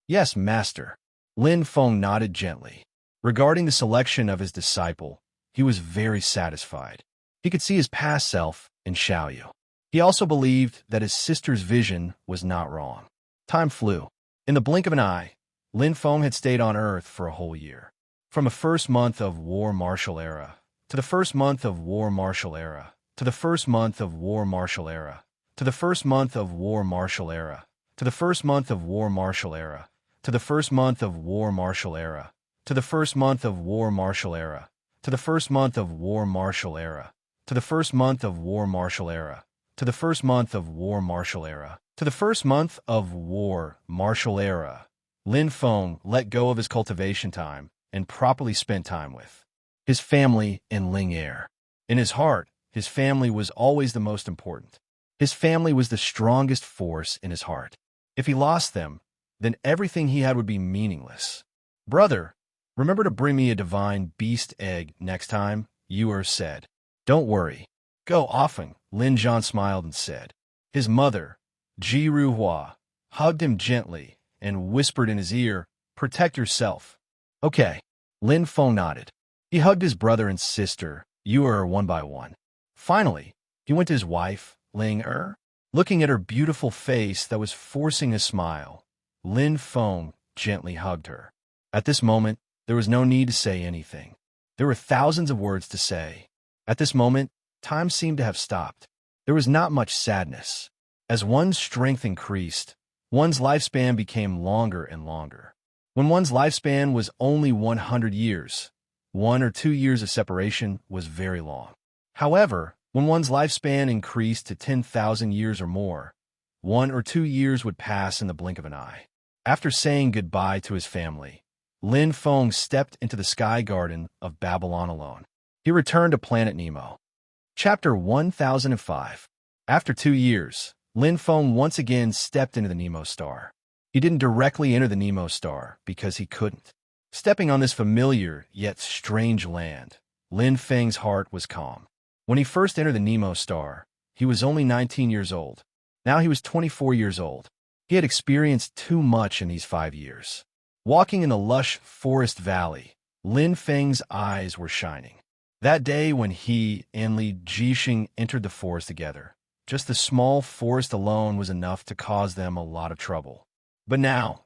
Yes, master. Lin Feng nodded gently. Regarding the selection of his disciple, he was very satisfied. He could see his past self in Xiao Yu. He also believed that his sister's vision was not wrong. Time flew. In the blink of an eye, Lin Feng had stayed on Earth for a whole year. From the first month of war martial era, to the first month of war martial era, to the first month of war martial era, to the first month of war martial era, to the first month of war martial era, to the first month of war martial era, to the first month of war martial era, to the first month of war martial era, to the first month of war martial era, to the first month of war martial era, to the first month of war martial era. Lin Feng let go of his cultivation time and properly spent time with his family in Ling Air. In his heart, his family was always the most important. His family was the strongest force in his heart. If he lost them, then everything he had would be meaningless. Brother, remember to bring me a divine beast egg next time, Yu'er said. Don't worry. Go often, Lin Zhan smiled and said. His mother, Ji Ruhua, hugged him gently and whispered in his ear, protect yourself. Okay. Lin Feng nodded. He hugged his brother and sister, Yu'er, one by one. Finally, he went to his wife, Ling Er. Looking at her beautiful face that was forcing a smile, Lin Feng gently hugged her. At this moment, there was no need to say anything. There were thousands of words to say. At this moment, time seemed to have stopped. There was not much sadness. As one's strength increased, one's lifespan became longer and longer. When one's lifespan was only 100 years, 1 or 2 years of separation was very long. However, when one's lifespan increased to 10,000 years or more, 1 or 2 years would pass in the blink of an eye. After saying goodbye to his family, Lin Feng stepped into the sky garden of Babylon alone. He returned to Planet Nemo. Chapter 1005. After 2 years, Lin Feng once again stepped into the Nemo star. He didn't directly enter the Nemo star because he couldn't. Stepping on this familiar yet strange land, Lin Feng's heart was calm. When he first entered the Nemo star, he was only 19 years old. Now he was 24 years old. He had experienced too much in these 5 years. Walking in the lush forest valley, Lin Feng's eyes were shining. That day when he and Li Jixing entered the forest together, just the small forest alone was enough to cause them a lot of trouble. But now,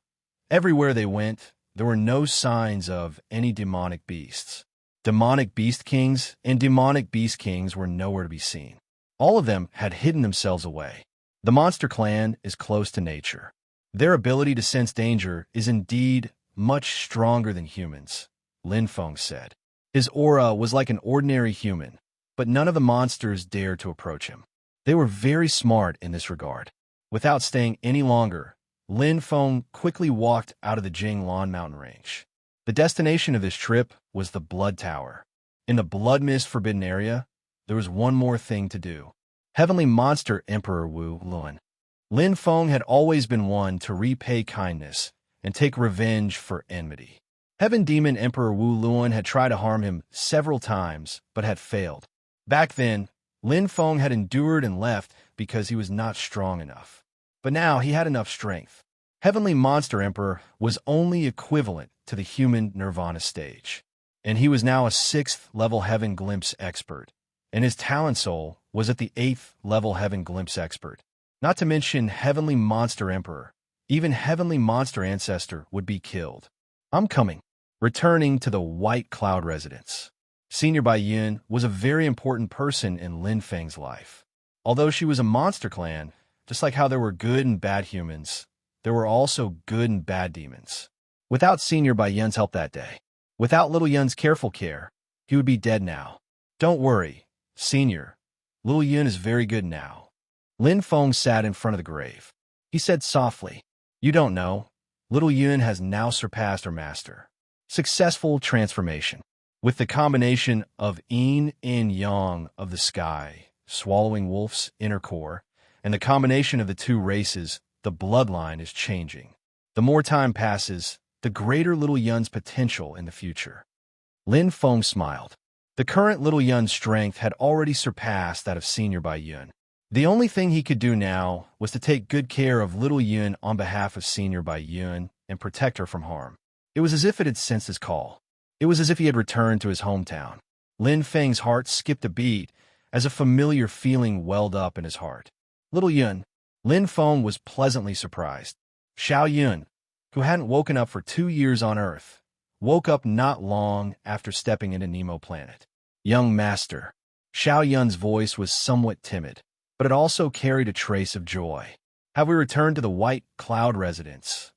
everywhere they went, there were no signs of any demonic beasts. Demonic beast kings and demonic beast kings were nowhere to be seen. All of them had hidden themselves away. The monster clan is close to nature. Their ability to sense danger is indeed much stronger than humans, Lin Feng said. His aura was like an ordinary human, but none of the monsters dared to approach him. They were very smart in this regard. Without staying any longer, Lin Feng quickly walked out of the Jinglan mountain range. The destination of this trip was the Blood Tower. In the Blood Mist Forbidden Area, there was one more thing to do. Heavenly Monster Emperor Wu Luan. Lin Feng had always been one to repay kindness and take revenge for enmity. Heaven Demon Emperor Wu Luan had tried to harm him several times, but had failed. Back then, Lin Feng had endured and left because he was not strong enough. But now he had enough strength. Heavenly Monster Emperor was only equivalent to the human Nirvana stage, and he was now a 6th level Heaven Glimpse expert, and his talent soul was at the 8th level Heaven Glimpse expert. Not to mention Heavenly Monster Emperor. Even Heavenly Monster Ancestor would be killed. I'm coming. Returning to the White Cloud residence. Senior Bai Yun was a very important person in Lin Feng's life. Although she was a monster clan, just like how there were good and bad humans, there were also good and bad demons. Without Senior Bai Yun's help that day, without Little Yun's careful care, he would be dead now. Don't worry, Senior. Little Yun is very good now. Lin Feng sat in front of the grave. He said softly, "You don't know. Little Yun has now surpassed her master." Successful transformation. With the combination of yin and yang of the sky, swallowing wolf's inner core, and the combination of the two races, the bloodline is changing. The more time passes, the greater Little Yun's potential in the future. Lin Feng smiled. The current Little Yun's strength had already surpassed that of Senior Bai Yun. The only thing he could do now was to take good care of Little Yun on behalf of Senior Bai Yun and protect her from harm. It was as if it had sensed his call. It was as if he had returned to his hometown. Lin Feng's heart skipped a beat as a familiar feeling welled up in his heart. Little Yun. Lin Feng was pleasantly surprised. Xiao Yun, who hadn't woken up for 2 years on Earth, woke up not long after stepping into Nemo Planet. Young Master. Xiao Yun's voice was somewhat timid, but it also carried a trace of joy. Have we returned to the White Cloud residence?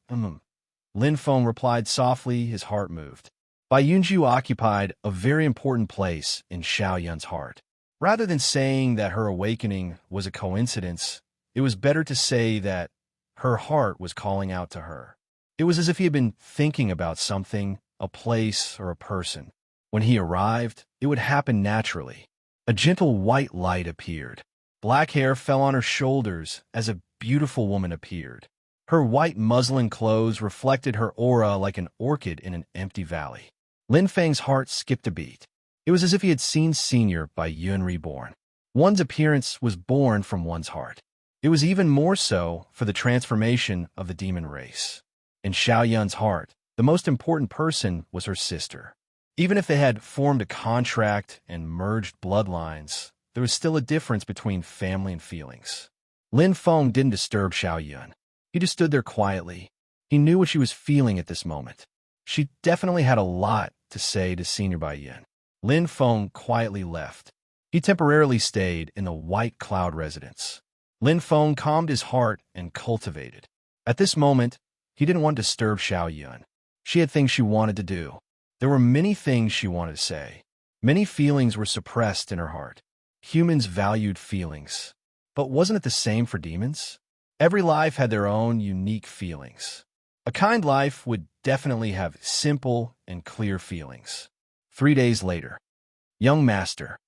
Lin Feng replied softly, his heart moved. Bai Yunju occupied a very important place in Xiao Yun's heart. Rather than saying that her awakening was a coincidence, it was better to say that her heart was calling out to her. It was as if he had been thinking about something, a place or a person. When he arrived, it would happen naturally. A gentle white light appeared. Black hair fell on her shoulders as a beautiful woman appeared. Her white muslin clothes reflected her aura like an orchid in an empty valley. Lin Feng's heart skipped a beat. It was as if he had seen Senior Bai Yun reborn. One's appearance was born from one's heart. It was even more so for the transformation of the demon race. In Xiao Yun's heart, the most important person was her sister. Even if they had formed a contract and merged bloodlines, there was still a difference between family and feelings. Lin Feng didn't disturb Xiao Yun. He just stood there quietly. He knew what she was feeling at this moment. She definitely had a lot to say to Senior Bai Yun. Lin Feng quietly left. He temporarily stayed in the White Cloud residence. Lin Feng calmed his heart and cultivated. At this moment, he didn't want to disturb Xiao Yun. She had things she wanted to do. There were many things she wanted to say. Many feelings were suppressed in her heart. Humans valued feelings. But wasn't it the same for demons? Every life had their own unique feelings. A kind life would definitely have simple and clear feelings. 3 days later. Young Master.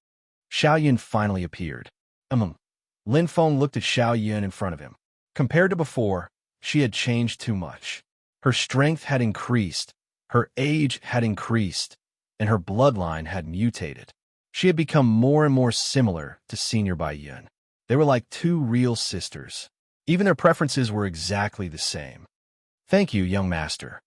Xiao Yun finally appeared. Lin Feng looked at Xiao Yun in front of him. Compared to before, she had changed too much. Her strength had increased, her age had increased, and her bloodline had mutated. She had become more and more similar to Senior Bai Yun. They were like two real sisters. Even their preferences were exactly the same. Thank you, young master.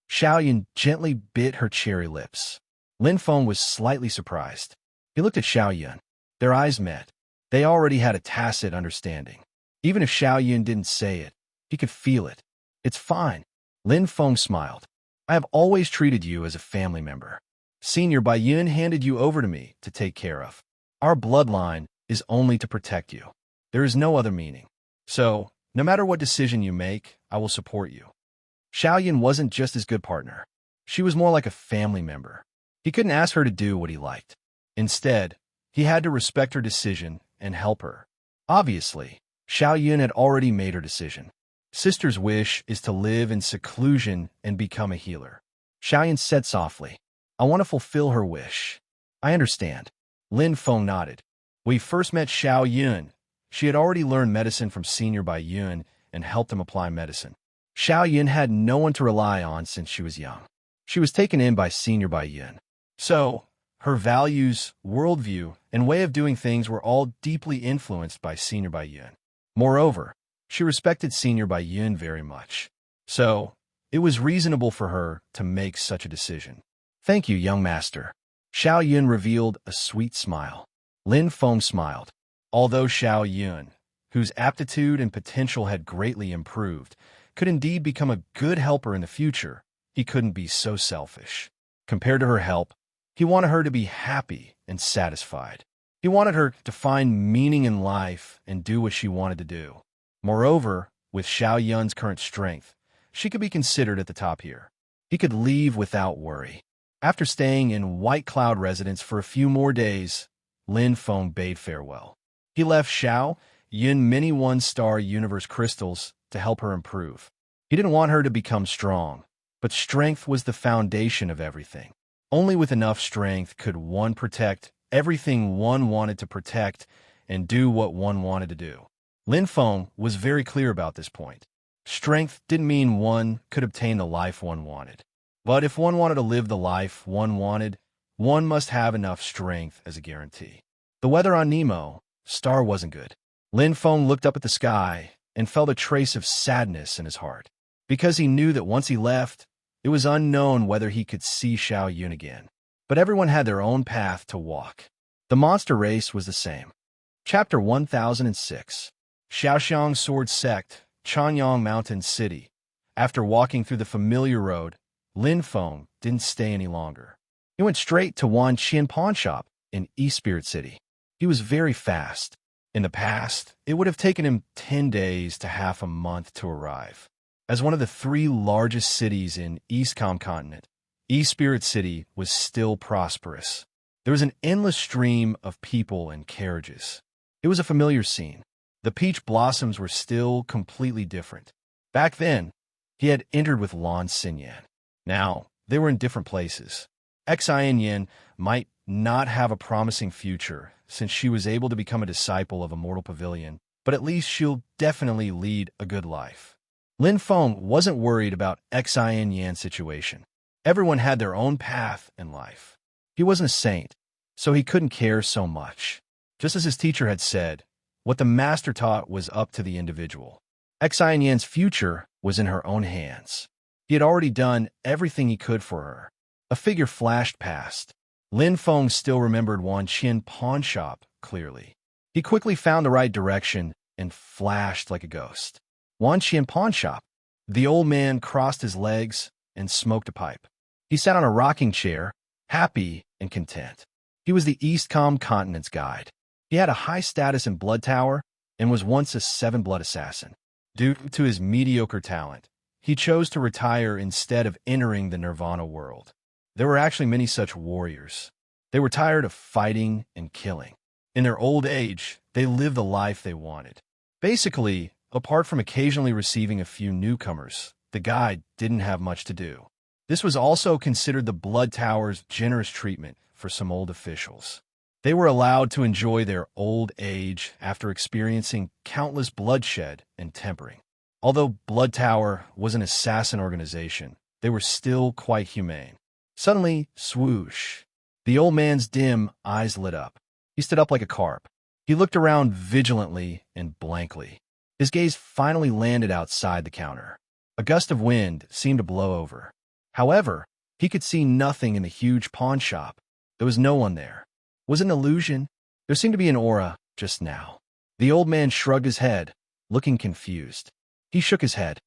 Xiao Yun gently bit her cherry lips. Lin Feng was slightly surprised. He looked at Xiao Yun. Their eyes met. They already had a tacit understanding. Even if Xiao Yun didn't say it, he could feel it. It's fine. Lin Feng smiled. I have always treated you as a family member. Senior Bai Yun handed you over to me to take care of. Our bloodline is only to protect you. There is no other meaning. So, No matter what decision you make, I will support you. Xiaoyan wasn't just his good partner. She was more like a family member. He couldn't ask her to do what he liked. Instead, he had to respect her decision and help her. Obviously, Xiaoyan had already made her decision. Sister's wish is to live in seclusion and become a healer. Xiaoyan said softly, I want to fulfill her wish. I understand. Lin Feng nodded. We first met Xiao Yun. She had already learned medicine from Senior Bai Yun and helped him apply medicine. Xiao Yun had no one to rely on since she was young. She was taken in by Senior Bai Yun. So, her values, worldview, and way of doing things were all deeply influenced by Senior Bai Yun. Moreover, she respected Senior Bai Yun very much. So, it was reasonable for her to make such a decision. Thank you, young master. Xiao Yun revealed a sweet smile. Lin Feng smiled. Although Xiao Yun, whose aptitude and potential had greatly improved, could indeed become a good helper in the future, he couldn't be so selfish. Compared to her help, he wanted her to be happy and satisfied. He wanted her to find meaning in life and do what she wanted to do. Moreover, with Xiao Yun's current strength, she could be considered at the top here. He could leave without worry. After staying in White Cloud residence for a few more days, Lin Feng bade farewell. He left Xiao Yun many one-star universe crystals to help her improve. He didn't want her to become strong, but strength was the foundation of everything. Only with enough strength could one protect everything one wanted to protect and do what one wanted to do. Lin Feng was very clear about this point. Strength didn't mean one could obtain the life one wanted. But if one wanted to live the life one wanted, one must have enough strength as a guarantee. The weather on Nemo Star wasn't good. Lin Feng looked up at the sky and felt a trace of sadness in his heart, because he knew that once he left, it was unknown whether he could see Xiao Yun again. But everyone had their own path to walk. The monster race was the same. Chapter 1006. Xiaoxiang Sword Sect, Chanyang Mountain City. After walking through the familiar road, Lin Feng didn't stay any longer. He went straight to Wan Qian Pawn Shop in East Spirit City. He was very fast. In the past, it would have taken him 10 days to half a month to arrive. As one of the 3 largest cities in Eastcom continent, East Spirit City was still prosperous. There was an endless stream of people and carriages. It was a familiar scene. The peach blossoms were still completely different. Back then, he had entered with Lan Xinyan. Now, they were in different places. Xian Yin might not have a promising future, since she was able to become a disciple of Immortal Pavilion, but at least she'll definitely lead a good life. Lin Feng wasn't worried about Xian Yan's situation. Everyone had their own path in life. He wasn't a saint, so he couldn't care so much. Just as his teacher had said, what the master taught was up to the individual. Xian Yan's future was in her own hands. He had already done everything he could for her. A figure flashed past. Lin Feng still remembered Wan Qian Pawn Shop clearly. He quickly found the right direction and flashed like a ghost. Wan Qian Pawn Shop. The old man crossed his legs and smoked a pipe. He sat on a rocking chair, happy and content. He was the Eastcom Continent's guide. He had a high status in Blood Tower and was once a 7-blood assassin. Due to his mediocre talent, he chose to retire instead of entering the Nirvana world. There were actually many such warriors. They were tired of fighting and killing. In their old age, they lived the life they wanted. Basically, apart from occasionally receiving a few newcomers, the guide didn't have much to do. This was also considered the Blood Tower's generous treatment for some old officials. They were allowed to enjoy their old age after experiencing countless bloodshed and tempering. Although Blood Tower was an assassin organization, they were still quite humane. Suddenly, swoosh. The old man's dim eyes lit up. He stood up like a carp. He looked around vigilantly and blankly. His gaze finally landed outside the counter. A gust of wind seemed to blow over. However, he could see nothing in the huge pawn shop. There was no one there. Was it an illusion? There seemed to be an aura just now. The old man shrugged his head, looking confused. He shook his head.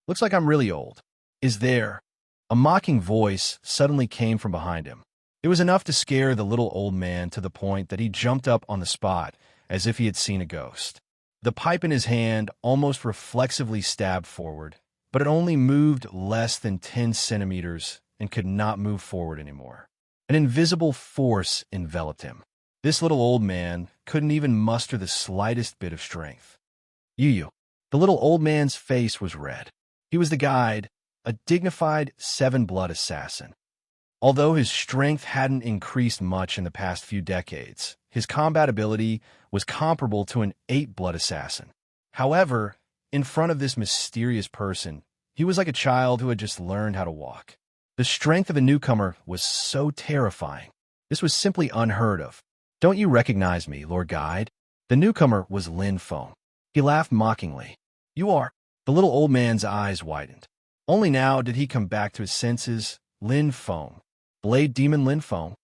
Looks like I'm really old. Is there? A mocking voice suddenly came from behind him. It was enough to scare the little old man to the point that he jumped up on the spot as if he had seen a ghost. The pipe in his hand almost reflexively stabbed forward, but it only moved less than 10 centimeters and could not move forward anymore. An invisible force enveloped him. This little old man couldn't even muster the slightest bit of strength. You. The little old man's face was red. He was the guide, a dignified 7-blood assassin. Although his strength hadn't increased much in the past few decades, his combat ability was comparable to an 8-blood assassin. However, in front of this mysterious person, he was like a child who had just learned how to walk. The strength of a newcomer was so terrifying. This was simply unheard of. "Don't you recognize me, Lord Guide?" The newcomer was Lin Feng. He laughed mockingly. "You are." The little old man's eyes widened. Only now did he come back to his senses. Lin Feng. Blade Demon Lin Feng.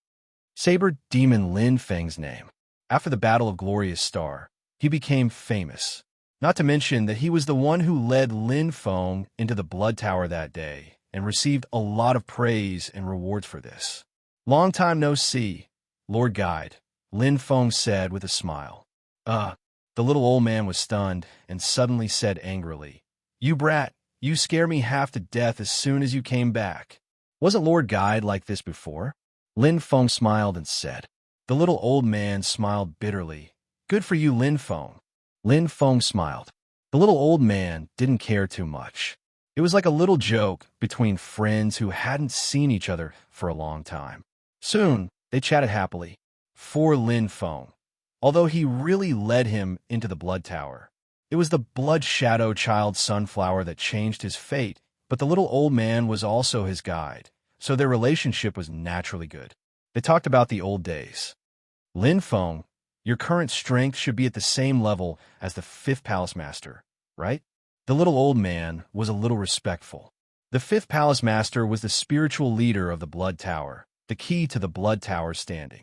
Saber Demon Lin Feng's name. After the Battle of Glorious Star, he became famous. Not to mention that he was the one who led Lin Feng into the Blood Tower that day and received a lot of praise and rewards for this. "Long time no see, Lord Guide," Lin Feng said with a smile. The little old man was stunned and suddenly said angrily, "You brat, you scare me half to death as soon as you came back. Wasn't Lord Guide like this before?" Lin Feng smiled and said. The little old man smiled bitterly. "Good for you, Lin Feng." Lin Feng smiled. The little old man didn't care too much. It was like a little joke between friends who hadn't seen each other for a long time. Soon, they chatted happily. For Lin Feng, although he really led him into the Blood Tower, it was the Blood Shadow Child Sunflower that changed his fate, but the little old man was also his guide, so their relationship was naturally good. They talked about the old days. "Lin Feng, your current strength should be at the same level as the 5th Palace Master, right?" The little old man was a little respectful. The 5th Palace Master was the spiritual leader of the Blood Tower, the key to the Blood Tower standing.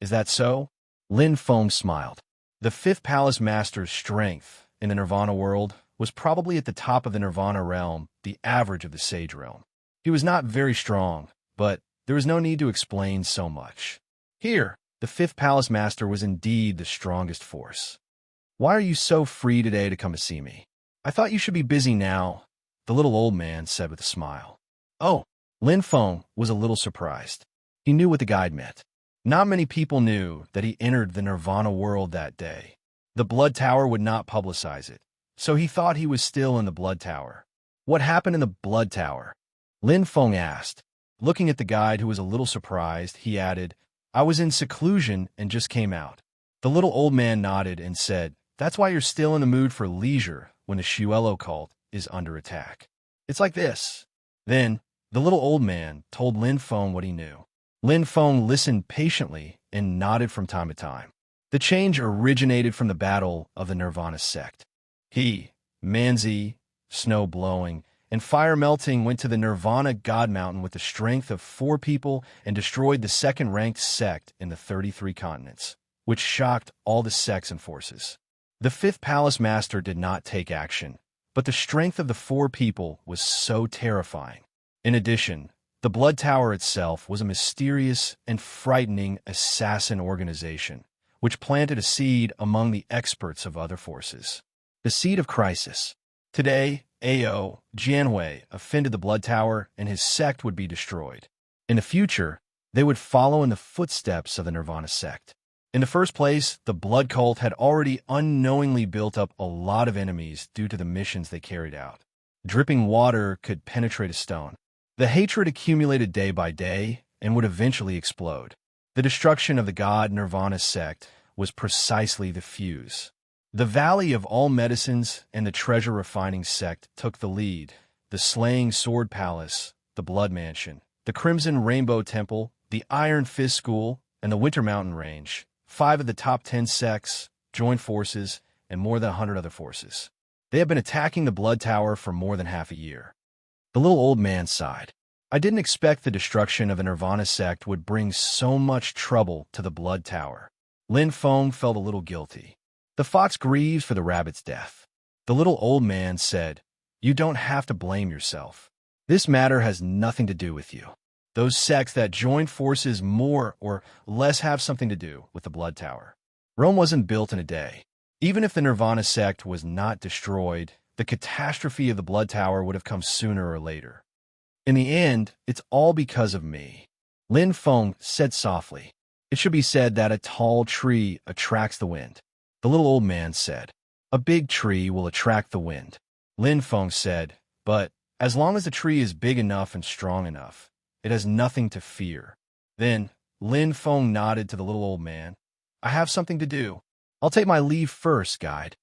"Is that so?" Lin Feng smiled. The 5th Palace Master's strength in the Nirvana world was probably at the top of the Nirvana realm, the average of the Sage realm. He was not very strong, but there was no need to explain so much. Here, the 5th Palace Master was indeed the strongest force. "Why are you so free today to come to see me? I thought you should be busy now," the little old man said with a smile. "Oh," Lin Feng was a little surprised. He knew what the guide meant. Not many people knew that he entered the Nirvana world that day. The Blood Tower would not publicize it, so he thought he was still in the Blood Tower. "What happened in the Blood Tower?" Lin Feng asked. Looking at the guide, who was a little surprised, he added, "I was in seclusion and just came out." The little old man nodded and said, "That's why you're still in the mood for leisure when the Shuelo cult is under attack. It's like this." Then, the little old man told Lin Feng what he knew. Lin Feng listened patiently and nodded from time to time. The change originated from the battle of the Nirvana sect. He, Manzi, snow blowing, and fire melting went to the Nirvana God Mountain with the strength of 4 people and destroyed the second-ranked sect in the 33 continents, which shocked all the sects and forces. The 5th Palace Master did not take action, but the strength of the 4 people was so terrifying. In addition, the Blood Tower itself was a mysterious and frightening assassin organization, which planted a seed among the experts of other forces. The seed of crisis. Today, Ao Jianhui offended the Blood Tower and his sect would be destroyed. In the future, they would follow in the footsteps of the Nirvana sect. In the first place, the Blood Cult had already unknowingly built up a lot of enemies due to the missions they carried out. Dripping water could penetrate a stone. The hatred accumulated day by day and would eventually explode. The destruction of the God Nirvana sect was precisely the fuse. The Valley of All Medicines and the Treasure Refining sect took the lead. The Slaying Sword Palace, the Blood Mansion, the Crimson Rainbow Temple, the Iron Fist School, and the Winter Mountain Range. 5 of the top 10 sects joined forces and more than 100 other forces. They have been attacking the Blood Tower for more than half a year. The little old man sighed. "I didn't expect the destruction of the Nirvana sect would bring so much trouble to the Blood Tower." Lin Feng felt a little guilty. The fox grieves for the rabbit's death. The little old man said, "You don't have to blame yourself. This matter has nothing to do with you. Those sects that join forces more or less have something to do with the Blood Tower. Rome wasn't built in a day. Even if the Nirvana sect was not destroyed, the catastrophe of the Blood Tower would have come sooner or later. In the end, it's all because of me, Lin Feng said softly. It should be said that a tall tree attracts the wind, the little old man said. A big tree will attract the wind, Lin Feng said, but as long as the tree is big enough and strong enough, it has nothing to fear. Then, Lin Feng nodded to the little old man. I have something to do. I'll take my leave first, guide.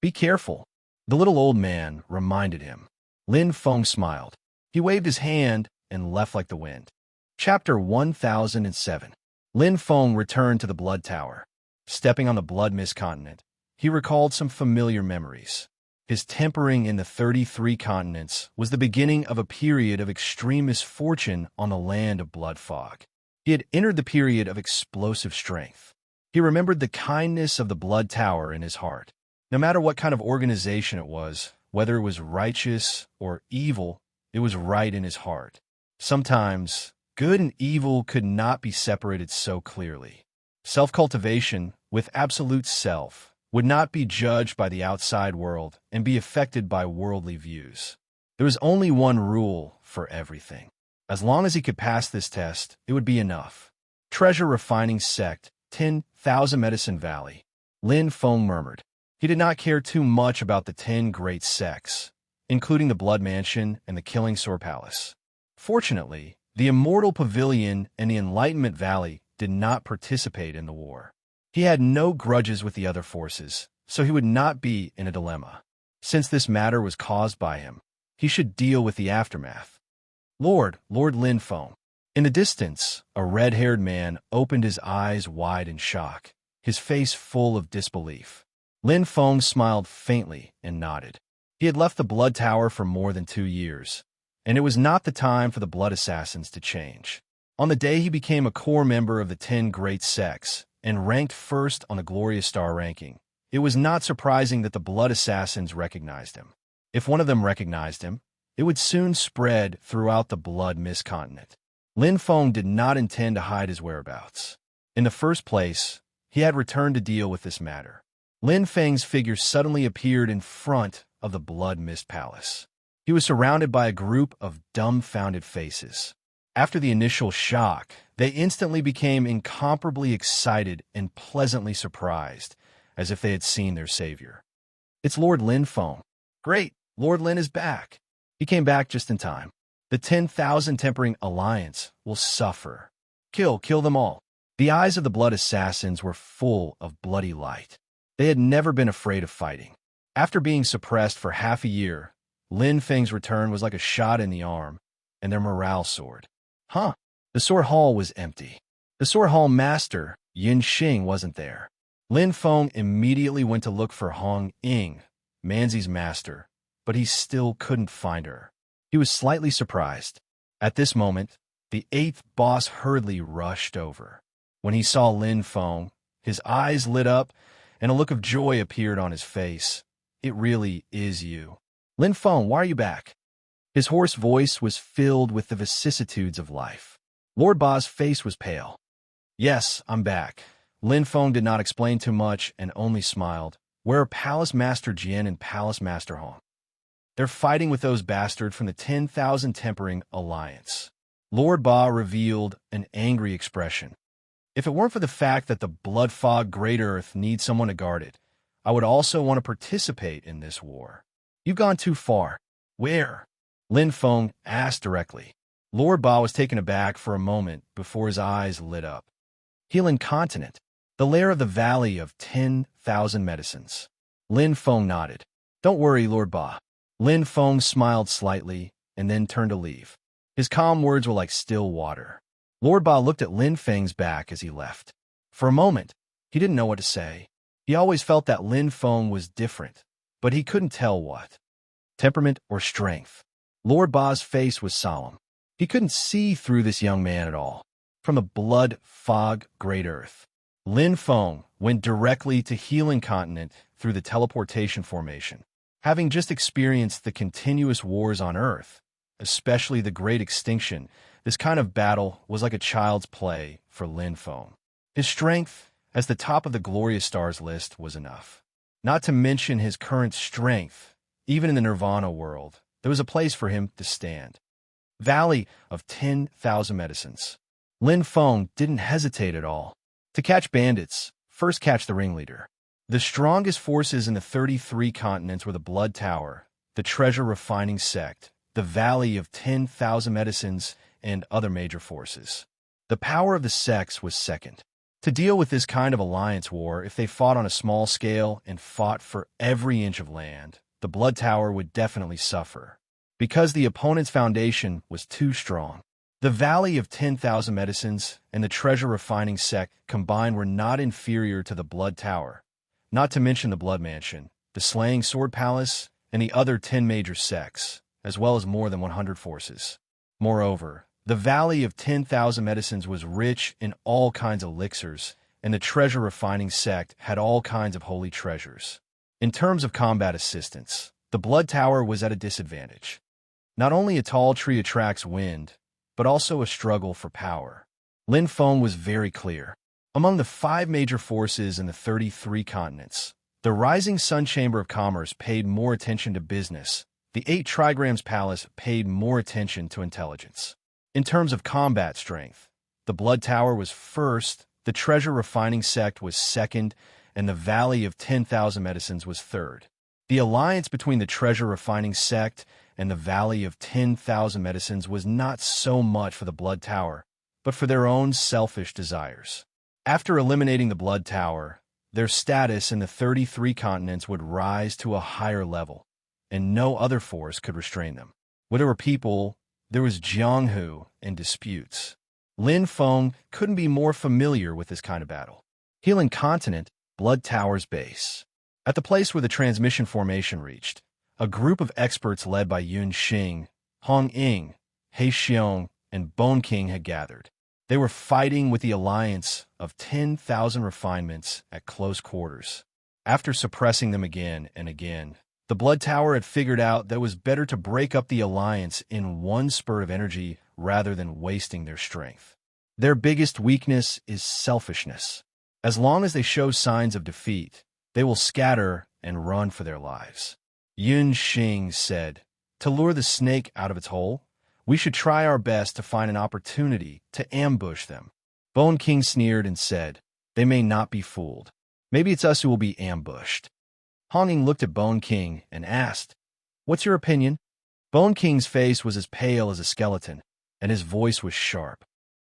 Be careful, the little old man reminded him. Lin Feng smiled. He waved his hand and left like the wind. Chapter 1007. Lin Feng returned to the Blood Tower. Stepping on the Blood Mist continent, he recalled some familiar memories. His tempering in the 33 continents was the beginning of a period of extreme misfortune on the land of Blood Fog. He had entered the period of explosive strength. He remembered the kindness of the Blood Tower in his heart. No matter what kind of organization it was, whether it was righteous or evil, it was right in his heart. Sometimes, good and evil could not be separated so clearly. Self-cultivation, with absolute self, would not be judged by the outside world and be affected by worldly views. There was only one rule for everything. As long as he could pass this test, it would be enough. Treasure Refining Sect, 10,000 Medicine Valley, Lin Feng murmured. He did not care too much about the 10 great sects, including the Blood Mansion and the Killing Sword Palace. Fortunately, the Immortal Pavilion and the Enlightenment Valley did not participate in the war. He had no grudges with the other forces, so he would not be in a dilemma. Since this matter was caused by him, he should deal with the aftermath. Lord Lin Feng. In the distance, a red-haired man opened his eyes wide in shock, his face full of disbelief. Lin Feng smiled faintly and nodded. He had left the Blood Tower for more than 2 years, and it was not the time for the Blood Assassins to change. On the day he became a core member of the 10 great sects and ranked first on the Glorious Star ranking, it was not surprising that the Blood Assassins recognized him. If one of them recognized him, it would soon spread throughout the Blood Mist continent. Lin Feng did not intend to hide his whereabouts. In the first place, he had returned to deal with this matter. Lin Feng's figure suddenly appeared in front of the Blood Mist Palace. He was surrounded by a group of dumbfounded faces. After the initial shock, they instantly became incomparably excited and pleasantly surprised, as if they had seen their savior. It's Lord Lin Feng. Great, Lord Lin is back. He came back just in time. The 10,000 Tempering Alliance will suffer. Kill them all. The eyes of the Blood Assassins were full of bloody light. They had never been afraid of fighting. After being suppressed for half a year, Lin Feng's return was like a shot in the arm, and their morale soared. The sword hall was empty. The sword hall master, Yin Xing, wasn't there. Lin Feng immediately went to look for Hong Ying, Manzi's master, but he still couldn't find her. He was slightly surprised. At this moment, the 8th boss hurriedly rushed over. When he saw Lin Feng, his eyes lit up, and a look of joy appeared on his face. It really is you. Lin Feng, why are you back? His hoarse voice was filled with the vicissitudes of life. Lord Ba's face was pale. Yes, I'm back. Lin Feng did not explain too much and only smiled. Where are Palace Master Jian and Palace Master Hong? They're fighting with those bastards from the 10,000 Tempering Alliance. Lord Ba revealed an angry expression. If it weren't for the fact that the Blood Fog Great Earth needs someone to guard it, I would also want to participate in this war. You've gone too far. Where? Lin Feng asked directly. Lord Ba was taken aback for a moment before his eyes lit up. Healing Continent, the lair of the Valley of 10,000 Medicines. Lin Feng nodded. Don't worry, Lord Ba. Lin Feng smiled slightly and then turned to leave. His calm words were like still water. Lord Ba looked at Lin Feng's back as he left. For a moment, he didn't know what to say. He always felt that Lin Feng was different, but he couldn't tell what. Temperament or strength. Lord Ba's face was solemn. He couldn't see through this young man at all. From the Blood Fog Great Earth, Lin Feng went directly to Healing Continent through the teleportation formation. Having just experienced the continuous wars on Earth, especially the Great Extinction, this kind of battle was like a child's play for Lin Feng. His strength, as the top of the Glorious Stars list, was enough. Not to mention his current strength, even in the Nirvana world, there was a place for him to stand. Valley of 10,000 Medicines. Lin Feng didn't hesitate at all. To catch bandits, first catch the ringleader. The strongest forces in the 33 continents were the Blood Tower, the treasure refining sect, the Valley of 10,000 Medicines, and other major forces. The power of the sects was second. To deal with this kind of alliance war, if they fought on a small scale and fought for every inch of land, the Blood Tower would definitely suffer, because the opponent's foundation was too strong. The Valley of 10,000 Medicines and the treasure refining sect combined were not inferior to the Blood Tower, not to mention the Blood Mansion, the Slaying Sword Palace, and the other 10 major sects, as well as more than 100 forces. Moreover, the Valley of 10,000 Medicines was rich in all kinds of elixirs, and the treasure refining sect had all kinds of holy treasures. In terms of combat assistance, the Blood Tower was at a disadvantage. Not only a tall tree attracts wind, but also a struggle for power. Lin Feng was very clear. Among the 5 major forces in the 33 continents, the Rising Sun Chamber of Commerce paid more attention to business. The 8 Trigrams Palace paid more attention to intelligence. In terms of combat strength, the Blood Tower was first, the treasure refining sect was second, and the Valley of 10,000 Medicines was third. The alliance between the treasure refining sect and the Valley of 10,000 Medicines was not so much for the Blood Tower, but for their own selfish desires. After eliminating the Blood Tower, their status in the 33 continents would rise to a higher level, and no other force could restrain them. Where there were people, there was Jianghu and disputes. Lin Feng couldn't be more familiar with this kind of battle. Healing Continent, Blood Tower's base. At the place where the transmission formation reached, a group of experts led by Yun Xing, Hong Ying, He Xiong, and Bone King had gathered. They were fighting with the alliance of 10,000 refinements at close quarters. After suppressing them again and again, the Blood Tower had figured out that it was better to break up the alliance in one spurt of energy rather than wasting their strength. Their biggest weakness is selfishness. As long as they show signs of defeat, they will scatter and run for their lives. Yun Xing said, "To lure the snake out of its hole, we should try our best to find an opportunity to ambush them." Bone King sneered and said, "They may not be fooled. Maybe it's us who will be ambushed." Honging looked at Bone King and asked, "What's your opinion?" Bone King's face was as pale as a skeleton, and his voice was sharp.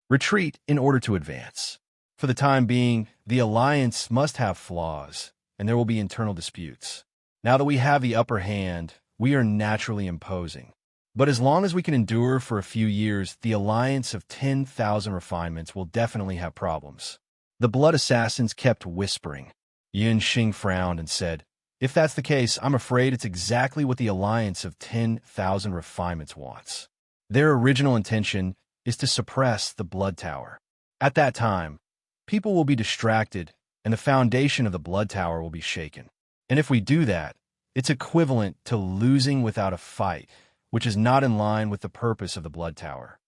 "Retreat in order to advance. For the time being, the alliance must have flaws, and there will be internal disputes. Now that we have the upper hand, we are naturally imposing. But as long as we can endure for a few years, the alliance of 10,000 refinements will definitely have problems." The Blood Assassins kept whispering. Yun Xing frowned and said, "If that's the case, I'm afraid it's exactly what the alliance of 10,000 refinements wants. Their original intention is to suppress the Blood Tower. At that time, people will be distracted, and the foundation of the Blood Tower will be shaken. And if we do that, it's equivalent to losing without a fight, which is not in line with the purpose of the Blood Tower."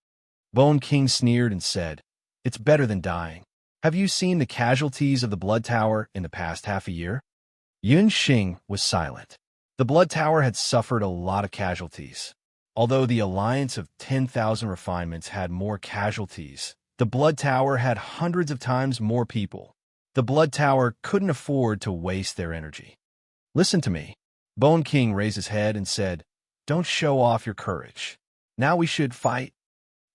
Bone King sneered and said, "It's better than dying. Have you seen the casualties of the Blood Tower in the past half a year?" Yun Xing was silent. The Blood Tower had suffered a lot of casualties. Although the alliance of 10,000 refinements had more casualties, the Blood Tower had hundreds of times more people. The Blood Tower couldn't afford to waste their energy. "Listen to me." Bone King raised his head and said, "Don't show off your courage. Now we should fight."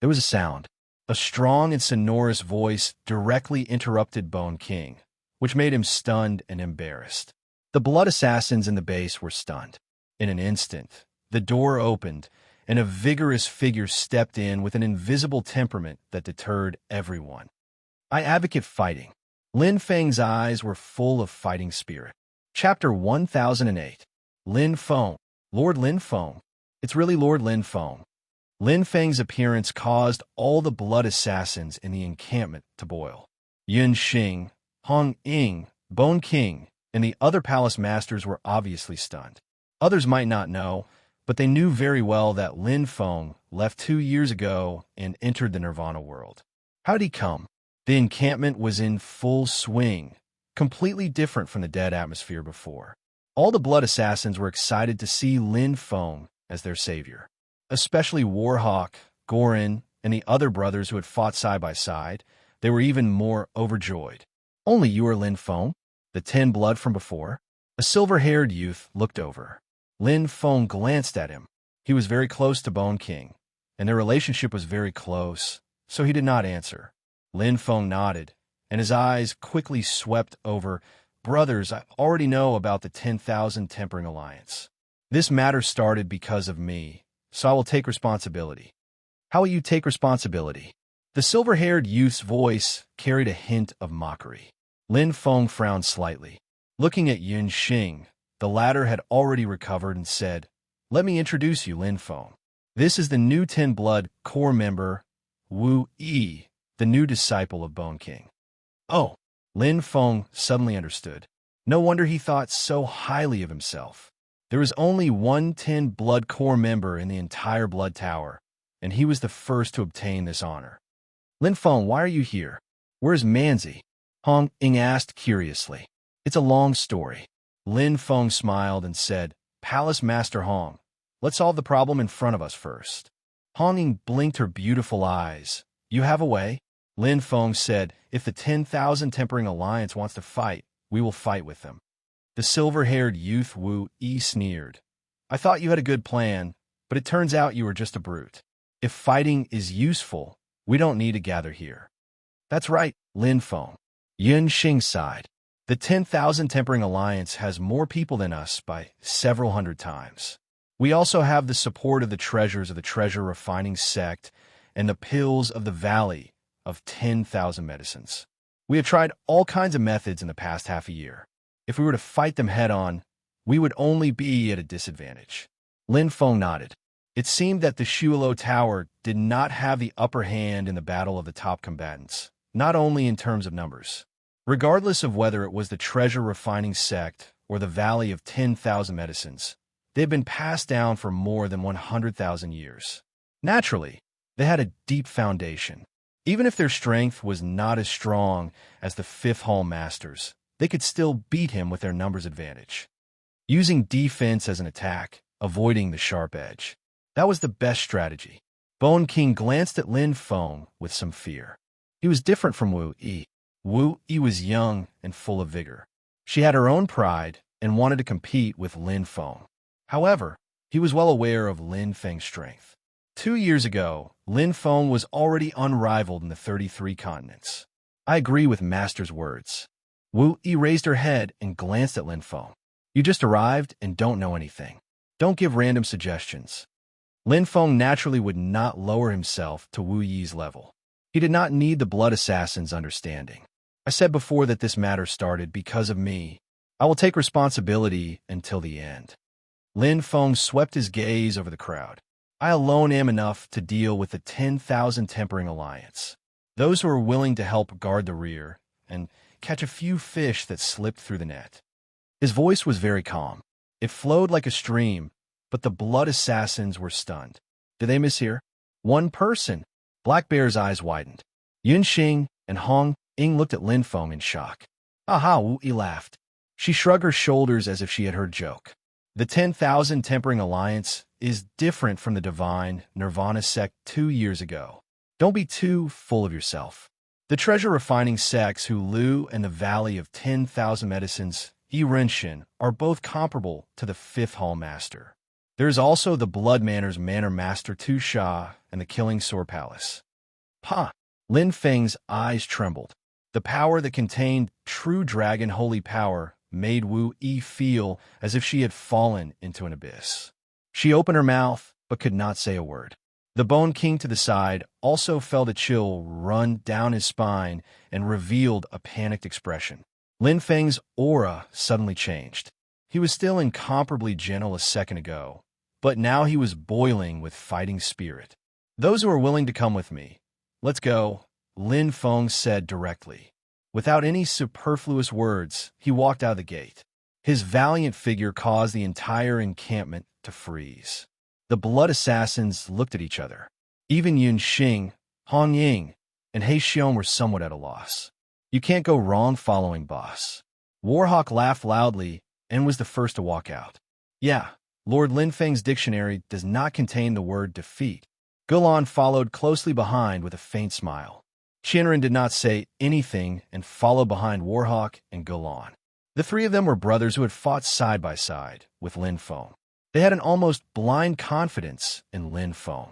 There was a sound. A strong and sonorous voice directly interrupted Bone King, which made him stunned and embarrassed. The Blood Assassins in the base were stunned. In an instant, the door opened, and a vigorous figure stepped in with an invisible temperament that deterred everyone. "I advocate fighting." Lin Feng's eyes were full of fighting spirit. Chapter 1008. Lin Feng. Lord Lin Feng. It's really Lord Lin Feng. Lin Feng's appearance caused all the Blood Assassins in the encampment to boil. Yun Xing, Hong Ying, Bone King, and the other palace masters were obviously stunned. Others might not know, but they knew very well that Lin Feng left 2 years ago and entered the Nirvana world. How did he come? The encampment was in full swing. completely different from the dead atmosphere before. All the blood assassins were excited to see Lin Feng as their savior, especially Warhawk, Gorin, and the other brothers who had fought side by side. They were even more overjoyed. Only you are Lin Feng, the 10 blood from before? A silver-haired youth looked over. Lin Feng glanced at him. He was very close to Bone King, and their relationship was very close, so he did not answer. Lin Feng nodded, and his eyes quickly swept over. Brothers, I already know about the 10,000 Tempering Alliance. This matter started because of me, so I will take responsibility. How will you take responsibility? The silver-haired youth's voice carried a hint of mockery. Lin Feng frowned slightly. Looking at Yun Xing, the latter had already recovered and said, "Let me introduce you, Lin Feng. This is the new 10 Blood Corps member, Wu Yi, the new disciple of Bone King." Oh, Lin Feng suddenly understood. No wonder he thought so highly of himself. There was only one 10 Blood Corps member in the entire Blood Tower, and he was the first to obtain this honor. Lin Feng, why are you here? Where's Manzi? Hong Ying asked curiously. It's a long story. Lin Feng smiled and said, Palace Master Hong, let's solve the problem in front of us first. Hong Ying blinked her beautiful eyes. You have a way? Lin Feng said, if the 10,000 Tempering Alliance wants to fight, we will fight with them. The silver-haired youth Wu Yi sneered. I thought you had a good plan, but it turns out you were just a brute. If fighting is useful, we don't need to gather here. That's right, Lin Feng. Yun Xing sighed. The 10,000 Tempering Alliance has more people than us by several hundred times. We also have the support of the treasures of the treasure refining sect and the pills of the valley of 10,000 medicines. We have tried all kinds of methods in the past half a year. If we were to fight them head-on, we would only be at a disadvantage. Lin Feng nodded. It seemed that the Shuilo Tower did not have the upper hand in the battle of the top combatants, not only in terms of numbers. Regardless of whether it was the treasure refining sect or the Valley of 10,000 Medicines, they had been passed down for more than 100,000 years. Naturally, they had a deep foundation. Even if their strength was not as strong as the Fifth Hall Masters, they could still beat him with their numbers advantage. Using defense as an attack, avoiding the sharp edge. That was the best strategy. Bone King glanced at Lin Feng with some fear. He was different from Wu Yi. Wu Yi was young and full of vigor. She had her own pride and wanted to compete with Lin Feng. However, he was well aware of Lin Feng's strength. 2 years ago, Lin Feng was already unrivaled in the 33 continents. I agree with Master's words. Wu Yi raised her head and glanced at Lin Feng. You just arrived and don't know anything. Don't give random suggestions. Lin Feng naturally would not lower himself to Wu Yi's level. He did not need the Blood Assassin's understanding. I said before that this matter started because of me. I will take responsibility until the end. Lin Feng swept his gaze over the crowd. I alone am enough to deal with the 10,000 Tempering Alliance. Those who are willing to help guard the rear and catch a few fish that slipped through the net. His voice was very calm. It flowed like a stream, but the Blood Assassins were stunned. Did they mishear? One person. Black Bear's eyes widened. Yun Xing and Hong Ying looked at Lin Feng in shock. Aha, Wu Yi laughed. She shrugged her shoulders as if she had heard a joke. The 10,000 Tempering Alliance is different from the Divine Nirvana sect 2 years ago. Don't be too full of yourself. The treasure refining sects Hulu and the Valley of 10,000 Medicines, Yi-Renshin, are both comparable to the Fifth Hall Master. There is also the Blood Manor's Manor Master Tu Sha and the Killing Sword Palace. Pa! Lin Feng's eyes trembled. The power that contained true dragon holy power made Wu Yi feel as if she had fallen into an abyss. She opened her mouth, but could not say a word. The Bone King to the side also felt a chill run down his spine and revealed a panicked expression. Lin Feng's aura suddenly changed. He was still incomparably gentle a second ago, but now he was boiling with fighting spirit. Those who are willing to come with me. Let's go, Lin Feng said directly. Without any superfluous words, he walked out of the gate. His valiant figure caused the entire encampment to freeze. The Blood Assassins looked at each other. Even Yun Xing, Hong Ying, and He Xiong were somewhat at a loss. You can't go wrong following boss. Warhawk laughed loudly and was the first to walk out. Yeah, Lord Linfeng's dictionary does not contain the word defeat. Gulan followed closely behind with a faint smile. Shinran did not say anything and followed behind Warhawk and Gulan. The three of them were brothers who had fought side by side with Lin Feng. They had an almost blind confidence in Lin Feng.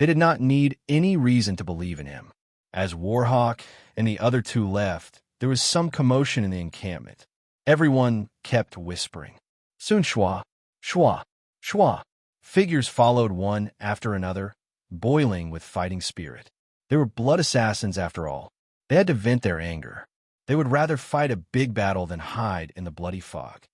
They did not need any reason to believe in him. As Warhawk and the other two left, there was some commotion in the encampment. Everyone kept whispering. Soon shua, shua, shua. Figures followed one after another, boiling with fighting spirit. They were blood assassins after all. They had to vent their anger. They would rather fight a big battle than hide in the bloody fog.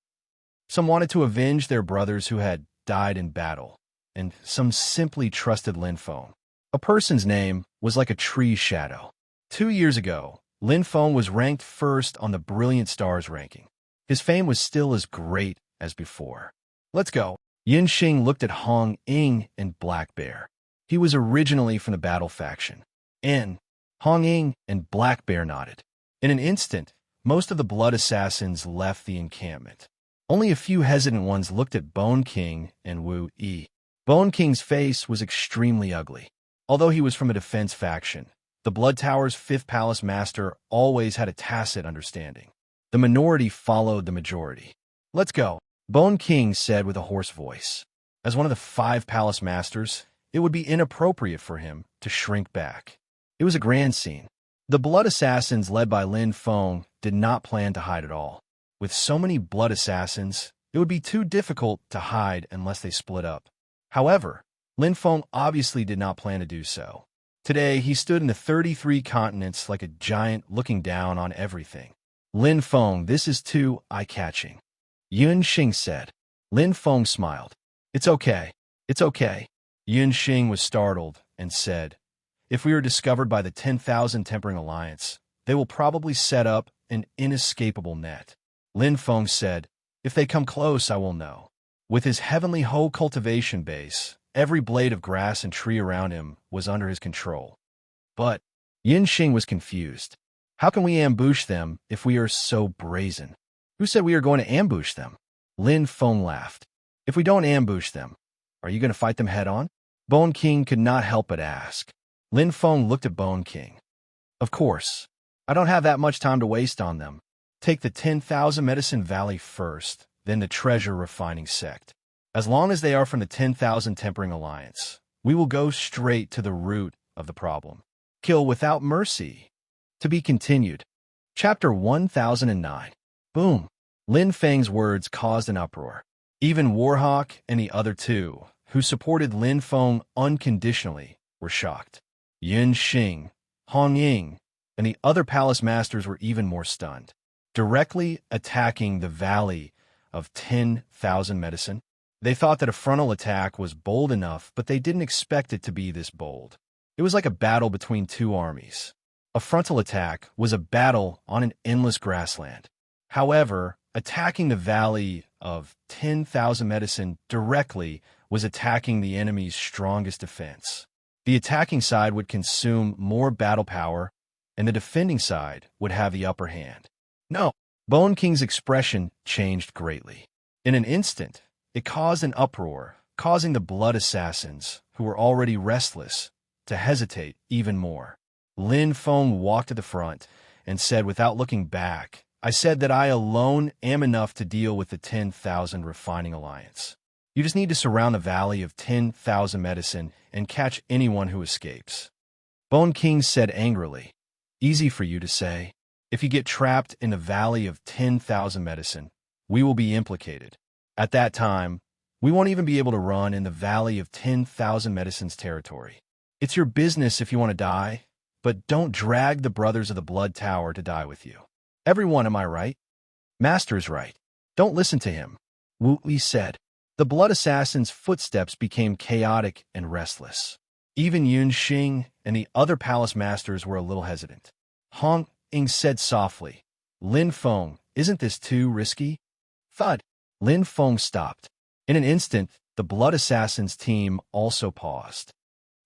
Some wanted to avenge their brothers who had died in battle, and some simply trusted Lin Feng. A person's name was like a tree's shadow. 2 years ago, Lin Feng was ranked first on the Brilliant Stars ranking. His fame was still as great as before. Let's go. Yin Xing looked at Hong Ying and Black Bear. He was originally from the battle faction. And Hong Ying and Black Bear nodded. In an instant, most of the blood assassins left the encampment. Only a few hesitant ones looked at Bone King and Wu Yi. Bone King's face was extremely ugly. Although he was from a defense faction, the Blood Tower's Fifth Palace Master always had a tacit understanding. The minority followed the majority. Let's go, Bone King said with a hoarse voice. As one of the 5 Palace Masters, it would be inappropriate for him to shrink back. It was a grand scene. The blood assassins led by Lin Feng did not plan to hide at all. With so many blood assassins, it would be too difficult to hide unless they split up. However, Lin Feng obviously did not plan to do so. Today, he stood in the 33 continents like a giant looking down on everything. Lin Feng, this is too eye-catching. Yun Xing said. Lin Feng smiled. It's okay. It's okay. Yun Xing was startled and said, if we are discovered by the 10,000 Tempering Alliance, they will probably set up an inescapable net. Lin Feng said, if they come close, I will know. With his heavenly Ho cultivation base, every blade of grass and tree around him was under his control. But Yin Xing was confused. How can we ambush them if we are so brazen? Who said we are going to ambush them? Lin Feng laughed. If we don't ambush them, are you going to fight them head-on? Bone King could not help but ask. Lin Feng looked at Bone King. Of course. I don't have that much time to waste on them. Take the 10,000 Medicine Valley first, then the Treasure Refining Sect. As long as they are from the 10,000 Tempering Alliance, we will go straight to the root of the problem. Kill without mercy. To be continued. Chapter 1009. Boom. Lin Feng's words caused an uproar. Even Warhawk and the other two, who supported Lin Feng unconditionally, were shocked. Yun Xing, Hong Ying, and the other palace masters were even more stunned. Directly attacking the Valley of 10,000 Medicine, they thought that a frontal attack was bold enough, but they didn't expect it to be this bold. It was like a battle between two armies. A frontal attack was a battle on an endless grassland. However, attacking the Valley of 10,000 Medicine directly was attacking the enemy's strongest defense. The attacking side would consume more battle power, and the defending side would have the upper hand. No, Bone King's expression changed greatly. In an instant, it caused an uproar, causing the blood assassins, who were already restless, to hesitate even more. Lin Feng walked to the front and said without looking back, I said that I alone am enough to deal with the 10,000 Refining Alliance. You just need to surround the Valley of 10,000 Medicine and catch anyone who escapes. Bone King said angrily, easy for you to say. If you get trapped in the Valley of 10,000 Medicine, we will be implicated. At that time, we won't even be able to run in the Valley of 10,000 Medicine's territory. It's your business if you want to die, but don't drag the brothers of the Blood Tower to die with you. Everyone, am I right? Master's right. Don't listen to him, Wu Yi said. The blood assassin's footsteps became chaotic and restless. Even Yun Xing and the other palace masters were a little hesitant. Hong Ying said softly, Lin Feng, isn't this too risky? Thud. Lin Feng stopped. In an instant, the blood assassin's team also paused.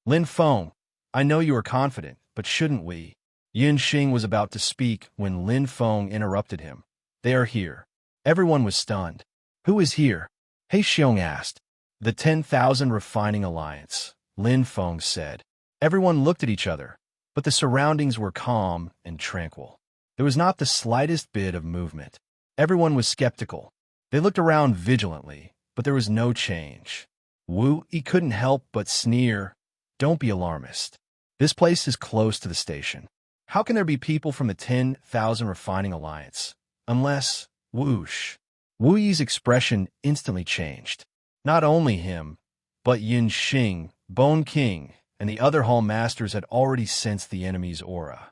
Lin Feng, I know you are confident, but shouldn't we? Yun Xing was about to speak when Lin Feng interrupted him. They are here. Everyone was stunned. Who is here? He Xiong asked. The 10,000 Refining Alliance, Lin Feng said. Everyone looked at each other, but the surroundings were calm and tranquil. There was not the slightest bit of movement. Everyone was skeptical. They looked around vigilantly, but there was no change. Wu Yi couldn't help but sneer. Don't be alarmist. This place is close to the station. How can there be people from the 10,000 Refining Alliance? Unless, whoosh. Wu Yi's expression instantly changed. Not only him, but Yin Xing, Bone King, and the other Hall Masters had already sensed the enemy's aura.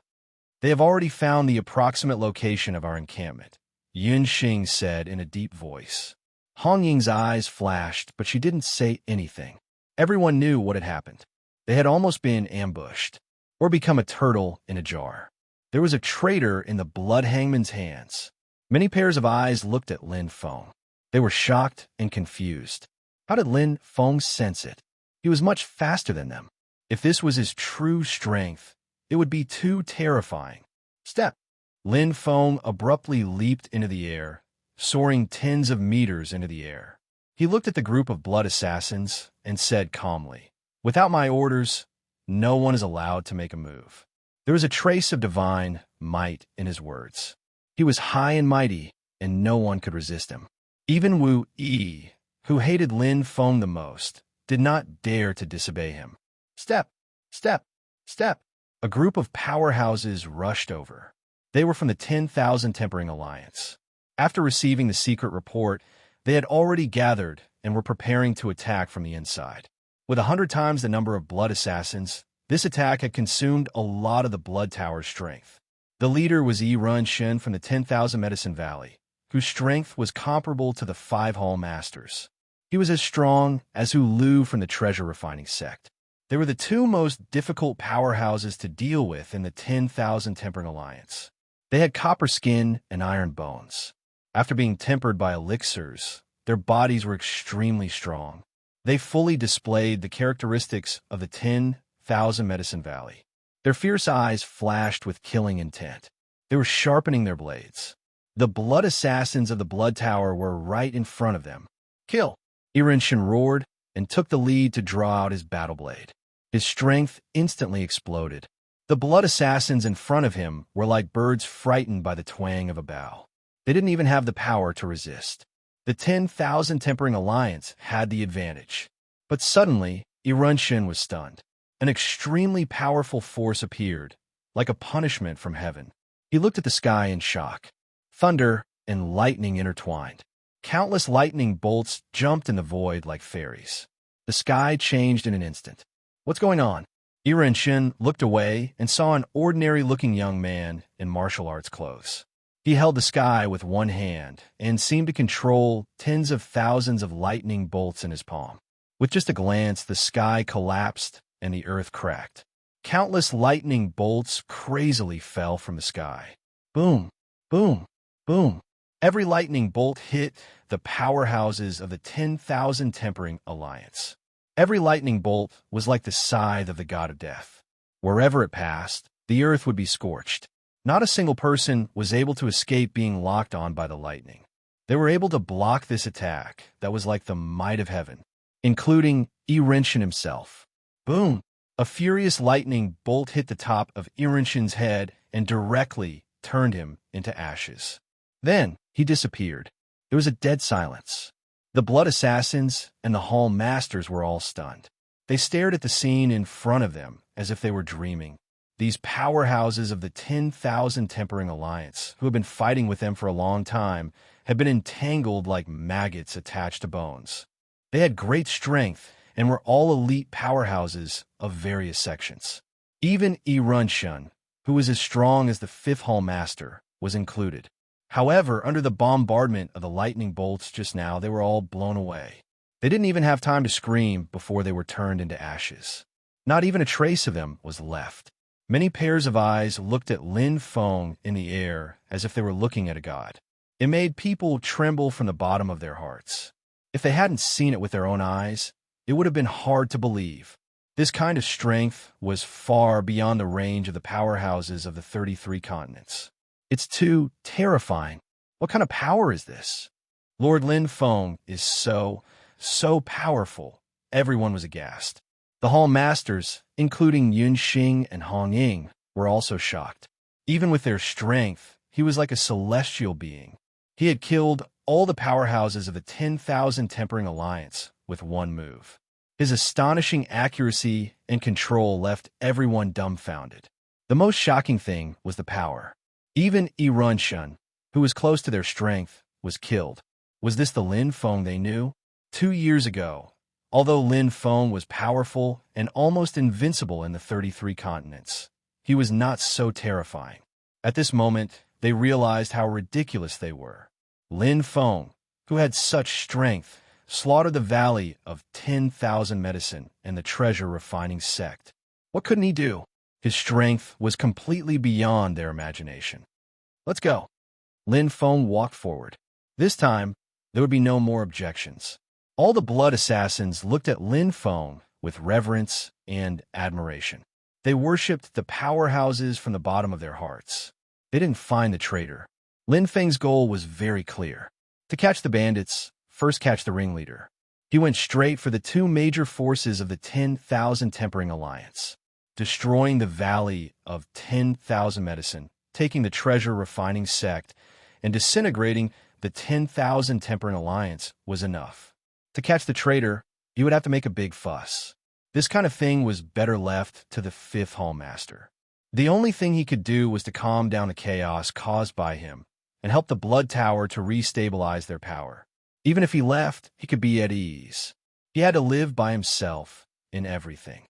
They have already found the approximate location of our encampment, Yin Xing said in a deep voice. Hong Ying's eyes flashed, but she didn't say anything. Everyone knew what had happened. They had almost been ambushed, or become a turtle in a jar. There was a traitor in the blood hangman's hands. Many pairs of eyes looked at Lin Feng. They were shocked and confused. How did Lin Feng sense it? He was much faster than them. If this was his true strength, it would be too terrifying. Step! Lin Feng abruptly leaped into the air, soaring tens of meters into the air. He looked at the group of blood assassins and said calmly, "Without my orders, no one is allowed to make a move." There was a trace of divine might in his words. He was high and mighty, and no one could resist him. Even Wu Yi, who hated Lin Feng the most, did not dare to disobey him. Step! Step! Step! A group of powerhouses rushed over. They were from the 10,000 Tempering Alliance. After receiving the secret report, they had already gathered and were preparing to attack from the inside. With 100 times the number of blood assassins, this attack had consumed a lot of the blood tower's strength. The leader was Yi Runshen from the 10,000 Medicine Valley, whose strength was comparable to the 5 Hall Masters. He was as strong as Hu Lu from the Treasure Refining Sect. They were the two most difficult powerhouses to deal with in the 10,000 Tempering Alliance. They had copper skin and iron bones. After being tempered by elixirs, their bodies were extremely strong. They fully displayed the characteristics of the 10,000 Medicine Valley. Their fierce eyes flashed with killing intent. They were sharpening their blades. The blood assassins of the Blood Tower were right in front of them. Kill! Irenshin roared and took the lead to draw out his battle blade. His strength instantly exploded. The blood assassins in front of him were like birds frightened by the twang of a bow. They didn't even have the power to resist. The 10,000 Tempering Alliance had the advantage. But suddenly, Irenshin was stunned. An extremely powerful force appeared, like a punishment from heaven. He looked at the sky in shock. Thunder and lightning intertwined. Countless lightning bolts jumped in the void like fairies. The sky changed in an instant. What's going on? Irenshin looked away and saw an ordinary-looking young man in martial arts clothes. He held the sky with one hand and seemed to control tens of thousands of lightning bolts in his palm. With just a glance, the sky collapsed and the earth cracked. Countless lightning bolts crazily fell from the sky. Boom, boom, boom. Every lightning bolt hit the powerhouses of the 10,000 Tempering Alliance. Every lightning bolt was like the scythe of the god of death. Wherever it passed, the earth would be scorched. Not a single person was able to escape being locked on by the lightning. They were able to block this attack that was like the might of heaven, including Irenshin himself. Boom! A furious lightning bolt hit the top of Irenshin's head and directly turned him into ashes. Then he disappeared. There was a dead silence. The blood assassins and the Hall Masters were all stunned. They stared at the scene in front of them as if they were dreaming. These powerhouses of the 10,000 Tempering Alliance, who had been fighting with them for a long time, had been entangled like maggots attached to bones. They had great strength and were all elite powerhouses of various sections. Even Irenshin, who was as strong as the 5th Hall Master, was included. However, under the bombardment of the lightning bolts just now, they were all blown away. They didn't even have time to scream before they were turned into ashes. Not even a trace of them was left. Many pairs of eyes looked at Lin Feng in the air as if they were looking at a god. It made people tremble from the bottom of their hearts. If they hadn't seen it with their own eyes, it would have been hard to believe. This kind of strength was far beyond the range of the powerhouses of the 33 continents. It's too terrifying. What kind of power is this? Lord Lin Feng is so powerful. Everyone was aghast. The Hall Masters, including Yun Xing and Hong Ying, were also shocked. Even with their strength, he was like a celestial being. He had killed all the powerhouses of the 10,000 Tempering Alliance with one move. His astonishing accuracy and control left everyone dumbfounded. The most shocking thing was the power. Even Yi Runshun, who was close to their strength, was killed. Was this the Lin Feng they knew? 2 years ago, although Lin Feng was powerful and almost invincible in the 33 continents, he was not so terrifying. At this moment, they realized how ridiculous they were. Lin Feng, who had such strength, slaughtered the Valley of 10,000 Medicine and the treasure refining sect. What couldn't he do? His strength was completely beyond their imagination. Let's go. Lin Feng walked forward. This time, there would be no more objections. All the blood assassins looked at Lin Feng with reverence and admiration. They worshipped the powerhouses from the bottom of their hearts. They didn't find the traitor. Lin Feng's goal was very clear. To catch the bandits, first catch the ringleader. He went straight for the two major forces of the 10,000 Tempering Alliance. Destroying the Valley of 10,000 Medicine, taking the treasure refining sect, and disintegrating the 10,000 Tempering Alliance was enough. To catch the traitor, he would have to make a big fuss. This kind of thing was better left to the 5th Hall Master. The only thing he could do was to calm down the chaos caused by him and help the Blood Tower to restabilize their power. Even if he left, he could be at ease. He had to live by himself in everything.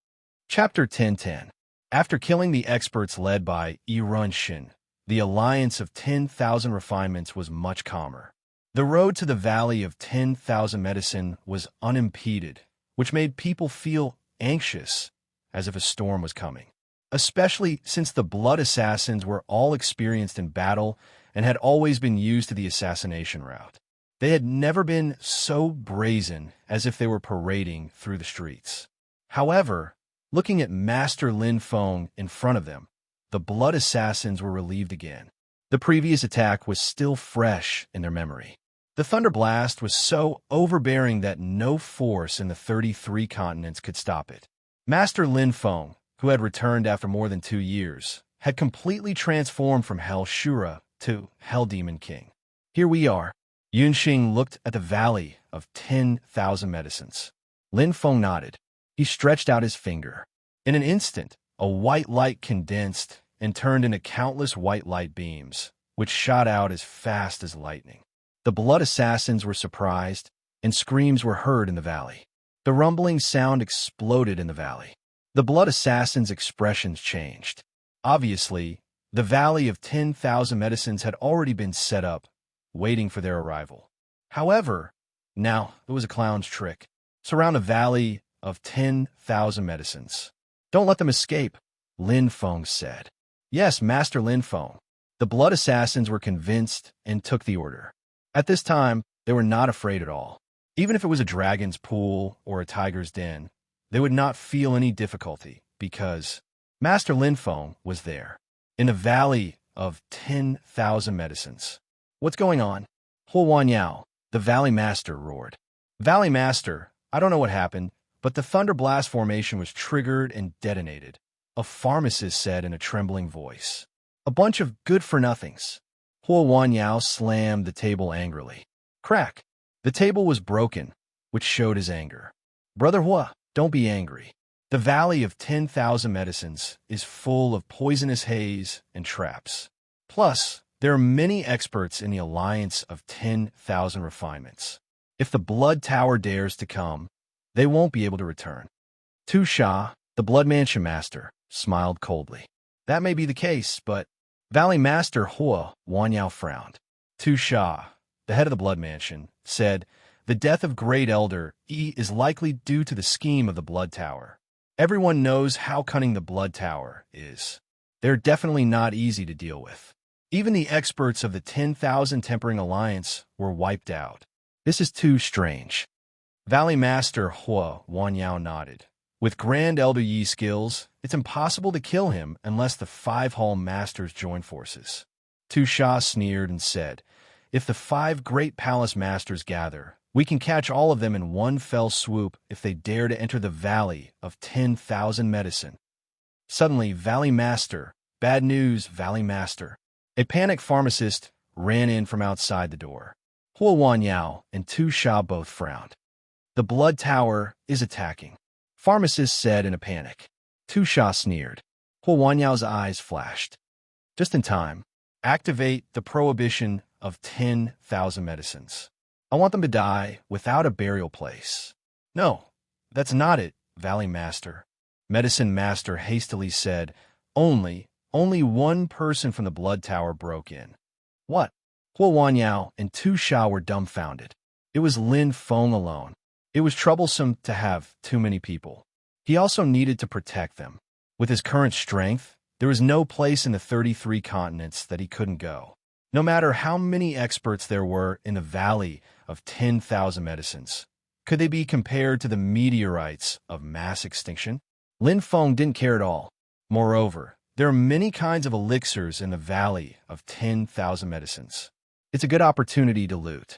Chapter 1010. After killing the experts led by Yi Runshun, the alliance of 10,000 refinements was much calmer. The road to the Valley of 10,000 Medicine was unimpeded, which made people feel anxious, as if a storm was coming. Especially since the blood assassins were all experienced in battle and had always been used to the assassination route. They had never been so brazen as if they were parading through the streets. However, looking at Master Lin Feng in front of them, the blood assassins were relieved again. The previous attack was still fresh in their memory. The thunder blast was so overbearing that no force in the 33 continents could stop it. Master Lin Feng, who had returned after more than 2 years, had completely transformed from Hell Shura to Hell Demon King. Here we are. Yun Xing looked at the Valley of 10,000 Medicines. Lin Feng nodded. He stretched out his finger. In an instant, a white light condensed and turned into countless white light beams, which shot out as fast as lightning. The blood assassins were surprised, and screams were heard in the valley. The rumbling sound exploded in the valley. The blood assassins' expressions changed. Obviously, the Valley of 10,000 Medicines had already been set up, waiting for their arrival. However, now it was a clown's trick. Surround a Valley of 10,000 Medicines. Don't let them escape, Lin Feng said. Yes, Master Lin Feng. The blood assassins were convinced and took the order. At this time, they were not afraid at all. Even if it was a dragon's pool or a tiger's den, they would not feel any difficulty because Master Lin Feng was there, in the Valley of 10,000 Medicines. What's going on? Huo Wanyao, the Valley Master, roared. Valley Master, I don't know what happened, but the thunder blast formation was triggered and detonated, a pharmacist said in a trembling voice. A bunch of good-for-nothings. Huo Wanyao slammed the table angrily. Crack! The table was broken, which showed his anger. Brother Hua, don't be angry. The Valley of 10,000 Medicines is full of poisonous haze and traps. Plus, there are many experts in the alliance of 10,000 refinements. If the Blood Tower dares to come, they won't be able to return. Tu Sha, the Blood Mansion Master, smiled coldly. That may be the case, but Valley Master Hua Wanyao frowned. Tu Sha, the head of the Blood Mansion, said, the death of Great Elder Yi is likely due to the scheme of the Blood Tower. Everyone knows how cunning the Blood Tower is. They're definitely not easy to deal with. Even the experts of the 10,000 Tempering Alliance were wiped out. This is too strange. Valley Master Hua Wanyao nodded. With Grand Elder Yi's skills, it's impossible to kill him unless the 5 Hall Masters join forces. Tu Sha sneered and said, If the 5 great palace masters gather, we can catch all of them in one fell swoop if they dare to enter the Valley of 10,000 Medicine. Suddenly, Valley Master, bad news, Valley Master. A panicked pharmacist ran in from outside the door. Huo Wanyao and Tu Sha both frowned. The Blood Tower is attacking, pharmacist said in a panic. Tu Sha sneered. Huo Wanyao's eyes flashed. Just in time. Activate the prohibition of 10,000 medicines. I want them to die without a burial place. No, that's not it, Valley Master. Medicine Master hastily said. Only one person from the Blood Tower broke in. What? Huo Wanyao and Tu Sha were dumbfounded. It was Lin Feng alone. It was troublesome to have too many people. He also needed to protect them. With his current strength, there was no place in the 33 continents that he couldn't go. No matter how many experts there were in the Valley of 10,000 Medicines, could they be compared to the meteorites of mass extinction? Lin Feng didn't care at all. Moreover, there are many kinds of elixirs in the Valley of 10,000 Medicines. It's a good opportunity to loot.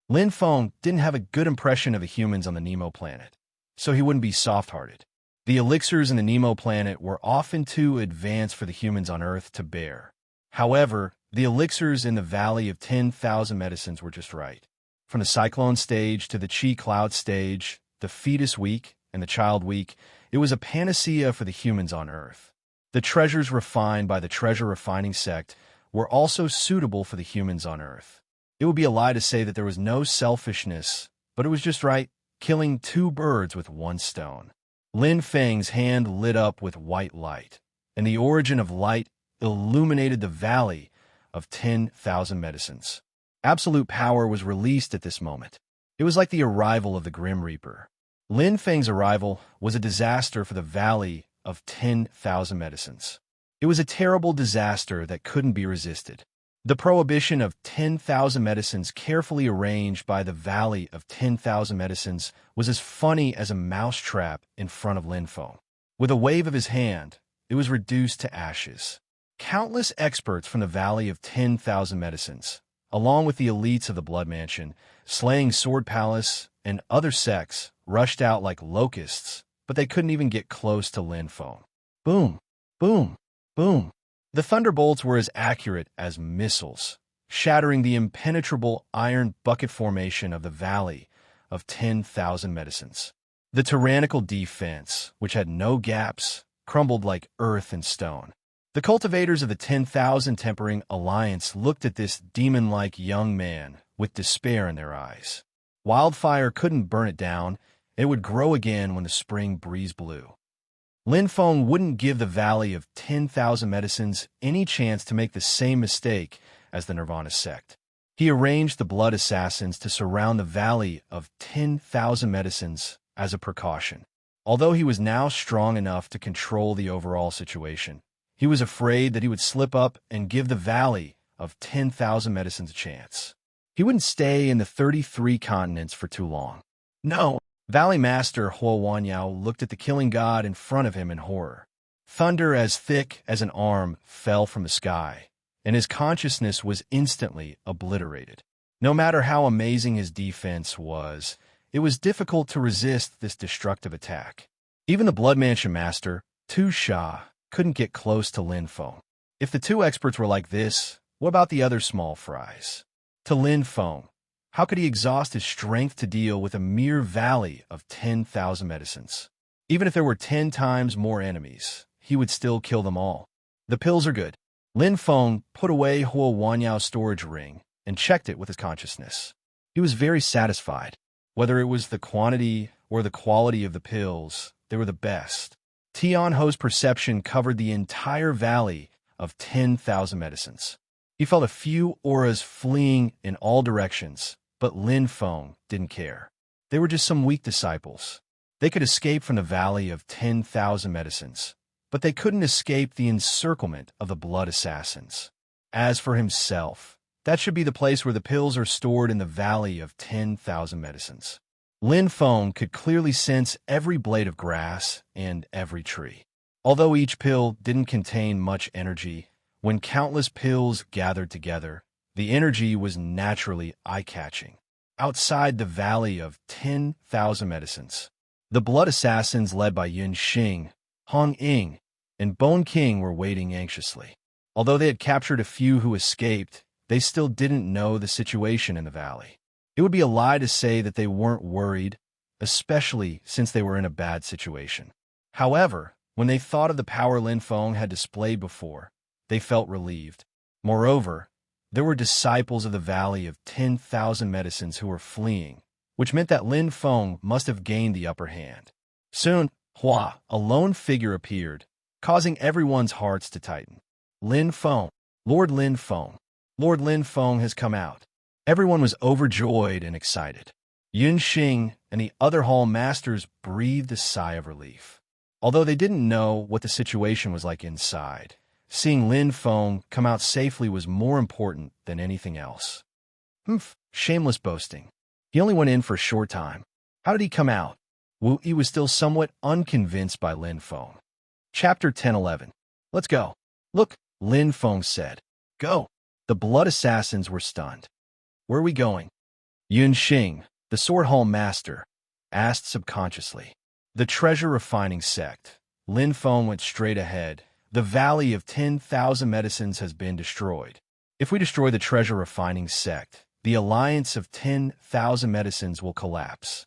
Lin Feng didn't have a good impression of the humans on the Nemo planet, so he wouldn't be soft-hearted. The elixirs in the Nemo planet were often too advanced for the humans on Earth to bear. However, the elixirs in the Valley of 10,000 Medicines were just right. From the Cyclone stage to the Chi Cloud stage, the Fetus Week and the Child Week, it was a panacea for the humans on Earth. The treasures refined by the treasure refining sect were also suitable for the humans on Earth. It would be a lie to say that there was no selfishness, but it was just right, killing 2 birds with 1 stone. Lin Feng's hand lit up with white light, and the origin of light illuminated the Valley of 10,000 Medicines. Absolute power was released at this moment. It was like the arrival of the Grim Reaper. Lin Feng's arrival was a disaster for the Valley of 10,000 Medicines. It was a terrible disaster that couldn't be resisted. The prohibition of 10,000 medicines carefully arranged by the Valley of 10,000 Medicines was as funny as a mousetrap in front of Lin Feng. With a wave of his hand, it was reduced to ashes. Countless experts from the Valley of 10,000 Medicines, along with the elites of the Blood Mansion, Slaying Sword Palace, and other sects, rushed out like locusts, but they couldn't even get close to Lin Feng. Boom, boom, boom. The thunderbolts were as accurate as missiles, shattering the impenetrable iron bucket formation of the Valley of 10,000 Medicines. The tyrannical defense, which had no gaps, crumbled like earth and stone. The cultivators of the 10,000 Tempering Alliance looked at this demon-like young man with despair in their eyes. Wildfire couldn't burn it down. It would grow again when the spring breeze blew. Lin Feng wouldn't give the Valley of 10,000 Medicines any chance to make the same mistake as the Nirvana sect. He arranged the Blood Assassins to surround the Valley of 10,000 Medicines as a precaution. Although he was now strong enough to control the overall situation, he was afraid that he would slip up and give the Valley of 10,000 Medicines a chance. He wouldn't stay in the 33 continents for too long. No. Valley Master Huo Wanyao looked at the killing god in front of him in horror. Thunder as thick as an arm fell from the sky, and his consciousness was instantly obliterated. No matter how amazing his defense was, it was difficult to resist this destructive attack. Even the Blood Mansion Master, Tu Sha, couldn't get close to Lin Feng. If the 2 experts were like this, what about the other small fries? To Lin Feng, how could he exhaust his strength to deal with a mere Valley of 10,000 Medicines? Even if there were 10 times more enemies, he would still kill them all. The pills are good. Lin Feng put away Huo Wanyao's storage ring and checked it with his consciousness. He was very satisfied. Whether it was the quantity or the quality of the pills, they were the best. Tian Ho's perception covered the entire Valley of 10,000 Medicines. He felt a few auras fleeing in all directions, but Lin Feng didn't care. They were just some weak disciples. They could escape from the Valley of 10,000 Medicines, but they couldn't escape the encirclement of the Blood Assassins. As for himself, that should be the place where the pills are stored in the Valley of 10,000 Medicines. Lin Feng could clearly sense every blade of grass and every tree. Although each pill didn't contain much energy, when countless pills gathered together, The energy was naturally eye-catching. Outside the Valley of 10,000 Medicines, the Blood Assassins led by Yun Xing, Hong Ying, and Bone King were waiting anxiously. Although they had captured a few who escaped, they still didn't know the situation in the valley. It would be a lie to say that they weren't worried, especially since they were in a bad situation. However, when they thought of the power Lin Feng had displayed before, they felt relieved. Moreover, there were disciples of the Valley of 10,000 Medicines who were fleeing, which meant that Lin Feng must have gained the upper hand. Soon, Hua, a lone figure, appeared, causing everyone's hearts to tighten. Lin Feng, Lord Lin Feng. Lord Lin Feng has come out. Everyone was overjoyed and excited. Yun Xing and the other hall masters breathed a sigh of relief. Although they didn't know what the situation was like inside, seeing Lin Feng come out safely was more important than anything else. Shameless boasting. He only went in for a short time. How did he come out? Wu Yi was still somewhat unconvinced by Lin Feng. Chapter 10-11. Let's go. Look, Lin Feng said. Go. The Blood Assassins were stunned. Where are we going? Yun Xing, the Sword Hall Master, asked subconsciously. The Treasure Refining Sect. Lin Feng went straight ahead. The Valley of 10,000 Medicines has been destroyed. If we destroy the Treasure Refining Sect, the Alliance of 10,000 Medicines will collapse.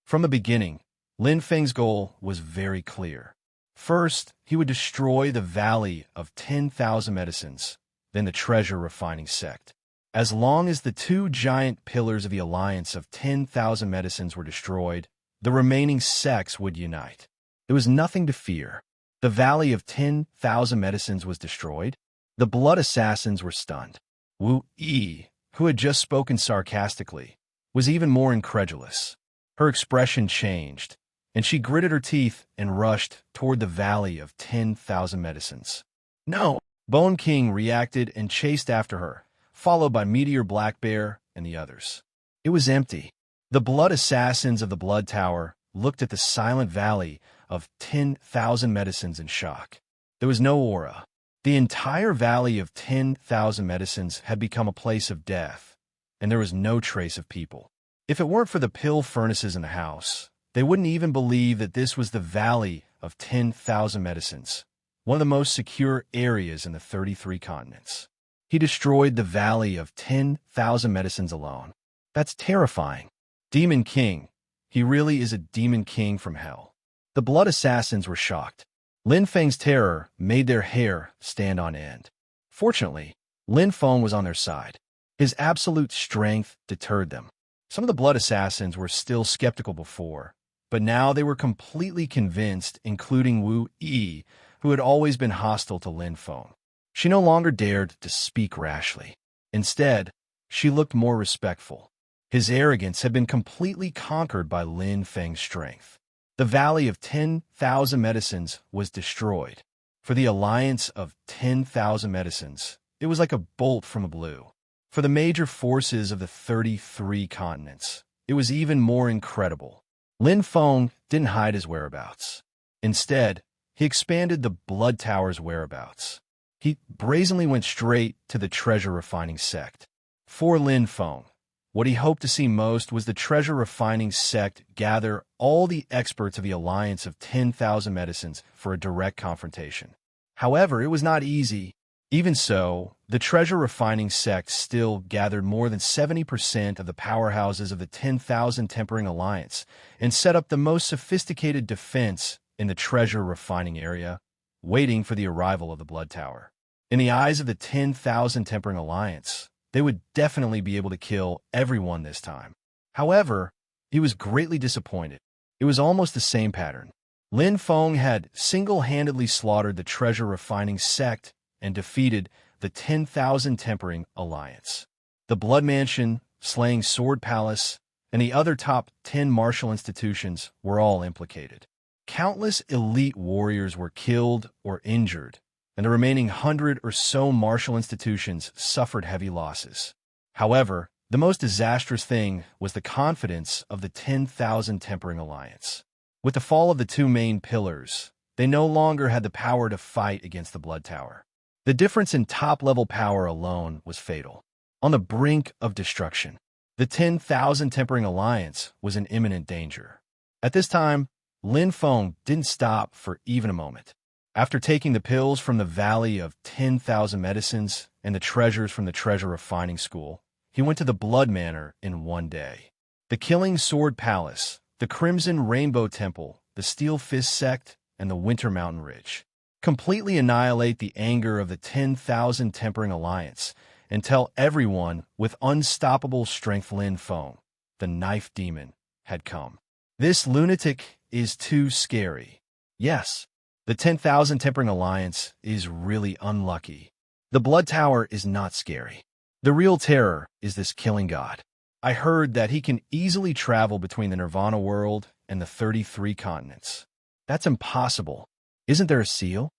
From the beginning, Lin Feng's goal was very clear. First, he would destroy the Valley of 10,000 Medicines, then the Treasure Refining Sect. As long as the two giant pillars of the Alliance of 10,000 Medicines were destroyed, the remaining sects would unite. There was nothing to fear. The Valley of 10,000 Medicines was destroyed. The Blood Assassins were stunned. Wu Yi, who had just spoken sarcastically, was even more incredulous. Her expression changed, and she gritted her teeth and rushed toward the Valley of 10,000 Medicines. No! Bone King reacted and chased after her, followed by Meteor Black Bear and the others. It was empty. The Blood Assassins of the Blood Tower looked at the silent Valley of 10,000 Medicines in shock. There was no aura. The entire Valley of 10,000 Medicines had become a place of death, and there was no trace of people. If it weren't for the pill furnaces in the house, they wouldn't even believe that this was the Valley of 10,000 Medicines, one of the most secure areas in the 33 continents. He destroyed the Valley of 10,000 Medicines alone. That's terrifying. Demon King. He really is a Demon King from hell. The Blood Assassins were shocked. Lin Feng's terror made their hair stand on end. Fortunately, Lin Feng was on their side. His absolute strength deterred them. Some of the Blood Assassins were still skeptical before, but now they were completely convinced, including Wu Yi, who had always been hostile to Lin Feng. She no longer dared to speak rashly. Instead, she looked more respectful. His arrogance had been completely conquered by Lin Feng's strength. The Valley of 10,000 Medicines was destroyed. For the Alliance of 10,000 Medicines, it was like a bolt from the blue. For the major forces of the 33 continents, it was even more incredible. Lin Feng didn't hide his whereabouts. Instead, he expanded the Blood Tower's whereabouts. He brazenly went straight to the Treasure Refining Sect. For Lin Feng, what he hoped to see most was the Treasure Refining Sect gather all the experts of the Alliance of 10,000 Medicines for a direct confrontation. However, it was not easy. Even so, the Treasure Refining Sect still gathered more than 70% of the powerhouses of the 10,000 Tempering Alliance and set up the most sophisticated defense in the Treasure Refining area, waiting for the arrival of the Blood Tower. In the eyes of the 10,000 Tempering Alliance, they would definitely be able to kill everyone this time. However, he was greatly disappointed. It was almost the same pattern. Lin Feng had single-handedly slaughtered the Treasure Refining Sect and defeated the 10,000 Tempering Alliance. The Blood Mansion, Slaying Sword Palace, and the other top 10 martial institutions were all implicated. Countless elite warriors were killed or injured, and the remaining 100 or so martial institutions suffered heavy losses. However, the most disastrous thing was the confidence of the 10,000 Tempering Alliance. With the fall of the two main pillars, they no longer had the power to fight against the Blood Tower. The difference in top-level power alone was fatal. on the brink of destruction. The 10,000 Tempering Alliance was in imminent danger. At this time, Lin Feng didn't stop for even a moment. After taking the pills from the Valley of 10,000 Medicines and the treasures from the Treasure Refining School, he went to the Blood Manor in one day. The Killing Sword Palace, the Crimson Rainbow Temple, the Steel Fist Sect, and the Winter Mountain Ridge. Completely annihilate the anger of the 10,000 Tempering Alliance and tell everyone with unstoppable strength Lin Feng, the Knife Demon, had come. This lunatic is too scary. Yes, the 10,000 Tempering Alliance is really unlucky. The Blood Tower is not scary. The real terror is this killing god. I heard that he can easily travel between the Nirvana world and the 33 continents. That's impossible. Isn't there a seal?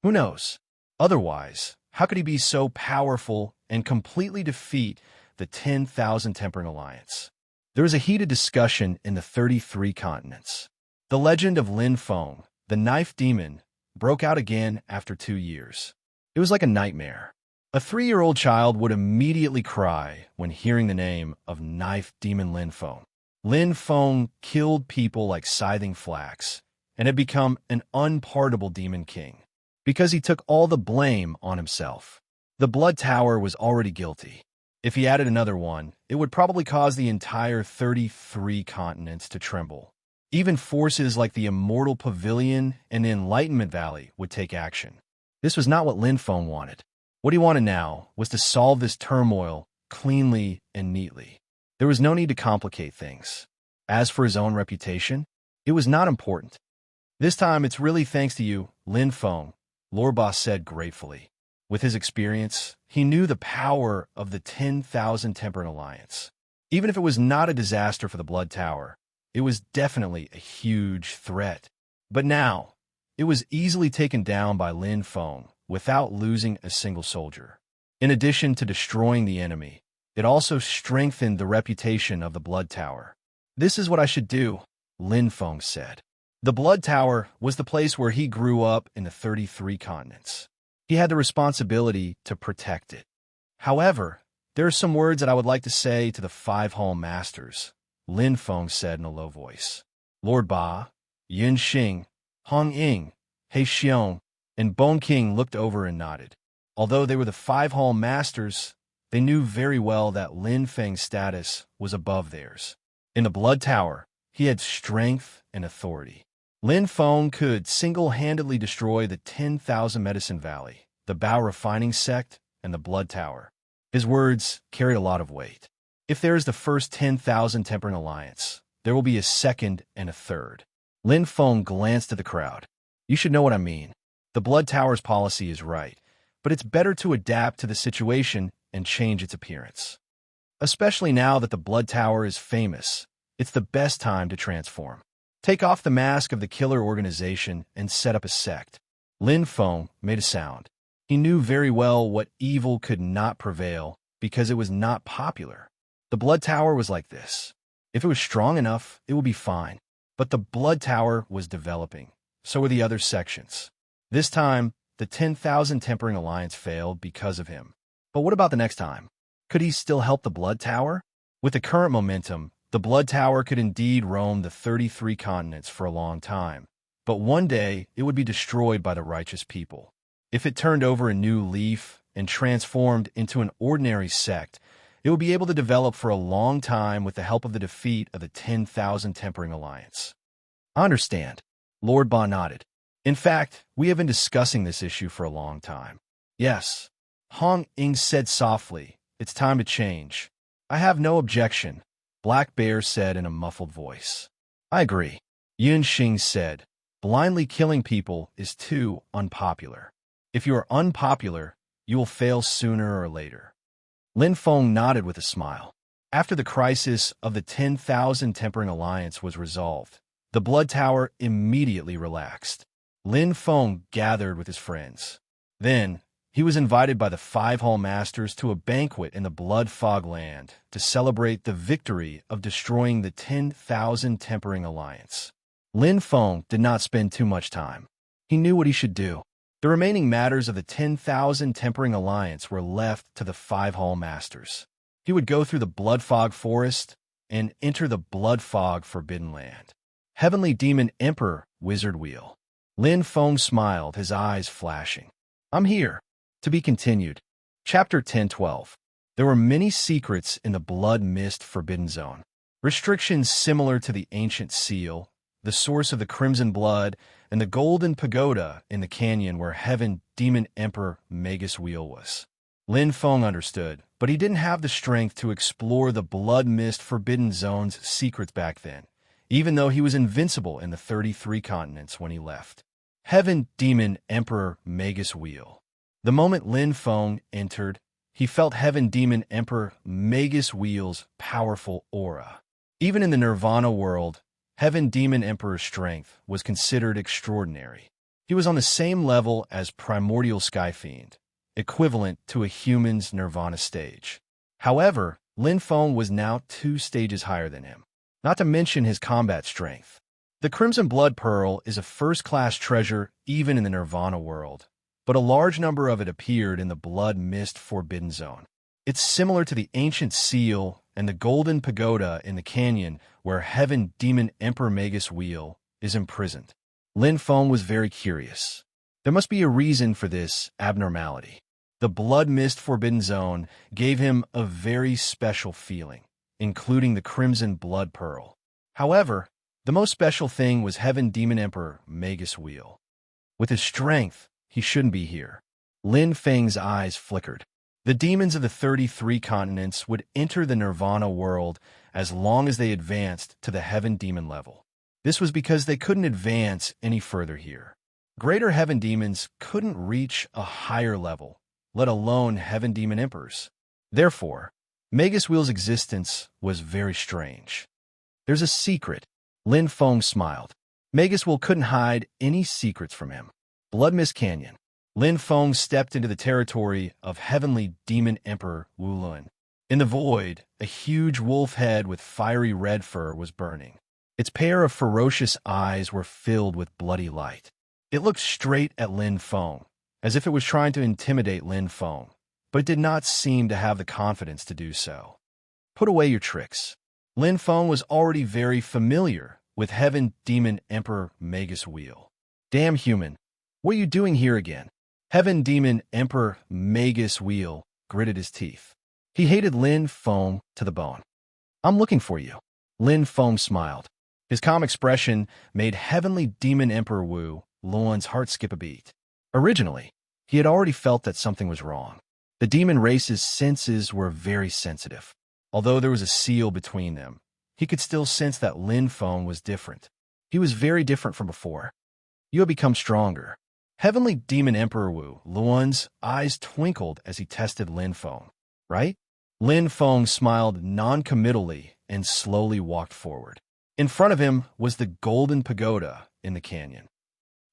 Who knows? Otherwise, how could he be so powerful and completely defeat the 10,000 Tempering Alliance? There was a heated discussion in the 33 continents. The legend of Lin Feng, the Knife Demon, broke out again after 2 years. It was like a nightmare. A 3-year-old child would immediately cry when hearing the name of Knife Demon Lin Feng. Lin Feng killed people like scything flax and had become an unpardonable demon king because he took all the blame on himself. The Blood Tower was already guilty. If he added another one, it would probably cause the entire 33 continents to tremble. Even forces like the Immortal Pavilion and the Enlightenment Valley would take action. This was not what Lin Feng wanted. What he wanted now was to solve this turmoil cleanly and neatly. There was no need to complicate things. As for his own reputation, it was not important. This time, it's really thanks to you, Lin Feng, Lord Boss said gratefully. With his experience, he knew the power of the 10,000 Tempering Alliance. Even if it was not a disaster for the Blood Tower, it was definitely a huge threat. But now, it was easily taken down by Lin Feng without losing a single soldier. In addition to destroying the enemy, it also strengthened the reputation of the Blood Tower. This is what I should do, Lin Feng said. The Blood Tower was the place where he grew up in the 33 continents. He had the responsibility to protect it. However, there are some words that I would like to say to the 5 Hall Masters, Lin Feng said in a low voice. Lord Ba, Yun Xing, Hong Ying, He Xiong, and Bone King looked over and nodded. Although they were the 5 Hall Masters, they knew very well that Lin Feng's status was above theirs. In the Blood Tower, he had strength and authority. Lin Feng could single-handedly destroy the 10,000 Medicine Valley, the Bao Refining Sect, and the Blood Tower. His words carried a lot of weight. If there is the first 10,000 Tempering Alliance, there will be a second and a third. Lin Feng glanced at the crowd. You should know what I mean. The Blood Tower's policy is right, but it's better to adapt to the situation and change its appearance. Especially now that the Blood Tower is famous, it's the best time to transform. Take off the mask of the killer organization and set up a sect. Lin Feng made a sound. He knew very well what evil could not prevail because it was not popular. The Blood Tower was like this. If it was strong enough, it would be fine. But the Blood Tower was developing. So were the other sections. This time, the 10,000 Tempering Alliance failed because of him. But what about the next time? Could he still help the Blood Tower? With the current momentum, the Blood Tower could indeed roam the 33 continents for a long time. But one day, it would be destroyed by the righteous people. If it turned over a new leaf and transformed into an ordinary sect, it would be able to develop for a long time with the help of the defeat of the 10,000 Tempering Alliance. I understand. Lord Ba nodded. In fact, we have been discussing this issue for a long time. Yes. Hong Ying said softly, it's time to change. I have no objection, Black Bear said in a muffled voice. I agree. Yun Xing said, blindly killing people is too unpopular. If you are unpopular, you will fail sooner or later. Lin Feng nodded with a smile. After the crisis of the 10,000 Tempering Alliance was resolved, the Blood Tower immediately relaxed. Lin Feng gathered with his friends. Then, he was invited by the 5 Hall Masters to a banquet in the Blood Fog Land to celebrate the victory of destroying the 10,000 Tempering Alliance. Lin Feng did not spend too much time. He knew what he should do. The remaining matters of the 10,000 Tempering Alliance were left to the 5 Hall Masters. He would go through the Blood Fog Forest and enter the Blood Fog Forbidden Land. Heavenly Demon Emperor, Wizard Wheel. Lin Feng smiled, his eyes flashing. I'm here. To be continued. Chapter 10-12. There were many secrets in the Blood Mist Forbidden Zone. Restrictions similar to the Ancient Seal, the source of the Crimson Blood, and the Golden Pagoda in the canyon where Heaven Demon Emperor Magus Wheel was. Lin Feng understood, but he didn't have the strength to explore the Blood Mist Forbidden Zone's secrets back then, even though he was invincible in the 33 continents when he left. Heaven Demon Emperor Magus Wheel. The moment Lin Feng entered, he felt Heaven Demon Emperor Magus Wheel's powerful aura. Even in the Nirvana world, Heaven Demon Emperor's strength was considered extraordinary. He was on the same level as Primordial Sky Fiend, equivalent to a human's Nirvana stage. However, Lin Feng was now 2 stages higher than him, not to mention his combat strength. The Crimson Blood Pearl is a first-class treasure even in the Nirvana world, but a large number of it appeared in the Blood Mist Forbidden Zone. It's similar to the Ancient Seal and the Golden Pagoda in the canyon where Heaven Demon Emperor Magus Wheel is imprisoned. Lin Feng was very curious. There must be a reason for this abnormality. The Blood Mist Forbidden Zone gave him a very special feeling, including the Crimson Blood Pearl. However, the most special thing was Heaven Demon Emperor Magus Wheel. With his strength, he shouldn't be here. Lin Feng's eyes flickered. The demons of the 33 continents would enter the Nirvana world as long as they advanced to the Heaven Demon level. This was because they couldn't advance any further here. Greater Heaven Demons couldn't reach a higher level, let alone Heaven Demon Emperors. Therefore, Magus Wheel's existence was very strange. There's a secret. Lin Feng smiled. Magus Wheel couldn't hide any secrets from him. Blood Mist Canyon. Lin Feng stepped into the territory of Heavenly Demon Emperor Wu Lun. In the void, a huge wolf head with fiery red fur was burning. Its pair of ferocious eyes were filled with bloody light. It looked straight at Lin Feng, as if it was trying to intimidate Lin Feng, but it did not seem to have the confidence to do so. Put away your tricks. Lin Feng was already very familiar with Heaven Demon Emperor Magus Wheel. Damn human, what are you doing here again? Heaven Demon Emperor Magus Wheel gritted his teeth. He hated Lin Feng to the bone. I'm looking for you. Lin Feng smiled. His calm expression made Heavenly Demon Emperor Wu Luan's heart skip a beat. Originally, he had already felt that something was wrong. The demon race's senses were very sensitive. Although there was a seal between them, he could still sense that Lin Feng was different. He was very different from before. You have become stronger. Heavenly Demon Emperor Wu Luan's eyes twinkled as he tested Lin Feng. Right? Lin Feng smiled non-committally and slowly walked forward. In front of him was the Golden Pagoda in the canyon.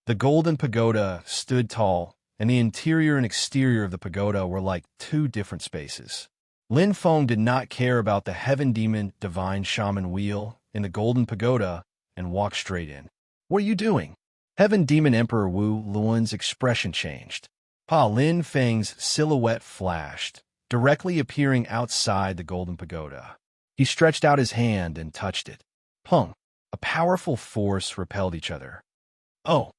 The Golden Pagoda stood tall, and the interior and exterior of the pagoda were like 2 different spaces. Lin Feng did not care about the Heaven Demon Divine Shaman Wheel in the Golden Pagoda and walked straight in. What are you doing? Heaven Demon Emperor Wu Luan's expression changed. Pa Lin Feng's silhouette flashed, directly appearing outside the Golden Pagoda. He stretched out his hand and touched it. Pung! A powerful force repelled each other. Oh!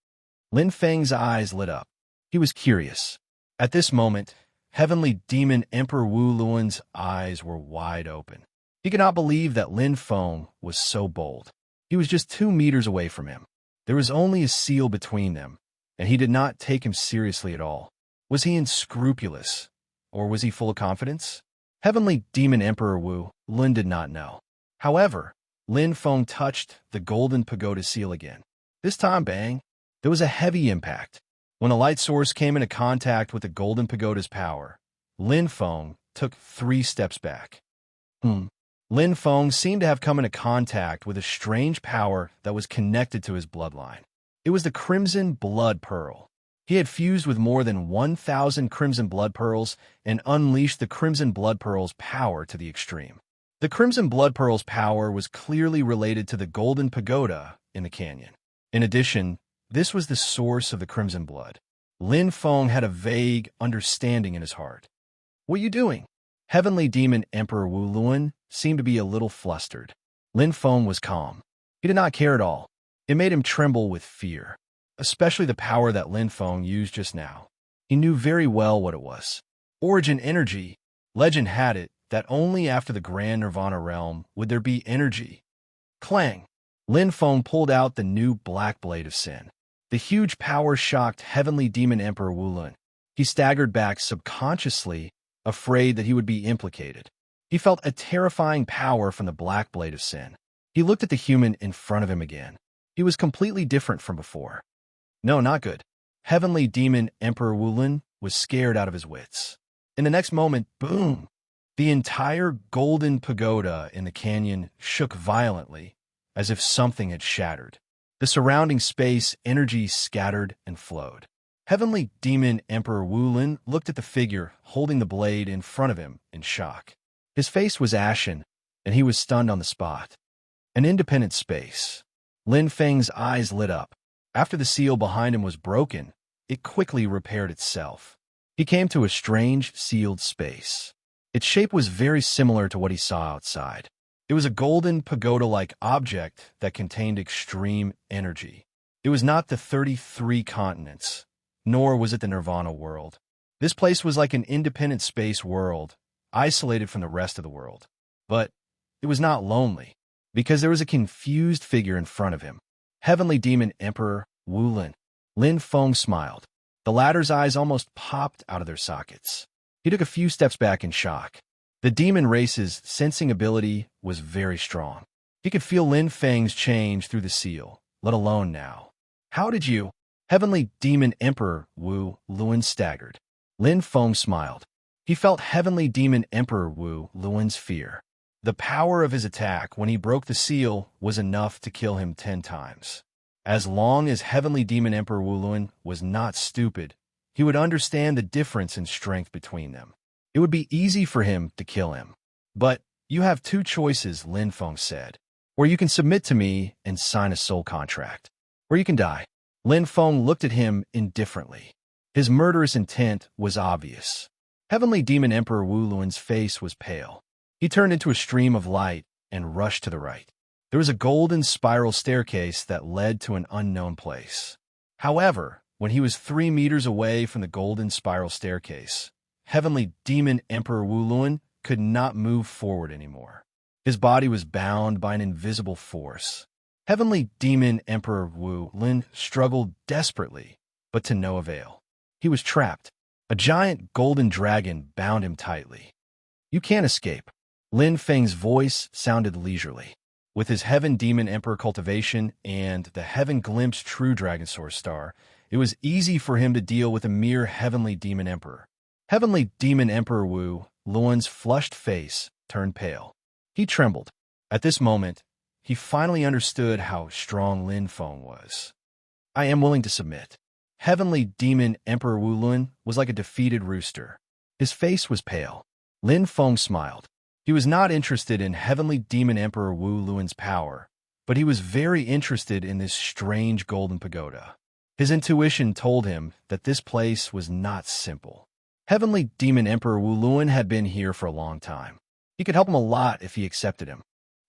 Lin Feng's eyes lit up. He was curious. At this moment, Heavenly Demon Emperor Wu Luan's eyes were wide open. He could not believe that Lin Feng was so bold. He was just 2 meters away from him. There was only a seal between them, and he did not take him seriously at all. Was he unscrupulous, or was he full of confidence? Heavenly Demon Emperor Wu Lun did not know. However, Lin Feng touched the Golden Pagoda seal again. This time, bang, there was a heavy impact. When the light source came into contact with the Golden Pagoda's power, Lin Feng took 3 steps back. Lin Feng seemed to have come into contact with a strange power that was connected to his bloodline. It was the Crimson Blood Pearl. He had fused with more than 1,000 Crimson Blood Pearls and unleashed the Crimson Blood Pearl's power to the extreme. The Crimson Blood Pearl's power was clearly related to the Golden Pagoda in the canyon. In addition, this was the source of the Crimson Blood. Lin Feng had a vague understanding in his heart. What are you doing? Heavenly Demon Emperor Wu Luan seemed to be a little flustered. Lin Feng was calm. He did not care at all. It made him tremble with fear, especially the power that Lin Feng used just now. He knew very well what it was. Origin energy. Legend had it that only after the Grand Nirvana realm would there be energy. Clang! Lin Feng pulled out the new Black Blade of Sin. The huge power shocked Heavenly Demon Emperor Wu Luan. He staggered back subconsciously, afraid that he would be implicated. He felt a terrifying power from the Black Blade of Sin. He looked at the human in front of him again. He was completely different from before. No, not good. Heavenly Demon Emperor Wu Luan was scared out of his wits. In the next moment, boom! The entire golden pagoda in the canyon shook violently, as if something had shattered. The surrounding space energy scattered and flowed. Heavenly Demon Emperor Wu Luan looked at the figure holding the blade in front of him in shock. His face was ashen, and he was stunned on the spot. An independent space. Lin Feng's eyes lit up. After the seal behind him was broken, it quickly repaired itself. He came to a strange, sealed space. Its shape was very similar to what he saw outside. It was a golden pagoda-like object that contained extreme energy. It was not the 33 continents, nor was it the Nirvana world. This place was like an independent space world, isolated from the rest of the world. But it was not lonely, because there was a confused figure in front of him. Heavenly Demon Emperor Wu Luan. Lin Feng smiled. The latter's eyes almost popped out of their sockets. He took a few steps back in shock. The demon race's sensing ability was very strong. He could feel Lin Feng's change through the seal, let alone now. How did you? Heavenly Demon Emperor Wu Luan staggered. Lin Feng smiled. He felt Heavenly Demon Emperor Wu Luan's fear. The power of his attack when he broke the seal was enough to kill him 10 times. As long as Heavenly Demon Emperor Wu Luan was not stupid, he would understand the difference in strength between them. It would be easy for him to kill him. But you have 2 choices, Lin Feng said. Or you can submit to me and sign a soul contract. Or you can die. Lin Feng looked at him indifferently. His murderous intent was obvious. Heavenly Demon Emperor Wu Luan's face was pale. He turned into a stream of light and rushed to the right. There was a golden spiral staircase that led to an unknown place. However, when he was 3 meters away from the golden spiral staircase, Heavenly Demon Emperor Wu Luan could not move forward anymore. His body was bound by an invisible force. Heavenly Demon Emperor Wu Luan struggled desperately, but to no avail. He was trapped. A giant golden dragon bound him tightly. You can't escape. Lin Feng's voice sounded leisurely. With his Heaven Demon Emperor cultivation and the Heaven Glimpse True Dragon Source Star, it was easy for him to deal with a mere Heavenly Demon Emperor. Heavenly Demon Emperor Wu Luan's flushed face turned pale. He trembled. At this moment, he finally understood how strong Lin Feng was. I am willing to submit. Heavenly Demon Emperor Wu Luan was like a defeated rooster. His face was pale. Lin Feng smiled. He was not interested in Heavenly Demon Emperor Wu Luan's power, but he was very interested in this strange golden pagoda. His intuition told him that this place was not simple. Heavenly Demon Emperor Wu Luan had been here for a long time. He could help him a lot if he accepted him.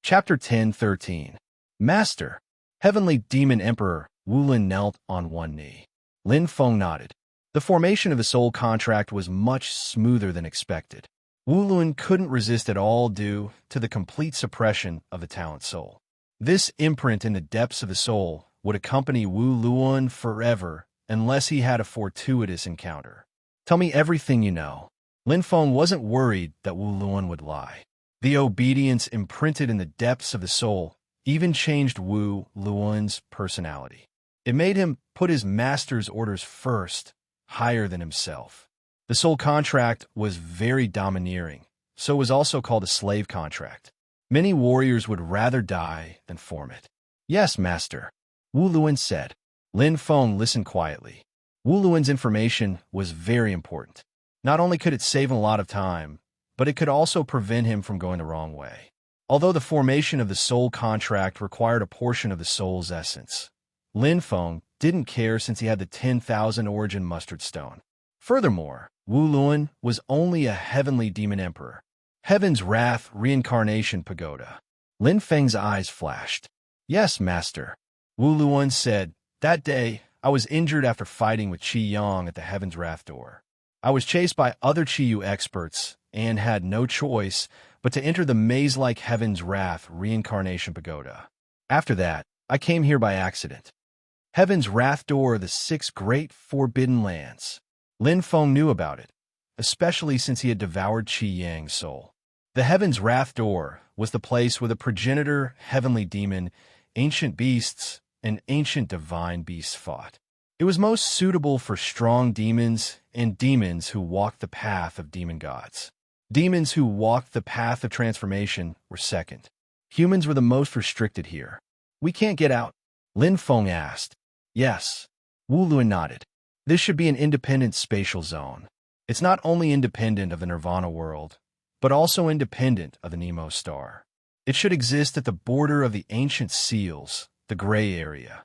Chapter 10:13. Master. Heavenly Demon Emperor Wu Luan knelt on one knee. Lin Feng nodded. The formation of the soul contract was much smoother than expected. Wu Luan couldn't resist at all due to the complete suppression of the talent soul. This imprint in the depths of the soul would accompany Wu Luan forever unless he had a fortuitous encounter. Tell me everything you know. Lin Feng wasn't worried that Wu Luan would lie. The obedience imprinted in the depths of the soul even changed Wu Luan's personality. It made him put his master's orders first, higher than himself. The soul contract was very domineering, so it was also called a slave contract. Many warriors would rather die than form it. Yes, master, Wu Luan said. Lin Feng listened quietly. Wu Luan's information was very important. Not only could it save him a lot of time, but it could also prevent him from going the wrong way. Although the formation of the soul contract required a portion of the soul's essence, Lin Feng didn't care since he had the 10,000 origin mustard stone. Furthermore, Wu Luan was only a heavenly demon emperor. Heaven's Wrath Reincarnation Pagoda. Lin Feng's eyes flashed. Yes, master. Wu Luan said, that day, I was injured after fighting with Qi Yang at the Heaven's Wrath door. I was chased by other Qiyu experts and had no choice but to enter the maze-like Heaven's Wrath Reincarnation Pagoda. After that, I came here by accident. Heaven's Wrath Door of the 6 Great Forbidden Lands. Lin Feng knew about it, especially since he had devoured Qi Yang's soul. The Heaven's Wrath Door was the place where the progenitor, heavenly demon, ancient beasts, and ancient divine beasts fought. It was most suitable for strong demons and demons who walked the path of demon gods. Demons who walked the path of transformation were second. Humans were the most restricted here. We can't get out? Lin Feng asked. Yes. Wu Luan nodded. This should be an independent spatial zone. It's not only independent of the Nirvana world, but also independent of the Nemo star. It should exist at the border of the ancient seals, the gray area.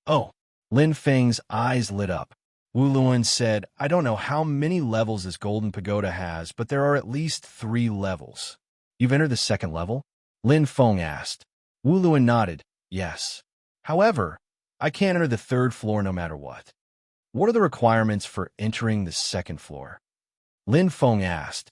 Oh. Lin Feng's eyes lit up. Wu Luan said, I don't know how many levels this golden pagoda has, but there are at least 3 levels. You've entered the 2nd level? Lin Feng asked. Wu Luan nodded. Yes. However, I can't enter the 3rd floor no matter what. What are the requirements for entering the 2nd floor? Lin Feng asked.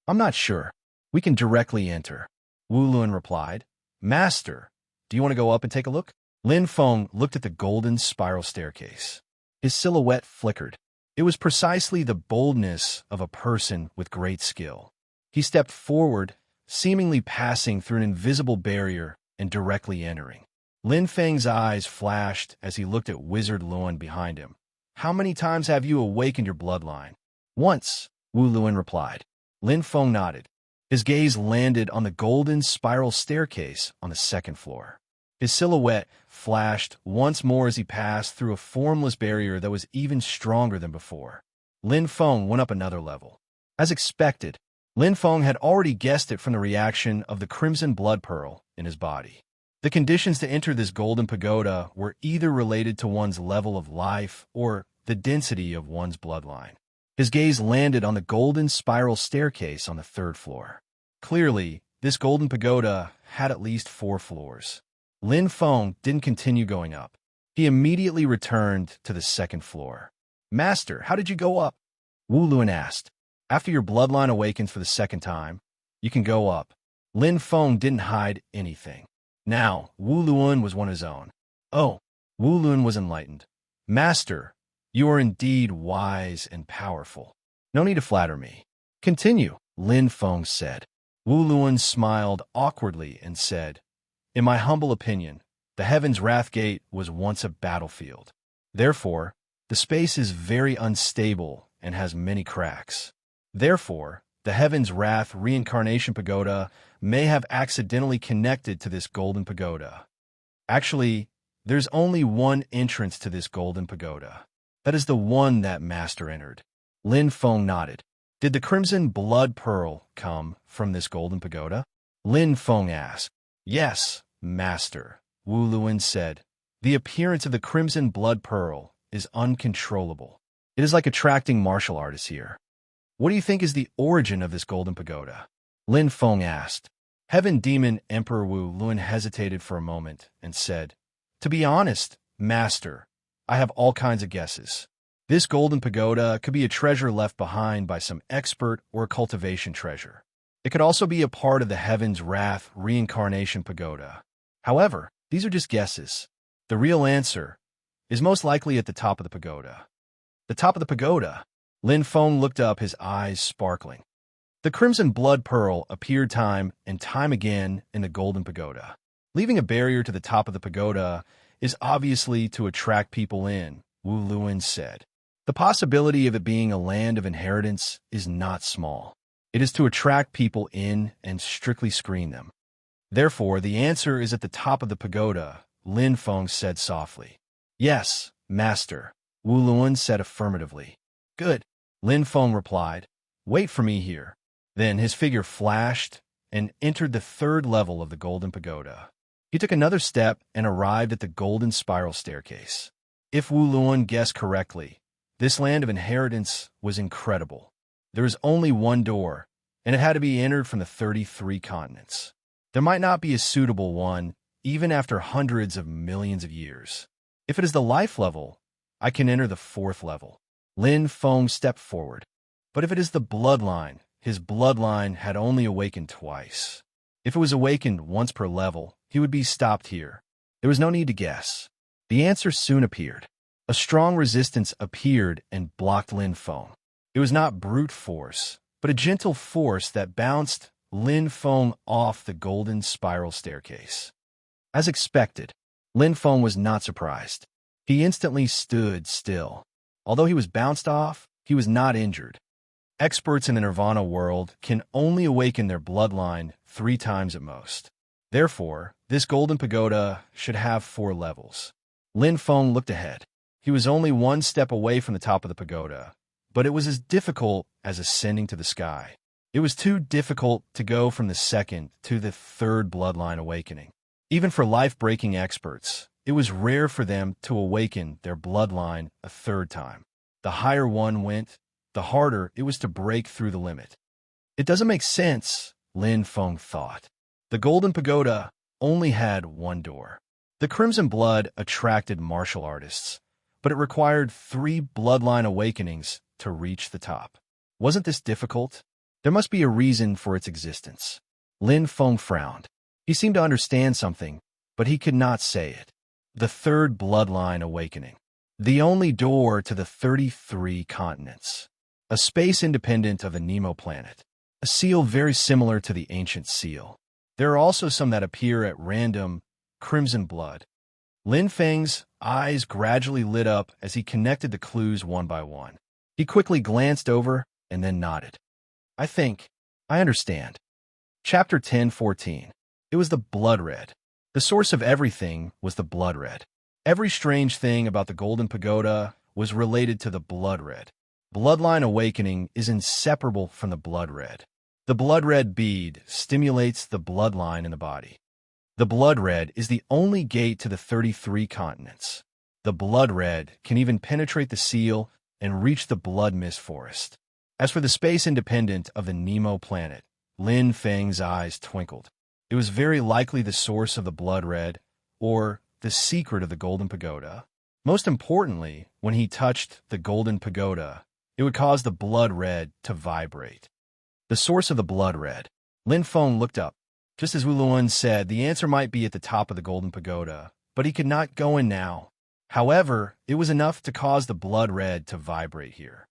I'm not sure. We can directly enter. Wu Luan replied. Master, do you want to go up and take a look? Lin Feng looked at the golden spiral staircase. His silhouette flickered. It was precisely the boldness of a person with great skill. He stepped forward, seemingly passing through an invisible barrier and directly entering. Lin Feng's eyes flashed as he looked at Wizard Luan behind him. How many times have you awakened your bloodline? Once, Wu Luan replied. Lin Feng nodded. His gaze landed on the golden spiral staircase on the 2nd floor. His silhouette flashed once more as he passed through a formless barrier that was even stronger than before. Lin Feng went up another level. As expected, Lin Feng had already guessed it from the reaction of the crimson blood pearl in his body. The conditions to enter this golden pagoda were either related to one's level of life or the density of one's bloodline. His gaze landed on the golden spiral staircase on the 3rd floor. Clearly, this golden pagoda had at least 4 floors. Lin Feng didn't continue going up. He immediately returned to the 2nd floor. Master, how did you go up? Wu Luan asked. After your bloodline awakens for the 2nd time, you can go up. Lin Feng didn't hide anything. Now, Wu Luan was one of his own. Oh, Wu Luan was enlightened. Master, you are indeed wise and powerful. No need to flatter me. Continue, Lin Feng said. Wu Luan smiled awkwardly and said, in my humble opinion, the Heaven's Wrath Gate was once a battlefield. Therefore, the space is very unstable and has many cracks. Therefore, the Heaven's Wrath Reincarnation Pagoda may have accidentally connected to this golden pagoda. Actually, there's only one entrance to this golden pagoda. That is the one that Master entered. Lin Feng nodded. Did the crimson blood pearl come from this golden pagoda? Lin Feng asked. Yes, Master, Wu Luan said. The appearance of the crimson blood pearl is uncontrollable. It is like attracting martial artists here. What do you think is the origin of this golden pagoda? Lin Feng asked. Heaven Demon Emperor Wu Luan hesitated for a moment and said, to be honest, Master, I have all kinds of guesses. This golden pagoda could be a treasure left behind by some expert or a cultivation treasure. It could also be a part of the Heaven's Wrath Reincarnation Pagoda. However, these are just guesses. The real answer is most likely at the top of the pagoda. The top of the pagoda? Lin Feng looked up, his eyes sparkling. The crimson blood pearl appeared time and time again in the golden pagoda. Leaving a barrier to the top of the pagoda is obviously to attract people in, Wu Luan said. The possibility of it being a land of inheritance is not small. It is to attract people in and strictly screen them. Therefore, the answer is at the top of the pagoda, Lin Feng said softly. Yes, Master, Wu Luan said affirmatively. Good, Lin Feng replied. Wait for me here. Then his figure flashed and entered the 3rd level of the golden pagoda. He took another step and arrived at the golden spiral staircase. If Wu Luan guessed correctly, this land of inheritance was incredible. There was only one door, and it had to be entered from the 33 continents. There might not be a suitable one, even after hundreds of millions of years. If it is the life level, I can enter the 4th level. Lin Feng stepped forward. But if it is the bloodline, his bloodline had only awakened twice. If it was awakened once per level, he would be stopped here. There was no need to guess. The answer soon appeared. A strong resistance appeared and blocked Lin Feng. It was not brute force, but a gentle force that bounced Lin Feng off the golden spiral staircase. As expected, Lin Feng was not surprised. He instantly stood still. Although he was bounced off, he was not injured. Experts in the Nirvana world can only awaken their bloodline 3 times at most. Therefore, this golden pagoda should have 4 levels. Lin Feng looked ahead. He was only 1 step away from the top of the pagoda, but it was as difficult as ascending to the sky. It was too difficult to go from the 2nd to the 3rd bloodline awakening. Even for life-breaking experts, it was rare for them to awaken their bloodline a 3rd time. The higher one went, the harder it was to break through the limit. It doesn't make sense, Lin Feng thought. The golden pagoda only had 1 door. The crimson blood attracted martial artists, but it required 3 bloodline awakenings to reach the top. Wasn't this difficult? There must be a reason for its existence. Lin Feng frowned. He seemed to understand something, but he could not say it. The 3rd bloodline awakening. The only door to the 33 continents. A space independent of the Nemo planet. A seal very similar to the ancient seal. There are also some that appear at random, crimson blood. Lin Feng's eyes gradually lit up as he connected the clues one by one. He quickly glanced over and then nodded. I understand. Chapter 10:14. It was the blood red. The source of everything was the blood red. Every strange thing about the golden pagoda was related to the blood red. Bloodline awakening is inseparable from the blood red. The blood red bead stimulates the bloodline in the body. The blood red is the only gate to the 33 continents. The blood red can even penetrate the seal and reach the blood mist forest. As for the space independent of the Nemo planet, Lin Feng's eyes twinkled. It was very likely the source of the blood red, or the secret of the golden pagoda. Most importantly, when he touched the golden pagoda, it would cause the blood red to vibrate. The source of the blood red. Lin Feng looked up. Just as Wu Luan said, the answer might be at the top of the golden pagoda, but he could not go in now. However, it was enough to cause the blood red to vibrate here.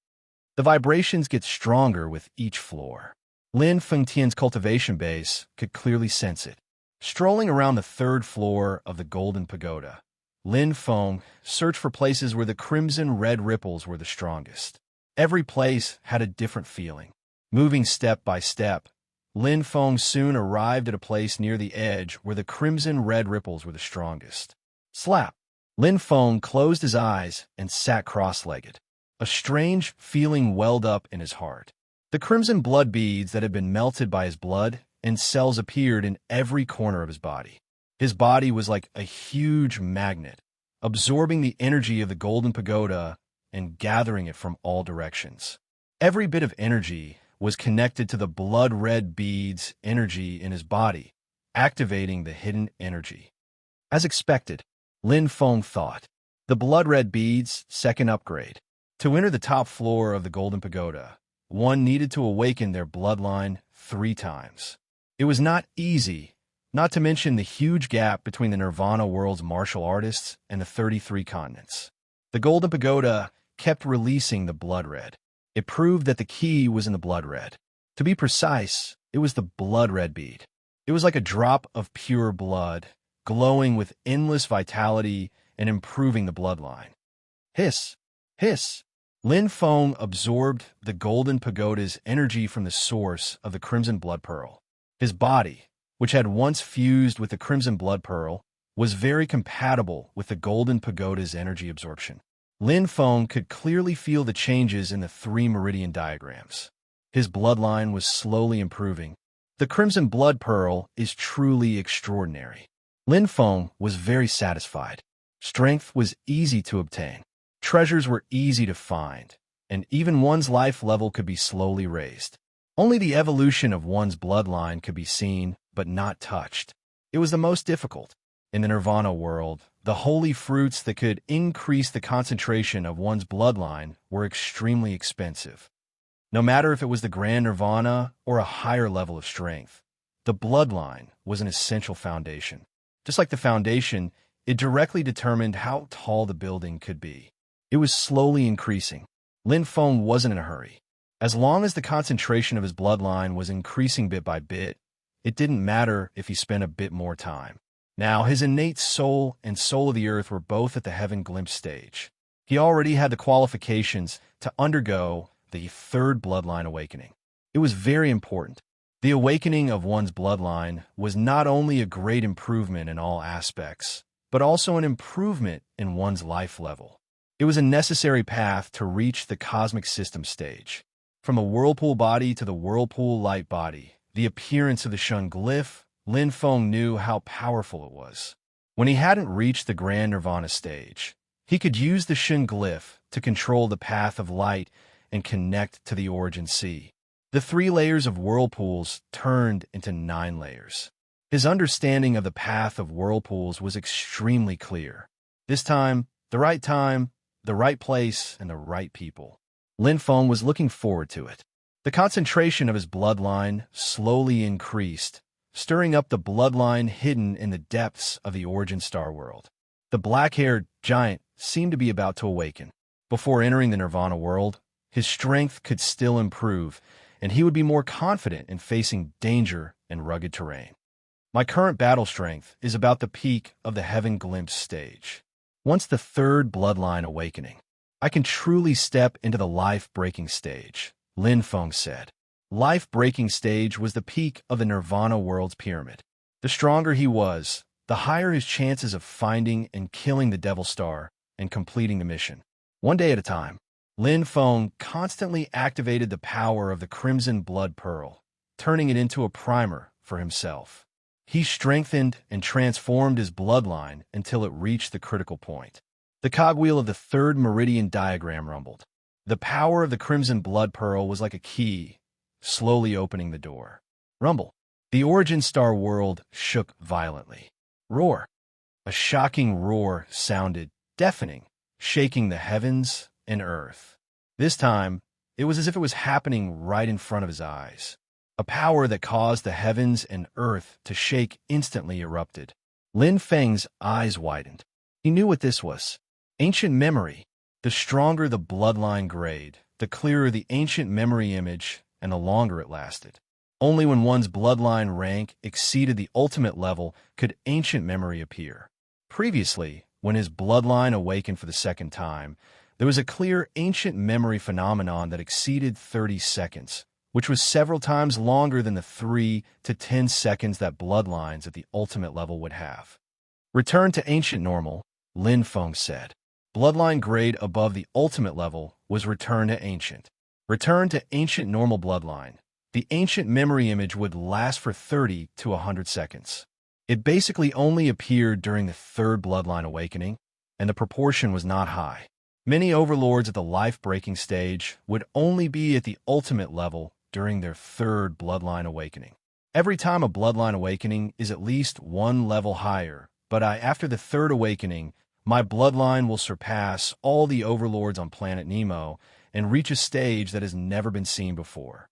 The vibrations get stronger with each floor. Lin Fengtian's cultivation base could clearly sense it. Strolling around the 3rd floor of the golden pagoda, Lin Feng searched for places where the crimson-red ripples were the strongest. Every place had a different feeling. Moving step by step, Lin Feng soon arrived at a place near the edge where the crimson-red ripples were the strongest. Slap! Lin Feng closed his eyes and sat cross-legged. A strange feeling welled up in his heart. The crimson blood beads that had been melted by his blood and cells appeared in every corner of his body. His body was like a huge magnet, absorbing the energy of the golden pagoda and gathering it from all directions. Every bit of energy was connected to the blood-red beads' energy in his body, activating the hidden energy. As expected, Lin Feng thought, the blood-red beads' 2nd upgrade. To enter the top floor of the golden pagoda, one needed to awaken their bloodline 3 times. It was not easy, not to mention the huge gap between the Nirvana world's martial artists and the 33 continents. The golden pagoda kept releasing the blood red. It proved that the key was in the blood red. To be precise, it was the blood red bead. It was like a drop of pure blood, glowing with endless vitality and improving the bloodline. Hiss! Hiss! Lin Feng absorbed the golden pagoda's energy from the source of the crimson blood pearl. His body, which had once fused with the crimson blood pearl, was very compatible with the golden pagoda's energy absorption. Lin Feng could clearly feel the changes in the 3 meridian diagrams. His bloodline was slowly improving. The crimson blood pearl is truly extraordinary. Lin Feng was very satisfied. Strength was easy to obtain. Treasures were easy to find, and even one's life level could be slowly raised. Only the evolution of one's bloodline could be seen, but not touched. It was the most difficult. In the Nirvana world, the holy fruits that could increase the concentration of one's bloodline were extremely expensive. No matter if it was the Grand Nirvana or a higher level of strength, the bloodline was an essential foundation. Just like the foundation, it directly determined how tall the building could be. It was slowly increasing. Lin Feng wasn't in a hurry. As long as the concentration of his bloodline was increasing bit by bit, it didn't matter if he spent a bit more time. Now, his innate soul and soul of the earth were both at the heaven glimpse stage. He already had the qualifications to undergo the third bloodline awakening. It was very important. The awakening of one's bloodline was not only a great improvement in all aspects, but also an improvement in one's life level. It was a necessary path to reach the cosmic system stage. From the whirlpool body to the whirlpool light body, the appearance of the Shun glyph, Lin Feng knew how powerful it was. When he hadn't reached the Grand Nirvana stage, he could use the Shun glyph to control the path of light and connect to the origin sea. The 3 layers of whirlpools turned into 9 layers. His understanding of the path of whirlpools was extremely clear. This time, the right place, and the right people. Lin Feng was looking forward to it. The concentration of his bloodline slowly increased, stirring up the bloodline hidden in the depths of the origin star world. The black-haired giant seemed to be about to awaken. Before entering the Nirvana world, his strength could still improve, and he would be more confident in facing danger and rugged terrain. My current battle strength is about the peak of the heaven glimpse stage. Once the third bloodline awakening, I can truly step into the life-breaking stage, Lin Feng said. Life-breaking stage was the peak of the Nirvana world's pyramid. The stronger he was, the higher his chances of finding and killing the Devil Star and completing the mission. One day at a time, Lin Feng constantly activated the power of the Crimson Blood Pearl, turning it into a primer for himself. He strengthened and transformed his bloodline until it reached the critical point. The cogwheel of the third meridian diagram rumbled. The power of the Crimson Blood Pearl was like a key, slowly opening the door. Rumble. The origin star world shook violently. Roar. A shocking roar sounded, deafening, shaking the heavens and earth. This time, it was as if it was happening right in front of his eyes. A power that caused the heavens and earth to shake instantly erupted. Lin Feng's eyes widened. He knew what this was. Ancient memory. The stronger the bloodline grade, the clearer the ancient memory image, and the longer it lasted. Only when one's bloodline rank exceeded the ultimate level could ancient memory appear. Previously, when his bloodline awakened for the second time, there was a clear ancient memory phenomenon that exceeded 30 seconds, which was several times longer than the 3 to 10 seconds that bloodlines at the ultimate level would have. Return to ancient normal, Lin Feng said. Bloodline grade above the ultimate level was return to ancient. Return to ancient normal bloodline. The ancient memory image would last for 30 to 100 seconds. It basically only appeared during the third bloodline awakening, and the proportion was not high. Many overlords at the life-breaking stage would only be at the ultimate level during their third bloodline awakening. Every time a bloodline awakening is at least 1 level higher, but after the third awakening, my bloodline will surpass all the overlords on planet Nemo and reach a stage that has never been seen before.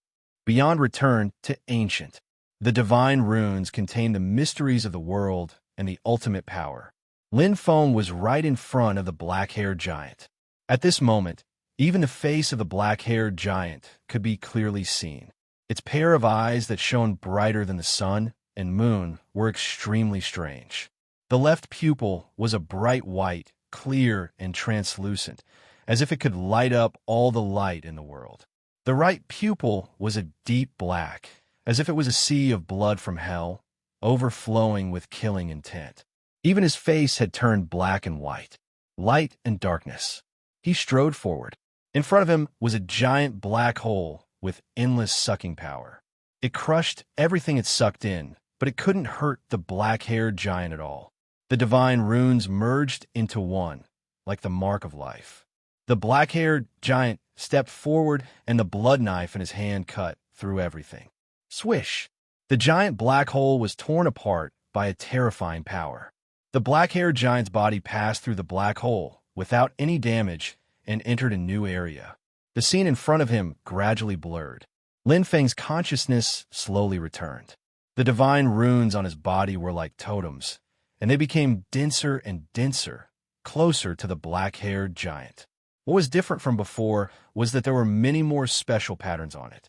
Beyond return to ancient, the divine runes contain the mysteries of the world and the ultimate power. Lin Feng was right in front of the black-haired giant. At this moment, even the face of the black-haired giant could be clearly seen. Its pair of eyes that shone brighter than the sun and moon were extremely strange. The left pupil was a bright white, clear and translucent, as if it could light up all the light in the world. The right pupil was a deep black, as if it was a sea of blood from hell, overflowing with killing intent. Even his face had turned black and white, light and darkness. He strode forward. In front of him was a giant black hole with endless sucking power. It crushed everything it sucked in, but it couldn't hurt the black-haired giant at all. The divine runes merged into one, like the mark of life. The black-haired giant stepped forward, and the blood knife in his hand cut through everything. Swish! The giant black hole was torn apart by a terrifying power. The black-haired giant's body passed through the black hole without any damage and entered a new area. The scene in front of him gradually blurred. Lin Feng's consciousness slowly returned. The divine runes on his body were like totems, and they became denser and denser, closer to the black-haired giant. What was different from before was that there were many more special patterns on it.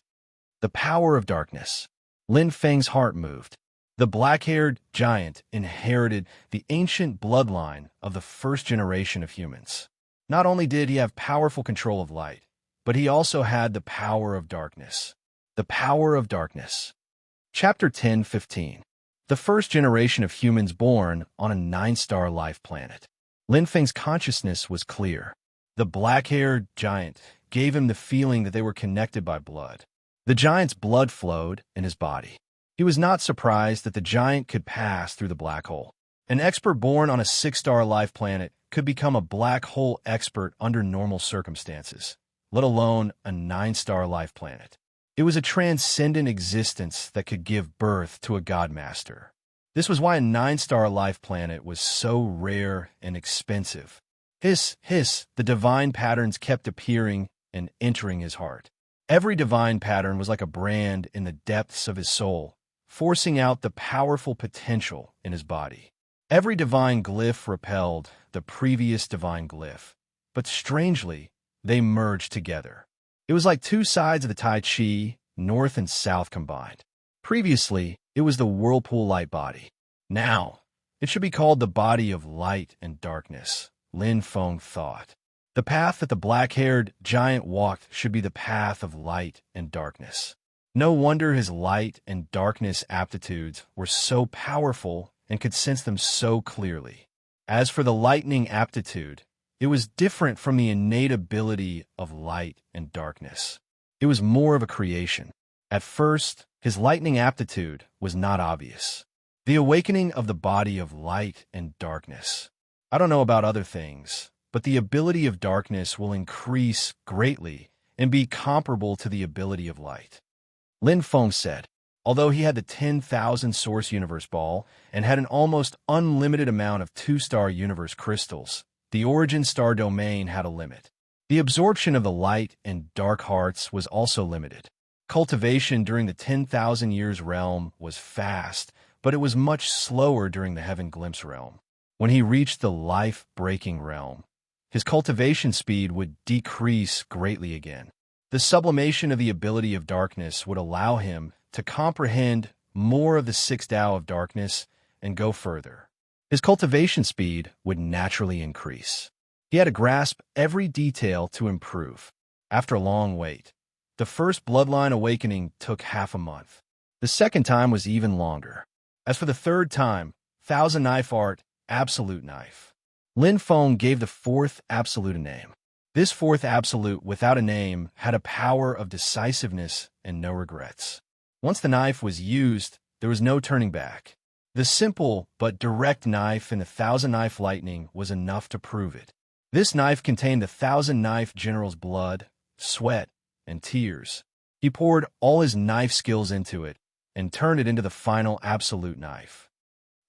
The power of darkness. Lin Feng's heart moved. The black-haired giant inherited the ancient bloodline of the first generation of humans. Not only did he have powerful control of light, but he also had the power of darkness. The power of darkness. Chapter 10:15. The first generation of humans born on a 9-star life planet. Lin Feng's consciousness was clear. The black-haired giant gave him the feeling that they were connected by blood. The giant's blood flowed in his body. He was not surprised that the giant could pass through the black hole. An expert born on a 6-star life planet could become a black hole expert under normal circumstances, let alone a 9-star life planet. It was a transcendent existence that could give birth to a godmaster. This was why a 9-star life planet was so rare and expensive. Hiss, the divine patterns kept appearing and entering his heart. Every divine pattern was like a brand in the depths of his soul, forcing out the powerful potential in his body. Every divine glyph repelled the previous divine glyph, but strangely, they merged together. It was like two sides of the Tai Chi, north and south combined. Previously, it was the whirlpool light body. Now, it should be called the body of light and darkness, Lin Feng thought. The path that the black-haired giant walked should be the path of light and darkness. No wonder his light and darkness aptitudes were so powerful and could sense them so clearly. As for the lightning aptitude, it was different from the innate ability of light and darkness. It was more of a creation. At first, his lightning aptitude was not obvious. The awakening of the body of light and darkness. I don't know about other things, but the ability of darkness will increase greatly and be comparable to the ability of light. Lin Feng said, although he had the 10,000 Source Universe Ball and had an almost unlimited amount of 2-star universe crystals, the Origin Star domain had a limit. The absorption of the light and dark hearts was also limited. Cultivation during the 10,000 years realm was fast, but it was much slower during the Heaven Glimpse realm. When he reached the life-breaking realm, his cultivation speed would decrease greatly again. The sublimation of the ability of darkness would allow him to comprehend more of the 6 Tao of darkness and go further. His cultivation speed would naturally increase. He had to grasp every detail to improve. After a long wait, the first bloodline awakening took half a month. The second time was even longer. As for the third time, Thousand Knife Art, Absolute Knife. Lin Feng gave the fourth absolute a name. This fourth absolute without a name had a power of decisiveness and no regrets. Once the knife was used, there was no turning back. The simple but direct knife in the Thousand Knife Lightning was enough to prove it. This knife contained the Thousand Knife General's blood, sweat, and tears. He poured all his knife skills into it and turned it into the final absolute knife.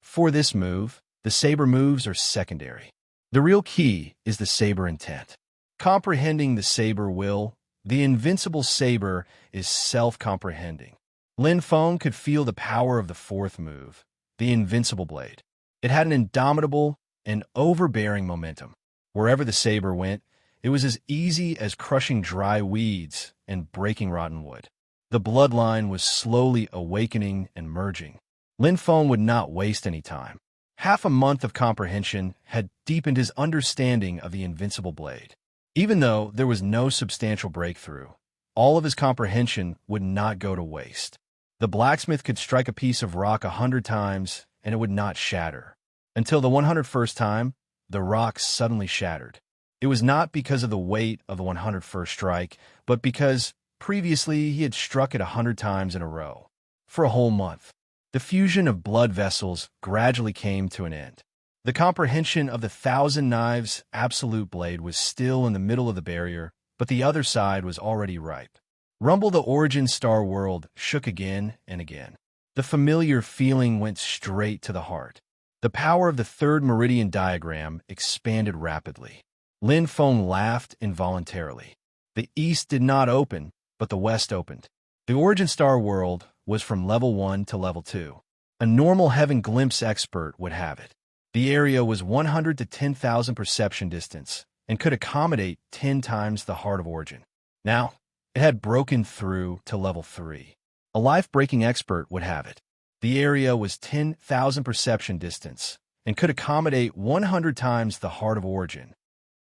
For this move, the saber moves are secondary. The real key is the saber intent. Comprehending the saber will, the invincible saber is self-comprehending. Lin Feng could feel the power of the fourth move, the invincible blade. It had an indomitable and overbearing momentum. Wherever the saber went, it was as easy as crushing dry weeds and breaking rotten wood. The bloodline was slowly awakening and merging. Lin Feng would not waste any time. Half a month of comprehension had deepened his understanding of the invincible blade. Even though there was no substantial breakthrough, all of his comprehension would not go to waste. The blacksmith could strike a piece of rock 100 times and it would not shatter. Until the 101st time, the rock suddenly shattered. It was not because of the weight of the 101st strike, but because previously he had struck it 100 times in a row. For a whole month, The fusion of blood vessels gradually came to an end. The comprehension of the thousand knives absolute blade was still in the middle of the barrier, but the other side was already ripe. Rumble the origin star world shook again and again. The familiar feeling went straight to the heart. The power of the third meridian diagram expanded rapidly. Lin Feng laughed involuntarily. The east did not open, but the west opened. The origin star world was from level 1 to level 2. A normal heaven glimpse expert would have it. The area was 100 to 10,000 perception distance and could accommodate 10 times the heart of origin. Now, it had broken through to level 3. A life-breaking expert would have it. The area was 10,000 perception distance and could accommodate 100 times the heart of origin.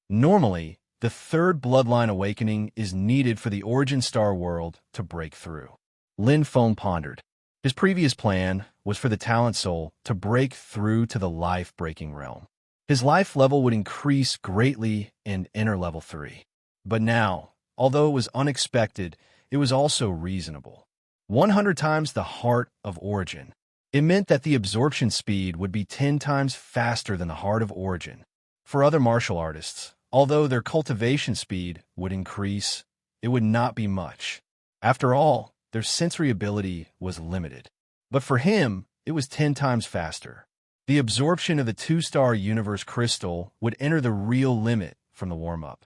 Normally, the third bloodline awakening is needed for the origin star world to break through. Lin Feng pondered. His previous plan was for the talent soul to break through to the life-breaking realm. His life level would increase greatly and enter level 3. But now, although it was unexpected, it was also reasonable. 100 times the heart of origin. It meant that the absorption speed would be 10 times faster than the heart of origin. For other martial artists, although their cultivation speed would increase, it would not be much. After all, their sensory ability was limited. But for him, it was 10 times faster. The absorption of the 2-star universe crystal would enter the real limit from the warm-up.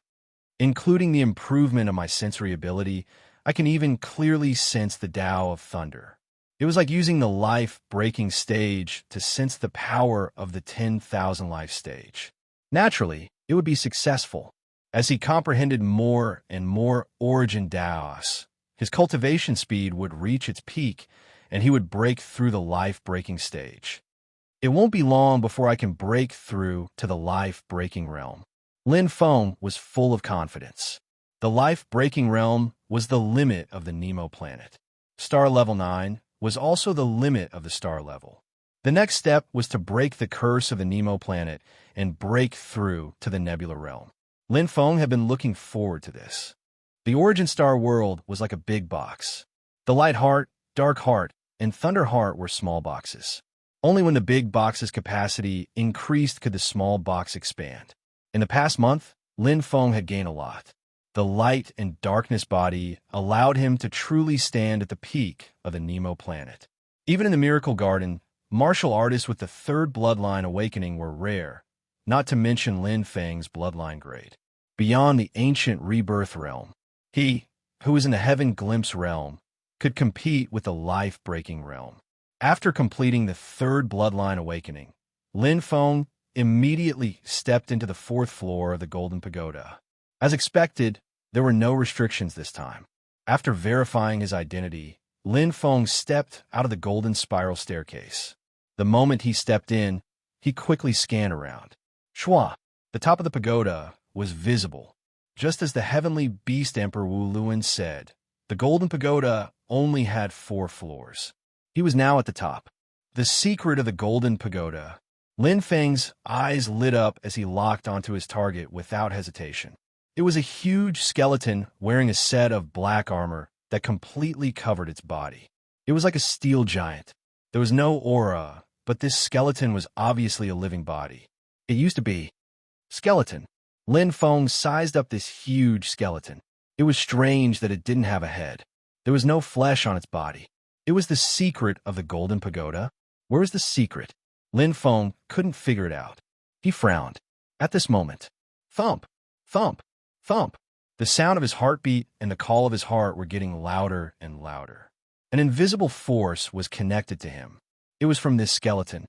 Including the improvement of my sensory ability, I can even clearly sense the Tao of thunder. It was like using the life-breaking stage to sense the power of the 10,000 life stage. Naturally, it would be successful. As he comprehended more and more origin Taos, his cultivation speed would reach its peak, and he would break through the life-breaking stage. It won't be long before I can break through to the life-breaking realm. Lin Feng was full of confidence. The life-breaking realm was the limit of the Nemo planet. Star level 9 was also the limit of the star level. The next step was to break the curse of the Nemo planet and break through to the nebula realm. Lin Feng had been looking forward to this. The origin star world was like a big box. The light heart, dark heart, and thunder heart were small boxes. Only when the big box's capacity increased could the small box expand. In the past month, Lin Feng had gained a lot. The light and darkness body allowed him to truly stand at the peak of the Nemo planet. Even in the Miracle Garden, martial artists with the third bloodline awakening were rare, not to mention Lin Feng's bloodline grade. Beyond the ancient rebirth realm, he, who was in the heaven glimpse realm, could compete with the life-breaking realm. After completing the third bloodline awakening, Lin Feng immediately stepped into the 4th floor of the Golden Pagoda. As expected, there were no restrictions this time. After verifying his identity, Lin Feng stepped out of the golden spiral staircase. The moment he stepped in, he quickly scanned around. Shua, the top of the pagoda, was visible. Just as the heavenly beast Emperor Wu Luan said, the Golden Pagoda only had 4 floors. He was now at the top. The secret of the Golden Pagoda. Lin Feng's eyes lit up as he locked onto his target without hesitation. It was a huge skeleton wearing a set of black armor that completely covered its body. It was like a steel giant. There was no aura, but this skeleton was obviously a living body. It used to be. Skeleton. Lin Feng sized up this huge skeleton. It was strange that it didn't have a head. There was no flesh on its body. It was the secret of the Golden Pagoda. Where was the secret? Lin Feng couldn't figure it out. He frowned. At this moment, thump, thump, thump. The sound of his heartbeat and the call of his heart were getting louder and louder. An invisible force was connected to him. It was from this skeleton.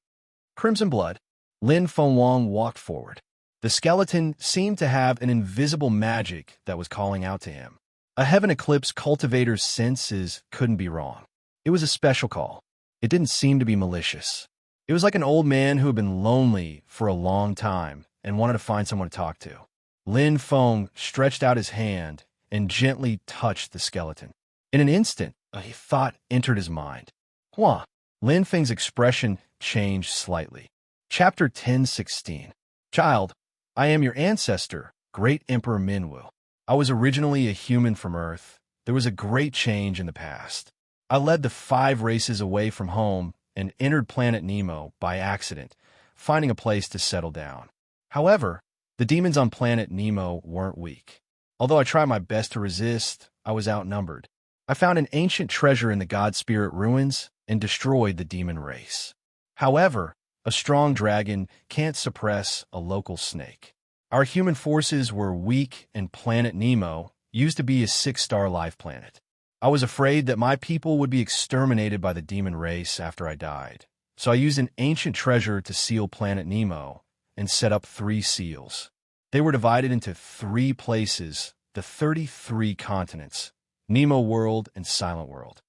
Crimson blood. Lin Feng walked forward. The skeleton seemed to have an invisible magic that was calling out to him. A heaven eclipse cultivator's senses couldn't be wrong. It was a special call. It didn't seem to be malicious. It was like an old man who had been lonely for a long time and wanted to find someone to talk to. Lin Feng stretched out his hand and gently touched the skeleton. In an instant, a thought entered his mind. Hua. Lin Feng's expression changed slightly. Chapter 10:16. Child, I am your ancestor, Great Emperor Minwu. I was originally a human from Earth. There was a great change in the past. I led the 5 races away from home and entered Planet Nemo by accident, finding a place to settle down. However, the demons on Planet Nemo weren't weak. Although I tried my best to resist, I was outnumbered. I found an ancient treasure in the God Spirit ruins and destroyed the demon race. However, a strong dragon can't suppress a local snake. Our human forces were weak, and Planet Nemo used to be a 6-star life planet. I was afraid that my people would be exterminated by the demon race after I died. So I used an ancient treasure to seal Planet Nemo and set up 3 seals. They were divided into 3 places, the 33 continents, Nemo World and Silent World.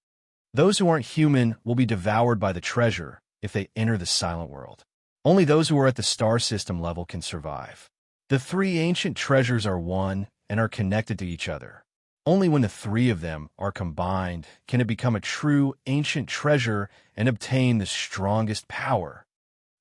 Those who aren't human will be devoured by the treasure if they enter the Silent World. Only those who are at the star system level can survive. The 3 ancient treasures are one and are connected to each other. Only when the 3 of them are combined can it become a true ancient treasure and obtain the strongest power.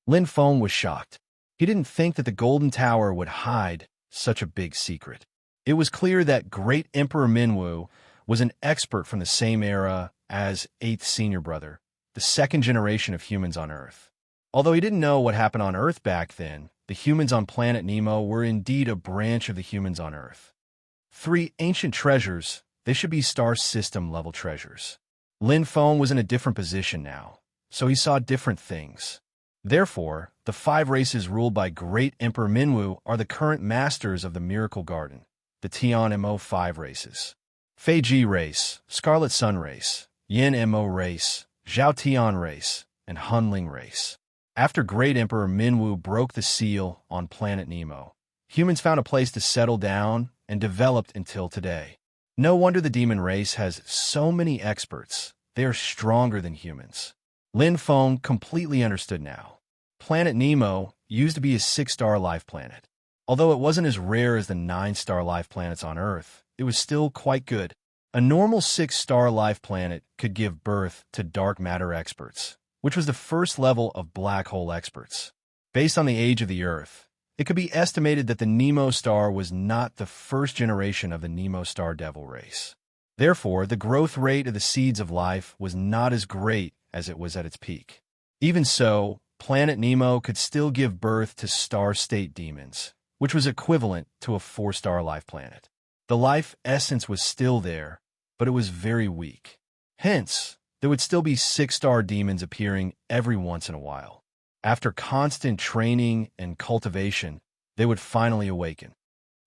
Lin Feng was shocked. He didn't think that the Golden Tower would hide such a big secret. It was clear that Great Emperor Minwu was an expert from the same era as 8th Senior Brother, the 2nd generation of humans on Earth. Although he didn't know what happened on Earth back then, the humans on Planet Nemo were indeed a branch of the humans on Earth. 3 ancient treasures, they should be star system level treasures. Lin Feng was in a different position now, so he saw different things. Therefore, the 5 races ruled by Great Emperor Minwu are the current masters of the Miracle Garden, the Tian Mo 5 races. Fei Ji race, Scarlet Sun race, Yin Mo race, Zhao Tian race, and Hunling race. After Great Emperor Minwu broke the seal on Planet Nemo, humans found a place to settle down and developed until today. No wonder the demon race has so many experts. They are stronger than humans. Lin Feng completely understood now. Planet Nemo used to be a 6-star life planet. Although it wasn't as rare as the 9-star life planets on Earth, it was still quite good. A normal 6-star life planet could give birth to dark matter experts, which was the first level of black hole experts. Based on the age of the Earth, it could be estimated that the Nemo star was not the first generation of the Nemo star devil race. Therefore, the growth rate of the seeds of life was not as great as it was at its peak. Even so, Planet Nemo could still give birth to star-state demons, which was equivalent to a 4-star life planet. The life essence was still there, but it was very weak. Hence, there would still be 6-star demons appearing every once in a while. After constant training and cultivation, they would finally awaken.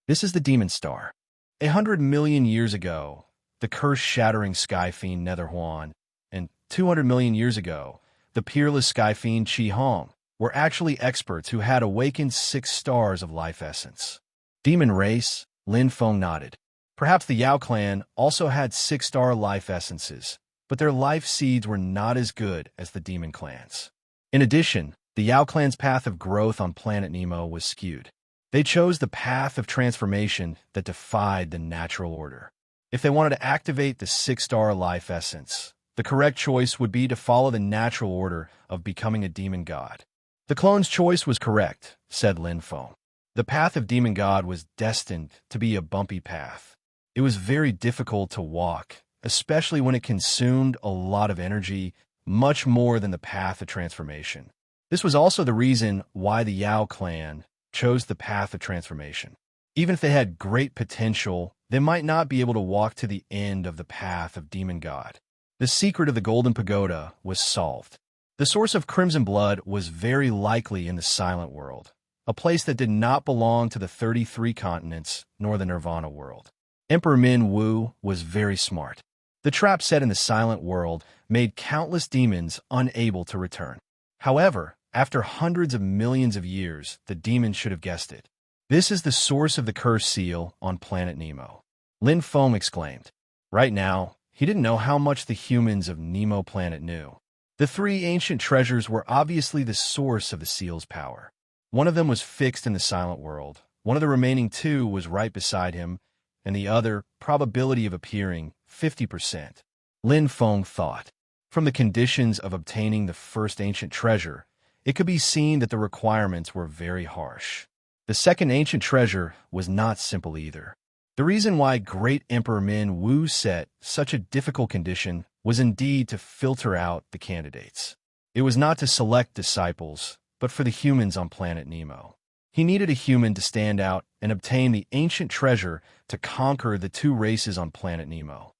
This is the demon star. 100 million years ago, the curse-shattering sky fiend Netherhuan, and 200 million years ago, the peerless sky fiend Qi Hong, were actually experts who had awakened 6 stars of life essence. Demon race, Lin Feng nodded. Perhaps the Yao clan also had 6-star life essences, but their life seeds were not as good as the demon clans. In addition, the Yao clan's path of growth on Planet Nemo was skewed. They chose the path of transformation that defied the natural order. If they wanted to activate the 6-star life essence, the correct choice would be to follow the natural order of becoming a demon god. The clone's choice was correct, said Lin Feng. The path of demon god was destined to be a bumpy path. It was very difficult to walk, especially when it consumed a lot of energy, much more than the path of transformation. This was also the reason why the Yao clan chose the path of transformation. Even if they had great potential, they might not be able to walk to the end of the path of demon god. The secret of the Golden Pagoda was solved. The source of crimson blood was very likely in the Silent World, a place that did not belong to the 33 continents nor the Nirvana world. Emperor Min Wu was very smart. The trap set in the Silent World made countless demons unable to return. However, after hundreds of millions of years, the demons should have guessed it. This is the source of the curse seal on Planet Nemo. Lin Feng exclaimed. Right now, he didn't know how much the humans of Nemo Planet knew. The 3 ancient treasures were obviously the source of the seal's power. One of them was fixed in the Silent World, one of the remaining 2 was right beside him, and the other, probability of appearing, 50%. Lin Feng thought. From the conditions of obtaining the first ancient treasure, it could be seen that the requirements were very harsh. The second ancient treasure was not simple either. The reason why Great Emperor Min Wu set such a difficult condition was indeed to filter out the candidates. It was not to select disciples, but for the humans on planet Nemo. He needed a human to stand out and obtain the ancient treasure to conquer the two races on planet Nemo.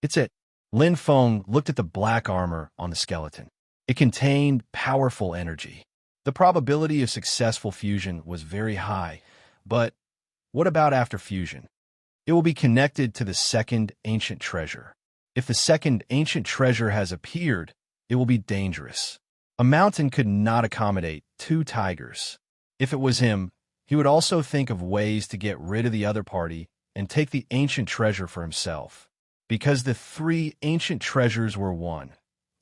It's it. Lin Feng looked at the black armor on the skeleton. It contained powerful energy. The probability of successful fusion was very high, but what about after fusion? It will be connected to the second ancient treasure. If the second ancient treasure has appeared, it will be dangerous. A mountain could not accommodate two tigers. If it was him, he would also think of ways to get rid of the other party and take the ancient treasure for himself. Because the three ancient treasures were one,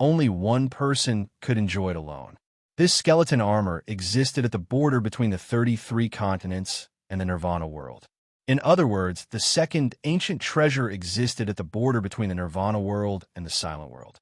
only one person could enjoy it alone. This skeleton armor existed at the border between the 33 continents and the Nirvana world. In other words, the second ancient treasure existed at the border between the Nirvana world and the Silent world.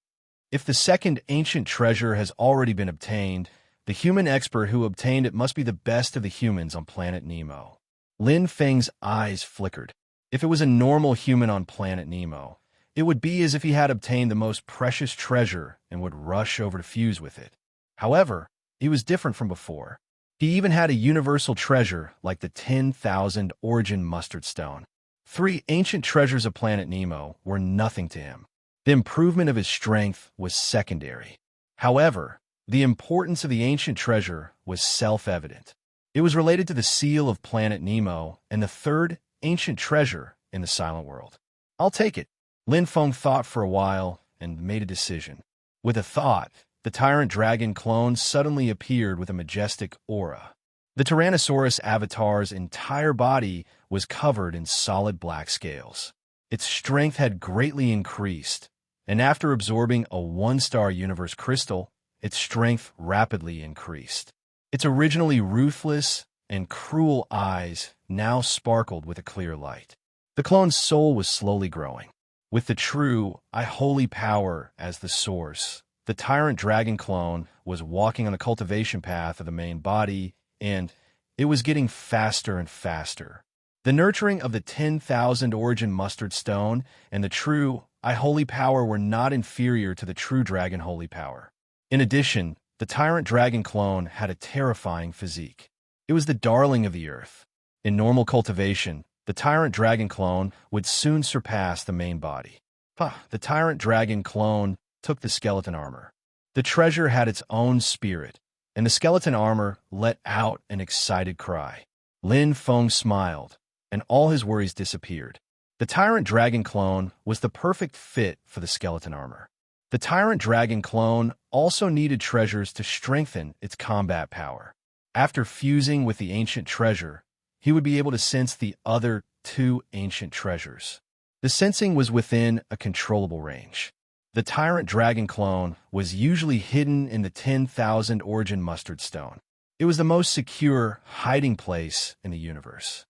If the second ancient treasure has already been obtained, the human expert who obtained it must be the best of the humans on planet Nemo. Lin Feng's eyes flickered. If it was a normal human on planet Nemo, it would be as if he had obtained the most precious treasure and would rush over to fuse with it. However, he was different from before. He even had a universal treasure like the 10,000 origin mustard stone. Three ancient treasures of planet Nemo were nothing to him. The improvement of his strength was secondary. However, the importance of the ancient treasure was self-evident. It was related to the seal of planet Nemo and the third ancient treasure in the Silent world. I'll take it. Lin Feng thought for a while and made a decision. With a thought, the tyrant dragon clone suddenly appeared with a majestic aura. The Tyrannosaurus avatar's entire body was covered in solid black scales. Its strength had greatly increased, and after absorbing a one-star universe crystal, its strength rapidly increased. Its originally ruthless and cruel eyes now sparkled with a clear light. The clone's soul was slowly growing. With the true, holy power as the source, the tyrant dragon clone was walking on the cultivation path of the main body, and it was getting faster and faster. The nurturing of the 10,000 origin mustard stone and the true, holy power were not inferior to the true dragon holy power. In addition, the tyrant dragon clone had a terrifying physique. It was the darling of the earth. In normal cultivation, the tyrant dragon clone would soon surpass the main body. The tyrant dragon clone took the skeleton armor. The treasure had its own spirit, and the skeleton armor let out an excited cry. Lin Feng smiled, and all his worries disappeared. The tyrant dragon clone was the perfect fit for the skeleton armor. The tyrant dragon clone also needed treasures to strengthen its combat power. After fusing with the ancient treasure, he would be able to sense the other two ancient treasures. The sensing was within a controllable range. The tyrant dragon clone was usually hidden in the 10,000 origin mustard stone. It was the most secure hiding place in the universe.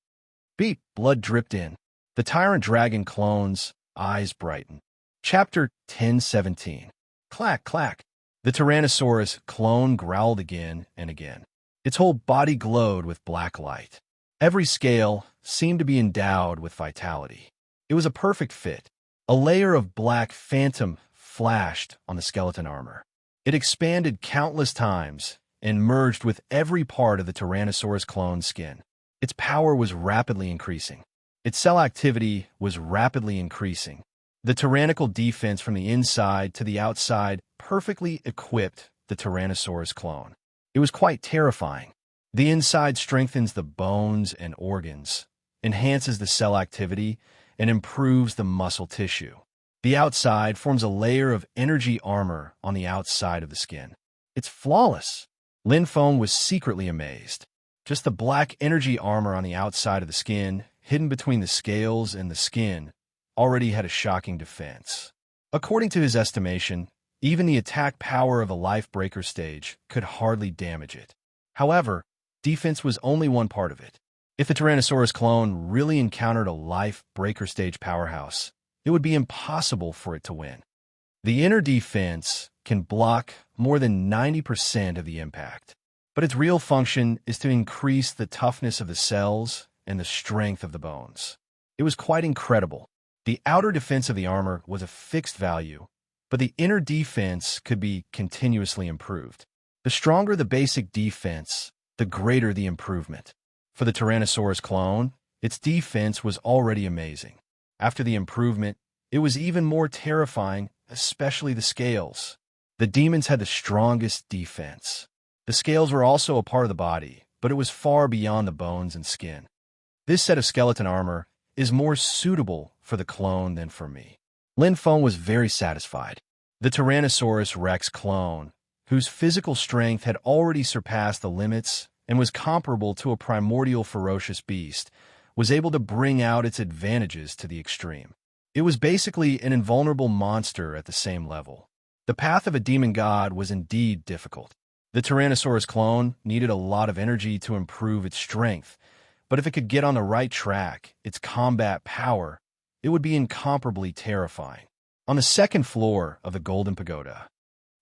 Beep, blood dripped in. The tyrant dragon clone's eyes brightened. Chapter 1017. Clack, clack. The Tyrannosaurus clone growled again and again. Its whole body glowed with black light. Every scale seemed to be endowed with vitality. It was a perfect fit. A layer of black phantom flashed on the skeleton armor. It expanded countless times and merged with every part of the Tyrannosaurus clone's skin. Its power was rapidly increasing. Its cell activity was rapidly increasing. The tyrannical defense from the inside to the outside perfectly equipped the Tyrannosaurus clone. It was quite terrifying. The inside strengthens the bones and organs, enhances the cell activity, and improves the muscle tissue. The outside forms a layer of energy armor on the outside of the skin. It's flawless. Lin Feng was secretly amazed. Just the black energy armor on the outside of the skin, hidden between the scales and the skin, already had a shocking defense. According to his estimation, even the attack power of a life breaker stage could hardly damage it. However, defense was only one part of it. If the Tyrannosaurus clone really encountered a life breaker stage powerhouse, it would be impossible for it to win. The inner defense can block more than 90% of the impact, but its real function is to increase the toughness of the cells and the strength of the bones. It was quite incredible. The outer defense of the armor was a fixed value, but the inner defense could be continuously improved. The stronger the basic defense, the greater the improvement. For the Tyrannosaurus clone, its defense was already amazing. After the improvement, it was even more terrifying, especially the scales. The demons had the strongest defense. The scales were also a part of the body, but it was far beyond the bones and skin. This set of skeleton armor is more suitable for the clone than for me. Lin Feng was very satisfied. The Tyrannosaurus Rex clone, whose physical strength had already surpassed the limits and was comparable to a primordial ferocious beast, was able to bring out its advantages to the extreme. It was basically an invulnerable monster at the same level. The path of a demon god was indeed difficult. The Tyrannosaurus clone needed a lot of energy to improve its strength, but if it could get on the right track, its combat power, it would be incomparably terrifying. On the second floor of the Golden Pagoda,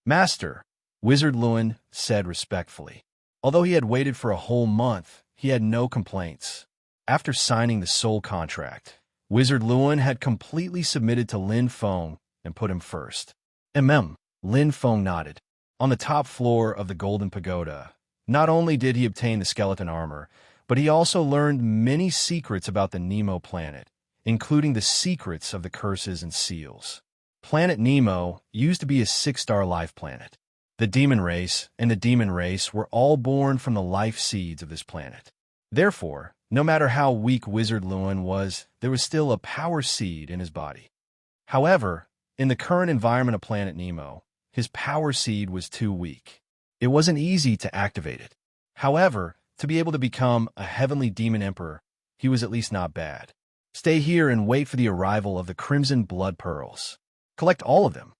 Master, Wizard Lewin said respectfully. Although he had waited for a whole month, he had no complaints. After signing the soul contract, Wizard Lewin had completely submitted to Lin Feng and put him first. Lin Feng nodded. On the top floor of the Golden Pagoda, not only did he obtain the skeleton armor, but he also learned many secrets about the Nemo planet, including the secrets of the curses and seals. Planet Nemo used to be a 6-star life planet. The demon race and the demon race were all born from the life seeds of this planet. Therefore, no matter how weak Wizard Lewin was, there was still a power seed in his body. However, in the current environment of Planet Nemo, his power seed was too weak. It wasn't easy to activate it. However, to be able to become a heavenly demon emperor, he was at least not bad. Stay here and wait for the arrival of the Crimson Blood Pearls. Collect all of them.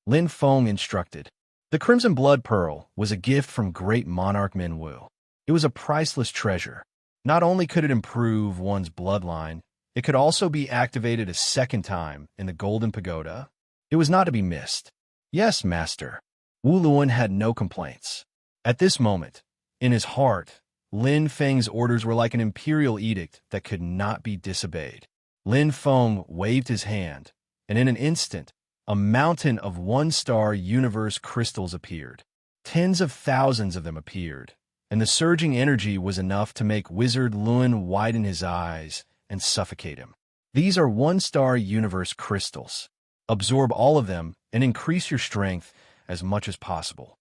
Lin Feng instructed. The Crimson Blood Pearl was a gift from great monarch Min Wu. It was a priceless treasure. Not only could it improve one's bloodline, it could also be activated a second time in the Golden Pagoda. It was not to be missed. Yes, Master. Wu Luan had no complaints. At this moment, in his heart, Lin Feng's orders were like an imperial edict that could not be disobeyed. Lin Feng waved his hand, and in an instant, a mountain of 1-star universe crystals appeared. Tens of thousands of them appeared, and the surging energy was enough to make Wizard Lewin widen his eyes and suffocate him. These are 1-star universe crystals. Absorb all of them and increase your strength as much as possible.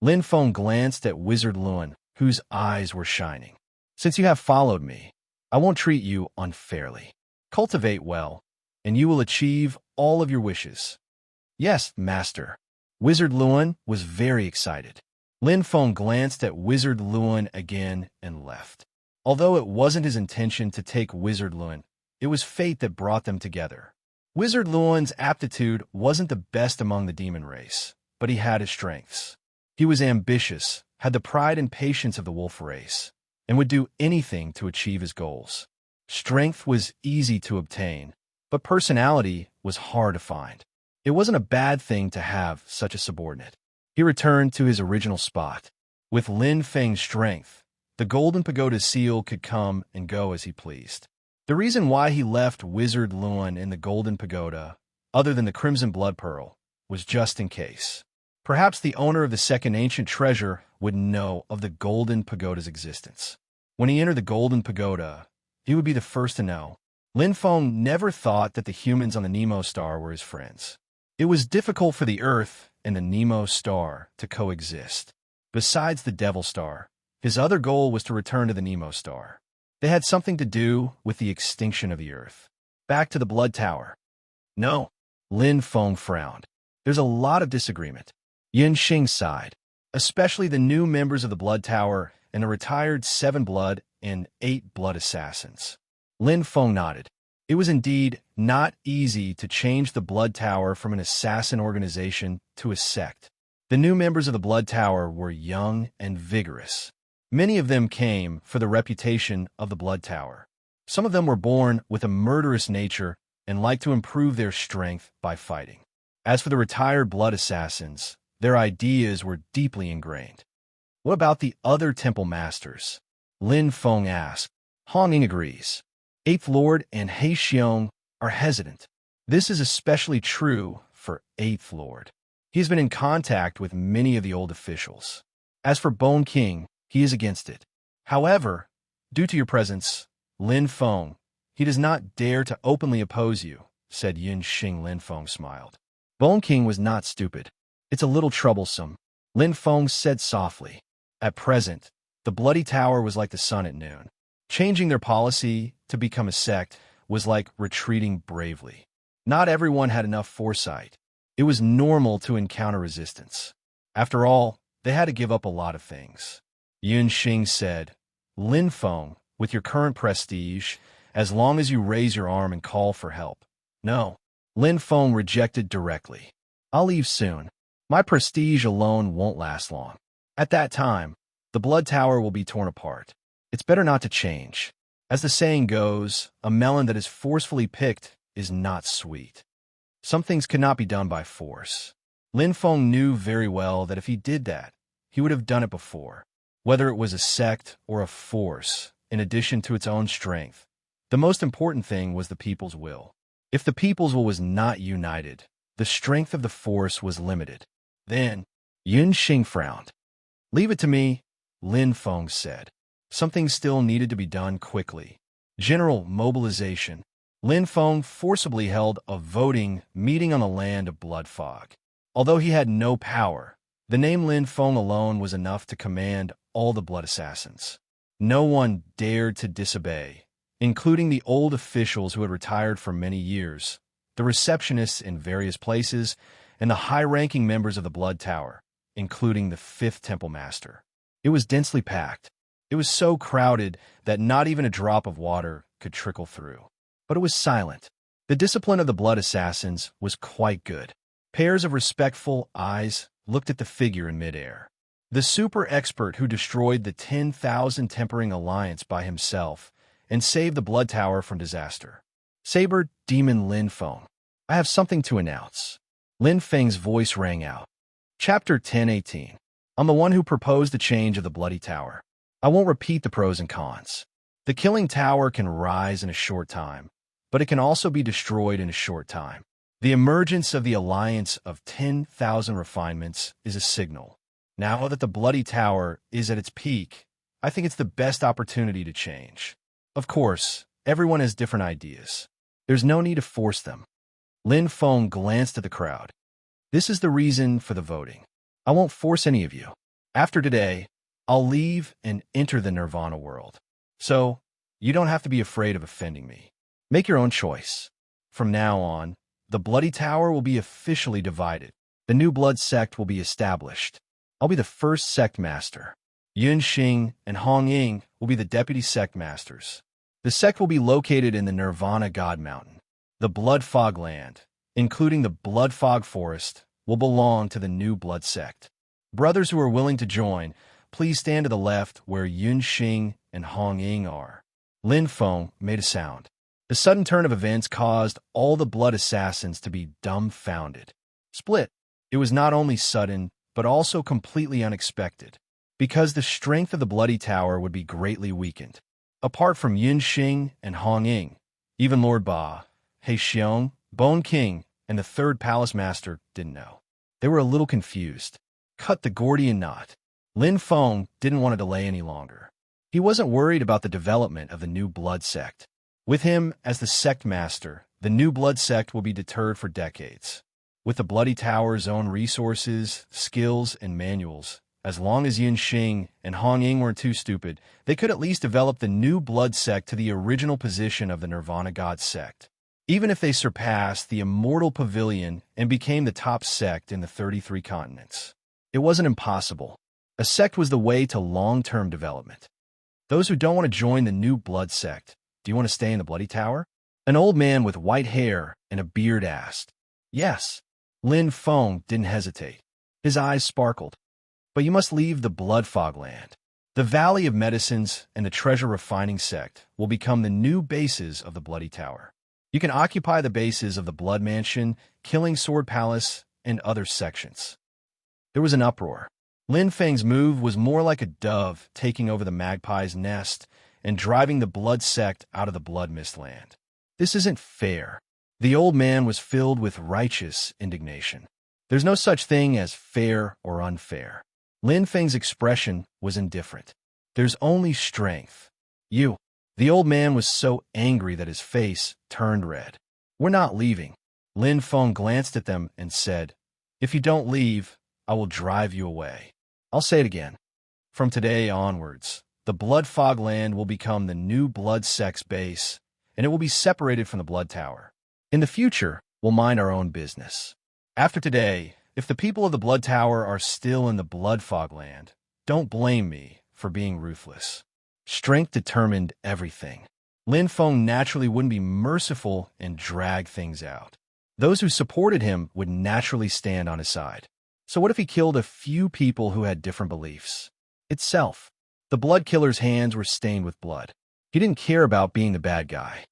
Lin Feng glanced at Wizard Lewin, whose eyes were shining. Since you have followed me, I won't treat you unfairly. Cultivate well, and you will achieve all of your wishes. Yes, Master. Wizard Lewin was very excited. Lin Feng glanced at Wizard Lewin again and left. Although it wasn't his intention to take Wizard Lewin, it was fate that brought them together. Wizard Lewin's aptitude wasn't the best among the demon race, but he had his strengths. He was ambitious, had the pride and patience of the wolf race, and would do anything to achieve his goals. Strength was easy to obtain, but personality was hard to find. It wasn't a bad thing to have such a subordinate. He returned to his original spot. With Lin Feng's strength, the Golden Pagoda seal could come and go as he pleased. The reason why he left Wizard Lewin in the Golden Pagoda, other than the Crimson Blood Pearl, was just in case. Perhaps the owner of the second ancient treasure would know of the Golden Pagoda's existence. When he entered the Golden Pagoda, he would be the first to know. Lin Feng never thought that the humans on the Nemo star were his friends. It was difficult for the Earth and the Nemo star to coexist. Besides the Devil Star, his other goal was to return to the Nemo star. They had something to do with the extinction of the Earth. Back to the Blood Tower. No, Lin Feng frowned. There's a lot of disagreement. Yin Xing sighed, especially the new members of the Blood Tower and the retired 7 Blood and 8 Blood assassins. Lin Feng nodded. It was indeed not easy to change the Blood Tower from an assassin organization to a sect. The new members of the Blood Tower were young and vigorous. Many of them came for the reputation of the Blood Tower. Some of them were born with a murderous nature and liked to improve their strength by fighting. As for the retired Blood assassins, their ideas were deeply ingrained. What about the other temple masters? Lin Feng asked. Hong Ying agrees. 8th Lord and He Xiong are hesitant. This is especially true for 8th Lord. He has been in contact with many of the old officials. As for Bone King, he is against it. However, due to your presence, Lin Feng, he does not dare to openly oppose you, said Yun Xing. Lin Feng smiled. Bone King was not stupid. It's a little troublesome, Lin Feng said softly. At present, the Bloody Tower was like the sun at noon. Changing their policy to become a sect was like retreating bravely. Not everyone had enough foresight. It was normal to encounter resistance. After all, they had to give up a lot of things. Yun Xing said, Lin Feng, with your current prestige, as long as you raise your arm and call for help. No. Lin Feng rejected directly. I'll leave soon. My prestige alone won't last long. At that time, the Blood Tower will be torn apart. It's better not to change. As the saying goes, a melon that is forcefully picked is not sweet. Some things could not be done by force. Lin Feng knew very well that if he did that, he would have done it before. Whether it was a sect or a force, in addition to its own strength, the most important thing was the people's will. If the people's will was not united, the strength of the force was limited. Then, Yun Xing frowned. Leave it to me, Lin Feng said. Something still needed to be done quickly. General mobilization. Lin Feng forcibly held a voting meeting on the land of Blood Fog. Although he had no power, the name Lin Feng alone was enough to command all the blood assassins. No one dared to disobey, including the old officials who had retired for many years, the receptionists in various places, and the high-ranking members of the Blood Tower, including the 5th Temple Master. It was densely packed. It was so crowded that not even a drop of water could trickle through. But it was silent. The discipline of the blood assassins was quite good. Pairs of respectful eyes looked at the figure in midair. The super expert who destroyed the 10,000 Tempering Alliance by himself and saved the Blood Tower from disaster. Saber Demon Lin Feng, I have something to announce. Lin Feng's voice rang out. Chapter 10:18. I'm the one who proposed the change of the Bloody Tower. I won't repeat the pros and cons. The Killing Tower can rise in a short time, but it can also be destroyed in a short time. The emergence of the alliance of 10,000 refinements is a signal. Now that the Bloody Tower is at its peak, I think it's the best opportunity to change. Of course, everyone has different ideas. There's no need to force them. Lin Feng glanced at the crowd. This is the reason for the voting. I won't force any of you. After today, I'll leave and enter the Nirvana world. So, you don't have to be afraid of offending me. Make your own choice. From now on, the Bloody Tower will be officially divided. The new blood sect will be established. I'll be the first sect master. Yun Xing and Hong Ying will be the deputy sect masters. The sect will be located in the Nirvana God Mountain. The Blood Fog land, including the Blood Fog Forest, will belong to the new blood sect. Brothers who are willing to join, please stand to the left where Yun Xing and Hong Ying are. Lin Feng made a sound. The sudden turn of events caused all the blood assassins to be dumbfounded. Split. It was not only sudden, but also completely unexpected, because the strength of the Bloody Tower would be greatly weakened. Apart from Yun Xing and Hong Ying, even Lord Ba, He Xiong, Bone King, and the 3rd Palace Master didn't know. They were a little confused. Cut the Gordian knot. Lin Feng didn't want to delay any longer. He wasn't worried about the development of the new blood sect. With him as the sect master, the new blood sect will be deterred for decades. With the Bloody Tower's own resources, skills, and manuals, as long as Yun Xing and Hong Ying weren't too stupid, they could at least develop the new blood sect to the original position of the Nirvana God sect. Even if they surpassed the Immortal Pavilion and became the top sect in the 33 continents. It wasn't impossible. A sect was the way to long-term development. Those who don't want to join the new blood sect, do you want to stay in the Bloody Tower? An old man with white hair and a beard asked. Yes. Lin Feng didn't hesitate. His eyes sparkled. But you must leave the Blood Fog land. The Valley of Medicines and the Treasure Refining sect will become the new bases of the Bloody Tower. You can occupy the bases of the Blood Mansion, Killing Sword Palace, and other sections. There was an uproar. Lin Feng's move was more like a dove taking over the magpie's nest and driving the blood sect out of the Blood Mist land. This isn't fair. The old man was filled with righteous indignation. There's no such thing as fair or unfair. Lin Feng's expression was indifferent. There's only strength. You. The old man was so angry that his face turned red. We're not leaving. Lin Feng glanced at them and said, if you don't leave, I will drive you away. I'll say it again. From today onwards, the Blood Fog Land will become the new Blood Sect's base, and it will be separated from the Blood Tower. In the future, we'll mind our own business. After today, if the people of the Blood Tower are still in the Blood Fog Land, don't blame me for being ruthless. Strength determined everything. Lin Feng naturally wouldn't be merciful and drag things out. Those who supported him would naturally stand on his side. So what if he killed a few people who had different beliefs? Itself, the blood killer's hands were stained with blood. He didn't care about being the bad guy.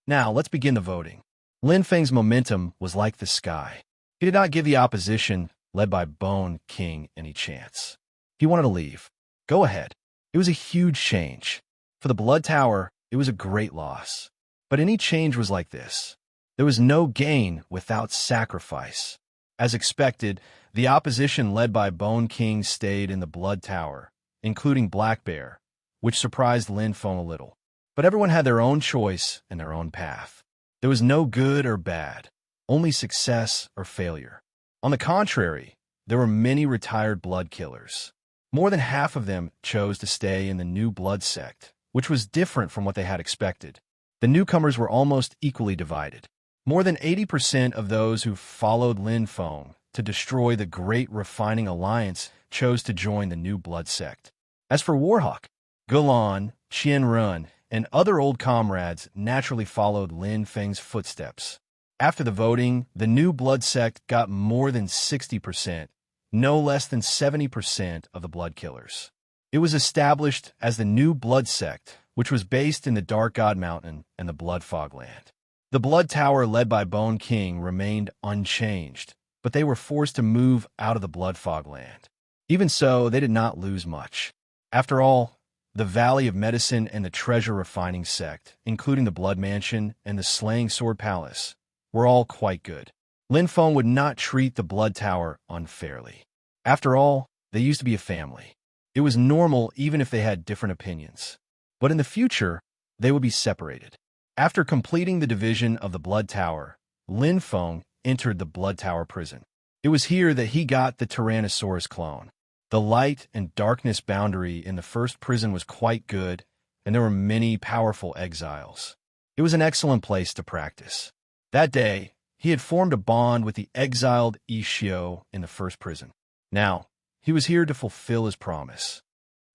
Now, let's begin the voting. Lin Feng's momentum was like the sky. He did not give the opposition, led by Bone King, any chance. He wanted to leave. Go ahead. It was a huge change. For the Blood Tower, it was a great loss. But any change was like this. There was no gain without sacrifice. As expected, the opposition led by Bone King stayed in the Blood Tower, including Black Bear, which surprised Lin Feng a little. But everyone had their own choice and their own path. There was no good or bad, only success or failure. On the contrary, there were many retired blood killers. More than half of them chose to stay in the new blood sect, which was different from what they had expected. The newcomers were almost equally divided. More than 80% of those who followed Lin Feng to destroy the Great Refining Alliance chose to join the new blood sect. As for Warhawk, Gulan, Qianrun, and other old comrades naturally followed Lin Feng's footsteps. After the voting, the new blood sect got more than 60%, no less than 70% of the blood killers. It was established as the new blood sect, which was based in the Dark God Mountain and the Blood Fog Land. The Blood Tower led by Bone King remained unchanged, but they were forced to move out of the Blood Fog Land. Even so, they did not lose much. After all, the Valley of Medicine and the Treasure Refining Sect, including the Blood Mansion and the Slaying Sword Palace, were all quite good. Lin Feng would not treat the Blood Tower unfairly. After all, they used to be a family. It was normal even if they had different opinions. But in the future, they would be separated. After completing the division of the Blood Tower, Lin Feng entered the Blood Tower prison. It was here that he got the Tyrannosaurus clone. The light and darkness boundary in the first prison was quite good, and there were many powerful exiles. It was an excellent place to practice. That day, he had formed a bond with the exiled Ishio in the first prison. Now, he was here to fulfill his promise.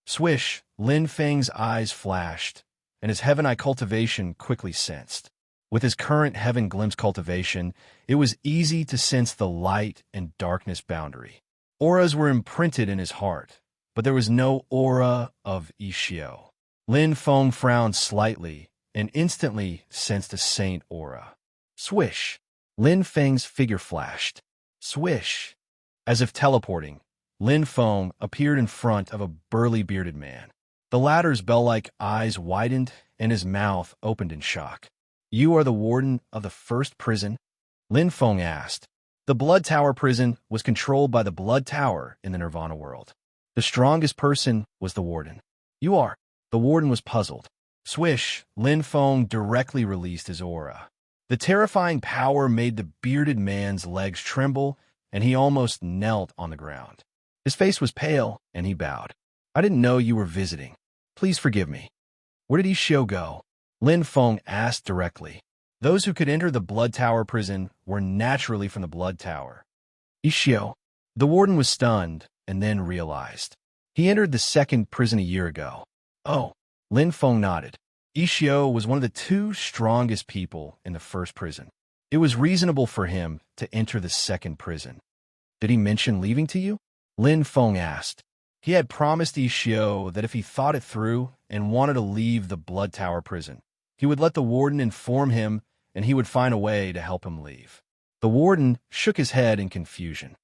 Swish, Lin Feng's eyes flashed, and his Heaven Eye cultivation quickly sensed. With his current Heaven Glimpse cultivation, it was easy to sense the light and darkness boundary. Auras were imprinted in his heart, but there was no aura of Ishio. Lin Feng frowned slightly and instantly sensed a saint aura. Swish! Lin Feng's figure flashed. Swish! As if teleporting, Lin Feng appeared in front of a burly bearded man. The latter's bell-like eyes widened and his mouth opened in shock. You are the warden of the first prison? Lin Feng asked. The Blood Tower prison was controlled by the Blood Tower in the Nirvana world. The strongest person was the warden. You are. The warden was puzzled. Swish, Lin Feng directly released his aura. The terrifying power made the bearded man's legs tremble, and he almost knelt on the ground. His face was pale, and he bowed. I didn't know you were visiting. Please forgive me. Where did Ishio go? Lin Feng asked directly. Those who could enter the Blood Tower prison were naturally from the Blood Tower. Ishio. The warden was stunned, and then realized. He entered the second prison a year ago. Oh. Lin Feng nodded. Ishio was one of the two strongest people in the first prison. It was reasonable for him to enter the second prison. Did he mention leaving to you? Lin Feng asked. He had promised Ishio that if he thought it through and wanted to leave the Blood Tower prison, he would let the warden inform him and he would find a way to help him leave. The warden shook his head in confusion.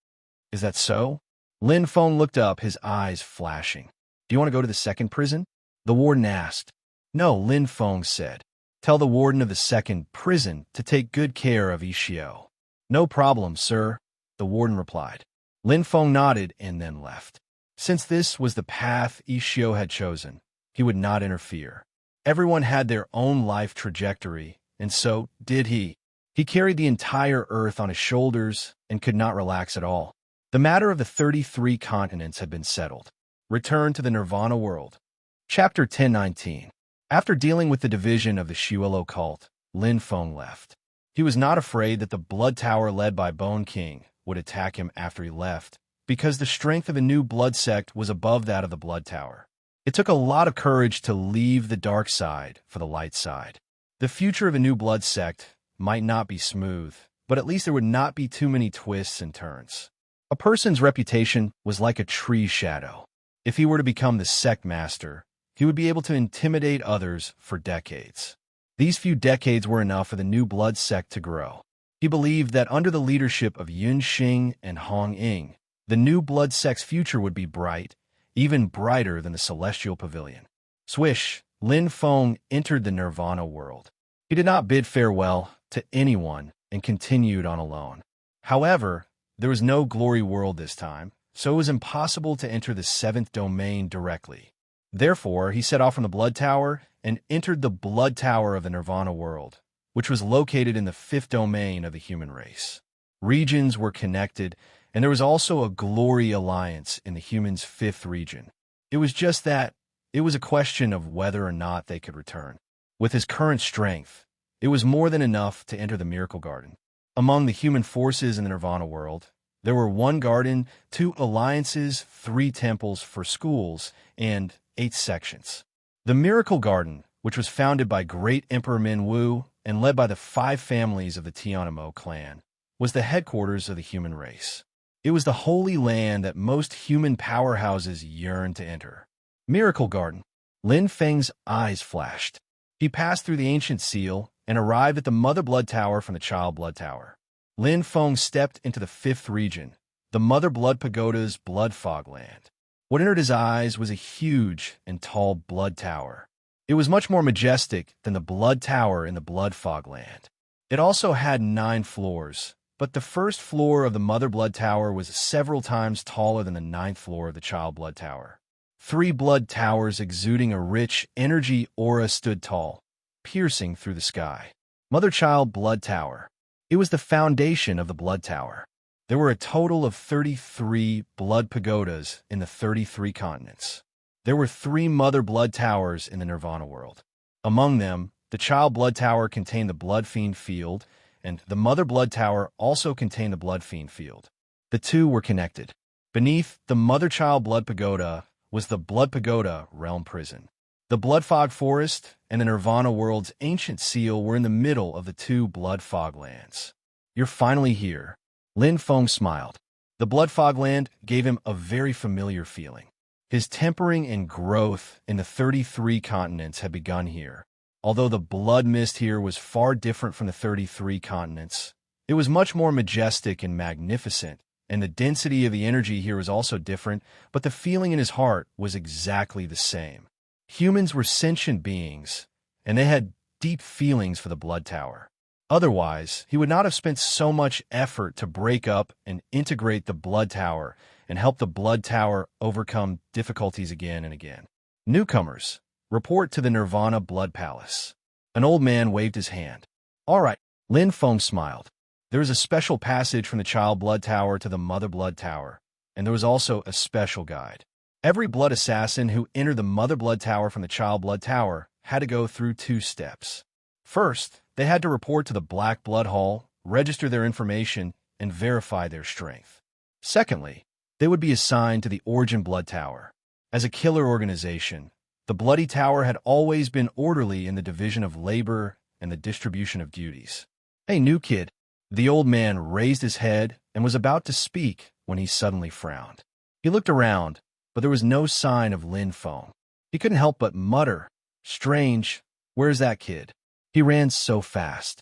Is that so? Lin Feng looked up, his eyes flashing. Do you want to go to the second prison? The warden asked. No, Lin Feng said. Tell the warden of the second prison to take good care of Ishio. No problem, sir, the warden replied. Lin Feng nodded and then left. Since this was the path Ishio had chosen, he would not interfere. Everyone had their own life trajectory, and so did he. He carried the entire earth on his shoulders and could not relax at all. The matter of the 33 continents had been settled. Return to the Nirvana world. Chapter 1019. After dealing with the division of the Shuelo cult, Lin Feng left. He was not afraid that the Blood Tower led by Bone King would attack him after he left, because the strength of a new blood sect was above that of the Blood Tower. It took a lot of courage to leave the dark side for the light side. The future of a new blood sect might not be smooth, but at least there would not be too many twists and turns. A person's reputation was like a tree shadow. If he were to become the sect master, he would be able to intimidate others for decades. These few decades were enough for the new blood sect to grow. He believed that under the leadership of Yun Xing and Hong Ying, the new blood sect's future would be bright, even brighter than the celestial pavilion. Swish, Lin Feng entered the Nirvana world. He did not bid farewell to anyone and continued on alone. However, there was no glory world this time, so it was impossible to enter the seventh domain directly. Therefore, he set off from the Blood Tower and entered the Blood Tower of the Nirvana world, which was located in the fifth domain of the human race. Regions were connected, and there was also a glory alliance in the humans' fifth region. It was just that it was a question of whether or not they could return. With his current strength, it was more than enough to enter the Miracle Garden. Among the human forces in the Nirvana world, there were 1 garden, 2 alliances, 3 temples for schools, and 8 sections. The Miracle Garden, which was founded by great Emperor Minwu and led by the 5 families of the Tianamo clan, was the headquarters of the human race. It was the holy land that most human powerhouses yearned to enter. Miracle Garden. Lin Feng's eyes flashed. He passed through the ancient seal and arrived at the Mother Blood Tower from the Child Blood Tower. Lin Feng stepped into the 5th region, the Mother Blood Pagoda's Blood Fog Land. What entered his eyes was a huge and tall blood tower. It was much more majestic than the Blood Tower in the Blood Fog Land. It also had 9 floors, but the first floor of the Mother Blood Tower was several times taller than the 9th floor of the Child Blood Tower. 3 blood towers exuding a rich energy aura stood tall, piercing through the sky. Mother-Child Blood Tower. It was the foundation of the Blood Tower. There were a total of 33 blood pagodas in the 33 continents. There were 3 Mother Blood Towers in the Nirvana world. Among them, the Child Blood Tower contained the Blood Fiend Field, and the Mother Blood Tower also contained the Blood Fiend Field. The two were connected. Beneath the Mother-Child Blood Pagoda was the Blood Pagoda Realm Prison. The Blood Fog Forest and the Nirvana world's ancient seal were in the middle of the 2 Blood Fog Lands. You're finally here. Lin Feng smiled. The Blood Fog Land gave him a very familiar feeling. His tempering and growth in the 33 continents had begun here. Although the blood mist here was far different from the 33 continents, it was much more majestic and magnificent, and the density of the energy here was also different, but the feeling in his heart was exactly the same. Humans were sentient beings, and they had deep feelings for the Blood Tower. Otherwise, he would not have spent so much effort to break up and integrate the Blood Tower and help the Blood Tower overcome difficulties again and again. Newcomers, report to the Nirvana Blood Palace. An old man waved his hand. All right, Lin Feng smiled. There was a special passage from the Child Blood Tower to the Mother Blood Tower, and there was also a special guide. Every blood assassin who entered the Mother Blood Tower from the Child Blood Tower had to go through 2 steps. First, they had to report to the Black Blood Hall, register their information, and verify their strength. Secondly, they would be assigned to the Origin Blood Tower. As a killer organization, the Bloody Tower had always been orderly in the division of labor and the distribution of duties. Hey, new kid. The old man raised his head and was about to speak when he suddenly frowned. He looked around, but there was no sign of Lin Feng. He couldn't help but mutter, "Strange, where's that kid?" He ran so fast.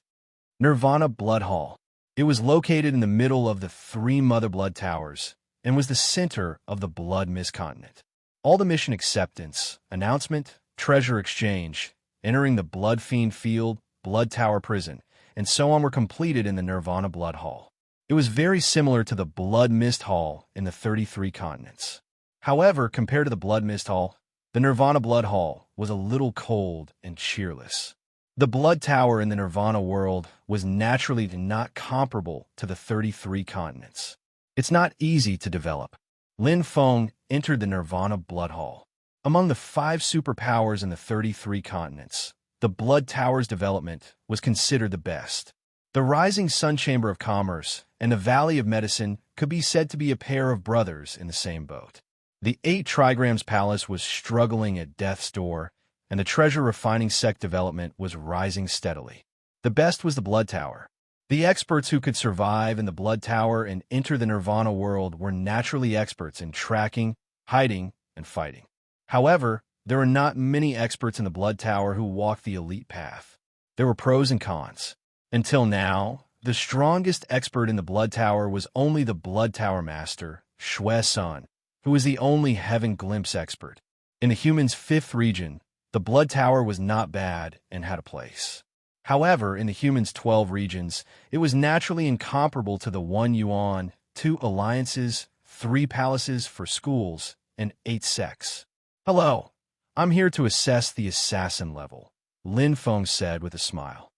Nirvana Blood Hall. It was located in the middle of the 3 Mother Blood Towers and was the center of the Blood Mist Continent. All the mission acceptance, announcement, treasure exchange, entering the Blood Fiend Field, Blood Tower Prison, and so on were completed in the Nirvana Blood Hall. It was very similar to the Blood Mist Hall in the 33 continents. However, compared to the Blood Mist Hall, the Nirvana Blood Hall was a little cold and cheerless. The Blood Tower in the Nirvana world was naturally not comparable to the 33 continents. It's not easy to develop. Lin Feng entered the Nirvana Blood Hall. Among the 5 superpowers in the 33 continents, the Blood Tower's development was considered the best. The Rising Sun Chamber of Commerce and the Valley of Medicine could be said to be a pair of brothers in the same boat. The 8 Trigrams Palace was struggling at death's door, and the treasure refining sect development was rising steadily. The best was the Blood Tower. The experts who could survive in the Blood Tower and enter the Nirvana world were naturally experts in tracking, hiding, and fighting. However, there were not many experts in the Blood Tower who walked the elite path. There were pros and cons. Until now, the strongest expert in the Blood Tower was only the Blood Tower Master, Shui Sun, who was the only Heaven Glimpse expert. In the humans' 5th region, the Blood Tower was not bad and had a place. However, in the humans' 12 regions, it was naturally incomparable to the 1 yuan, 2 alliances, 3 palaces for schools, and 8 sects. "Hello, I'm here to assess the assassin level," Lin Feng said with a smile.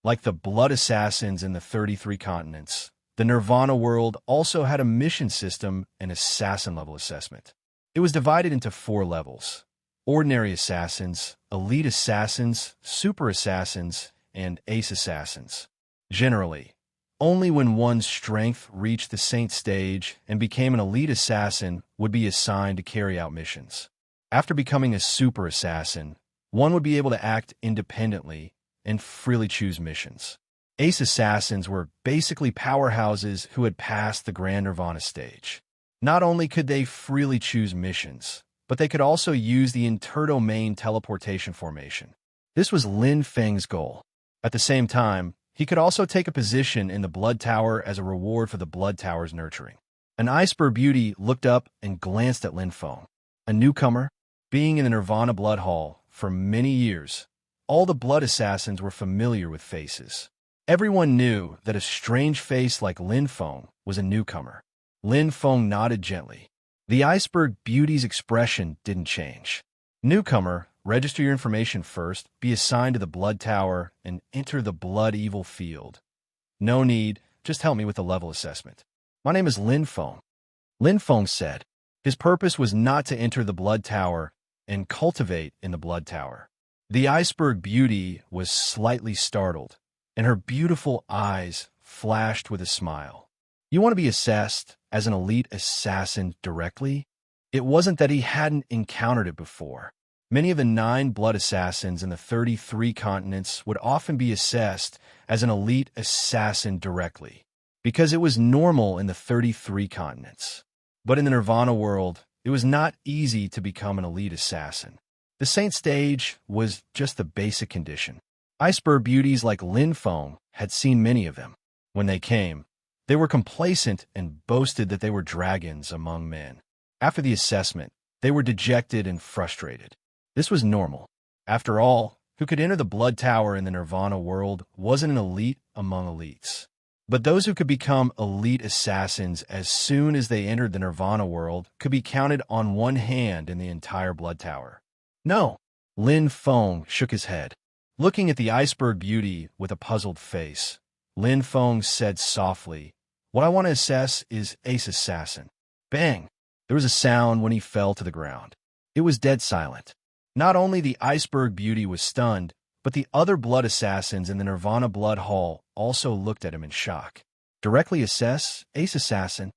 Like the Blood Assassins in the 33 continents, the Nirvana world also had a mission system and assassin-level assessment. It was divided into 4 levels: Ordinary Assassins, Elite Assassins, Super Assassins, and Ace Assassins. Generally, only when one's strength reached the Saint stage and became an Elite Assassin would be assigned to carry out missions. After becoming a Super Assassin, one would be able to act independently and freely choose missions. Ace Assassins were basically powerhouses who had passed the Grand Nirvana stage. Not only could they freely choose missions, but they could also use the interdomain teleportation formation. This was Lin Feng's goal. At the same time, he could also take a position in the Blood Tower as a reward for the Blood Tower's nurturing. An Iceberg Beauty looked up and glanced at Lin Feng. A newcomer, being in the Nirvana Blood Hall for many years, all the Blood Assassins were familiar with faces. Everyone knew that a strange face like Lin Feng was a newcomer. Lin Feng nodded gently. The Iceberg Beauty's expression didn't change. "Newcomer, register your information first, be assigned to the Blood Tower, and enter the Blood Evil Field. No need, just help me with the level assessment." "My name is Lin Feng," Lin Feng said. His purpose was not to enter the Blood Tower and cultivate in the Blood Tower. The Iceberg Beauty was slightly startled, and her beautiful eyes flashed with a smile. "You want to be assessed as an elite assassin directly?" It wasn't that he hadn't encountered it before. Many of the 9 blood assassins in the 33 continents would often be assessed as an elite assassin directly, because it was normal in the 33 continents. But in the Nirvana world, it was not easy to become an elite assassin. The Saint stage was just the basic condition. Iceberg Beauties like Lin Feng had seen many of them. When they came, they were complacent and boasted that they were dragons among men. After the assessment, they were dejected and frustrated. This was normal. After all, who could enter the Blood Tower in the Nirvana world wasn't an elite among elites. But those who could become elite assassins as soon as they entered the Nirvana world could be counted on one hand in the entire Blood Tower. "No," Lin Feng shook his head. Looking at the Iceberg Beauty with a puzzled face, Lin Feng said softly, "What I want to assess is Ace Assassin." Bang! There was a sound when he fell to the ground. It was dead silent. Not only the Iceberg Beauty was stunned, but the other blood assassins in the Nirvana Blood Hall also looked at him in shock. "Directly assess, Ace Assassin?"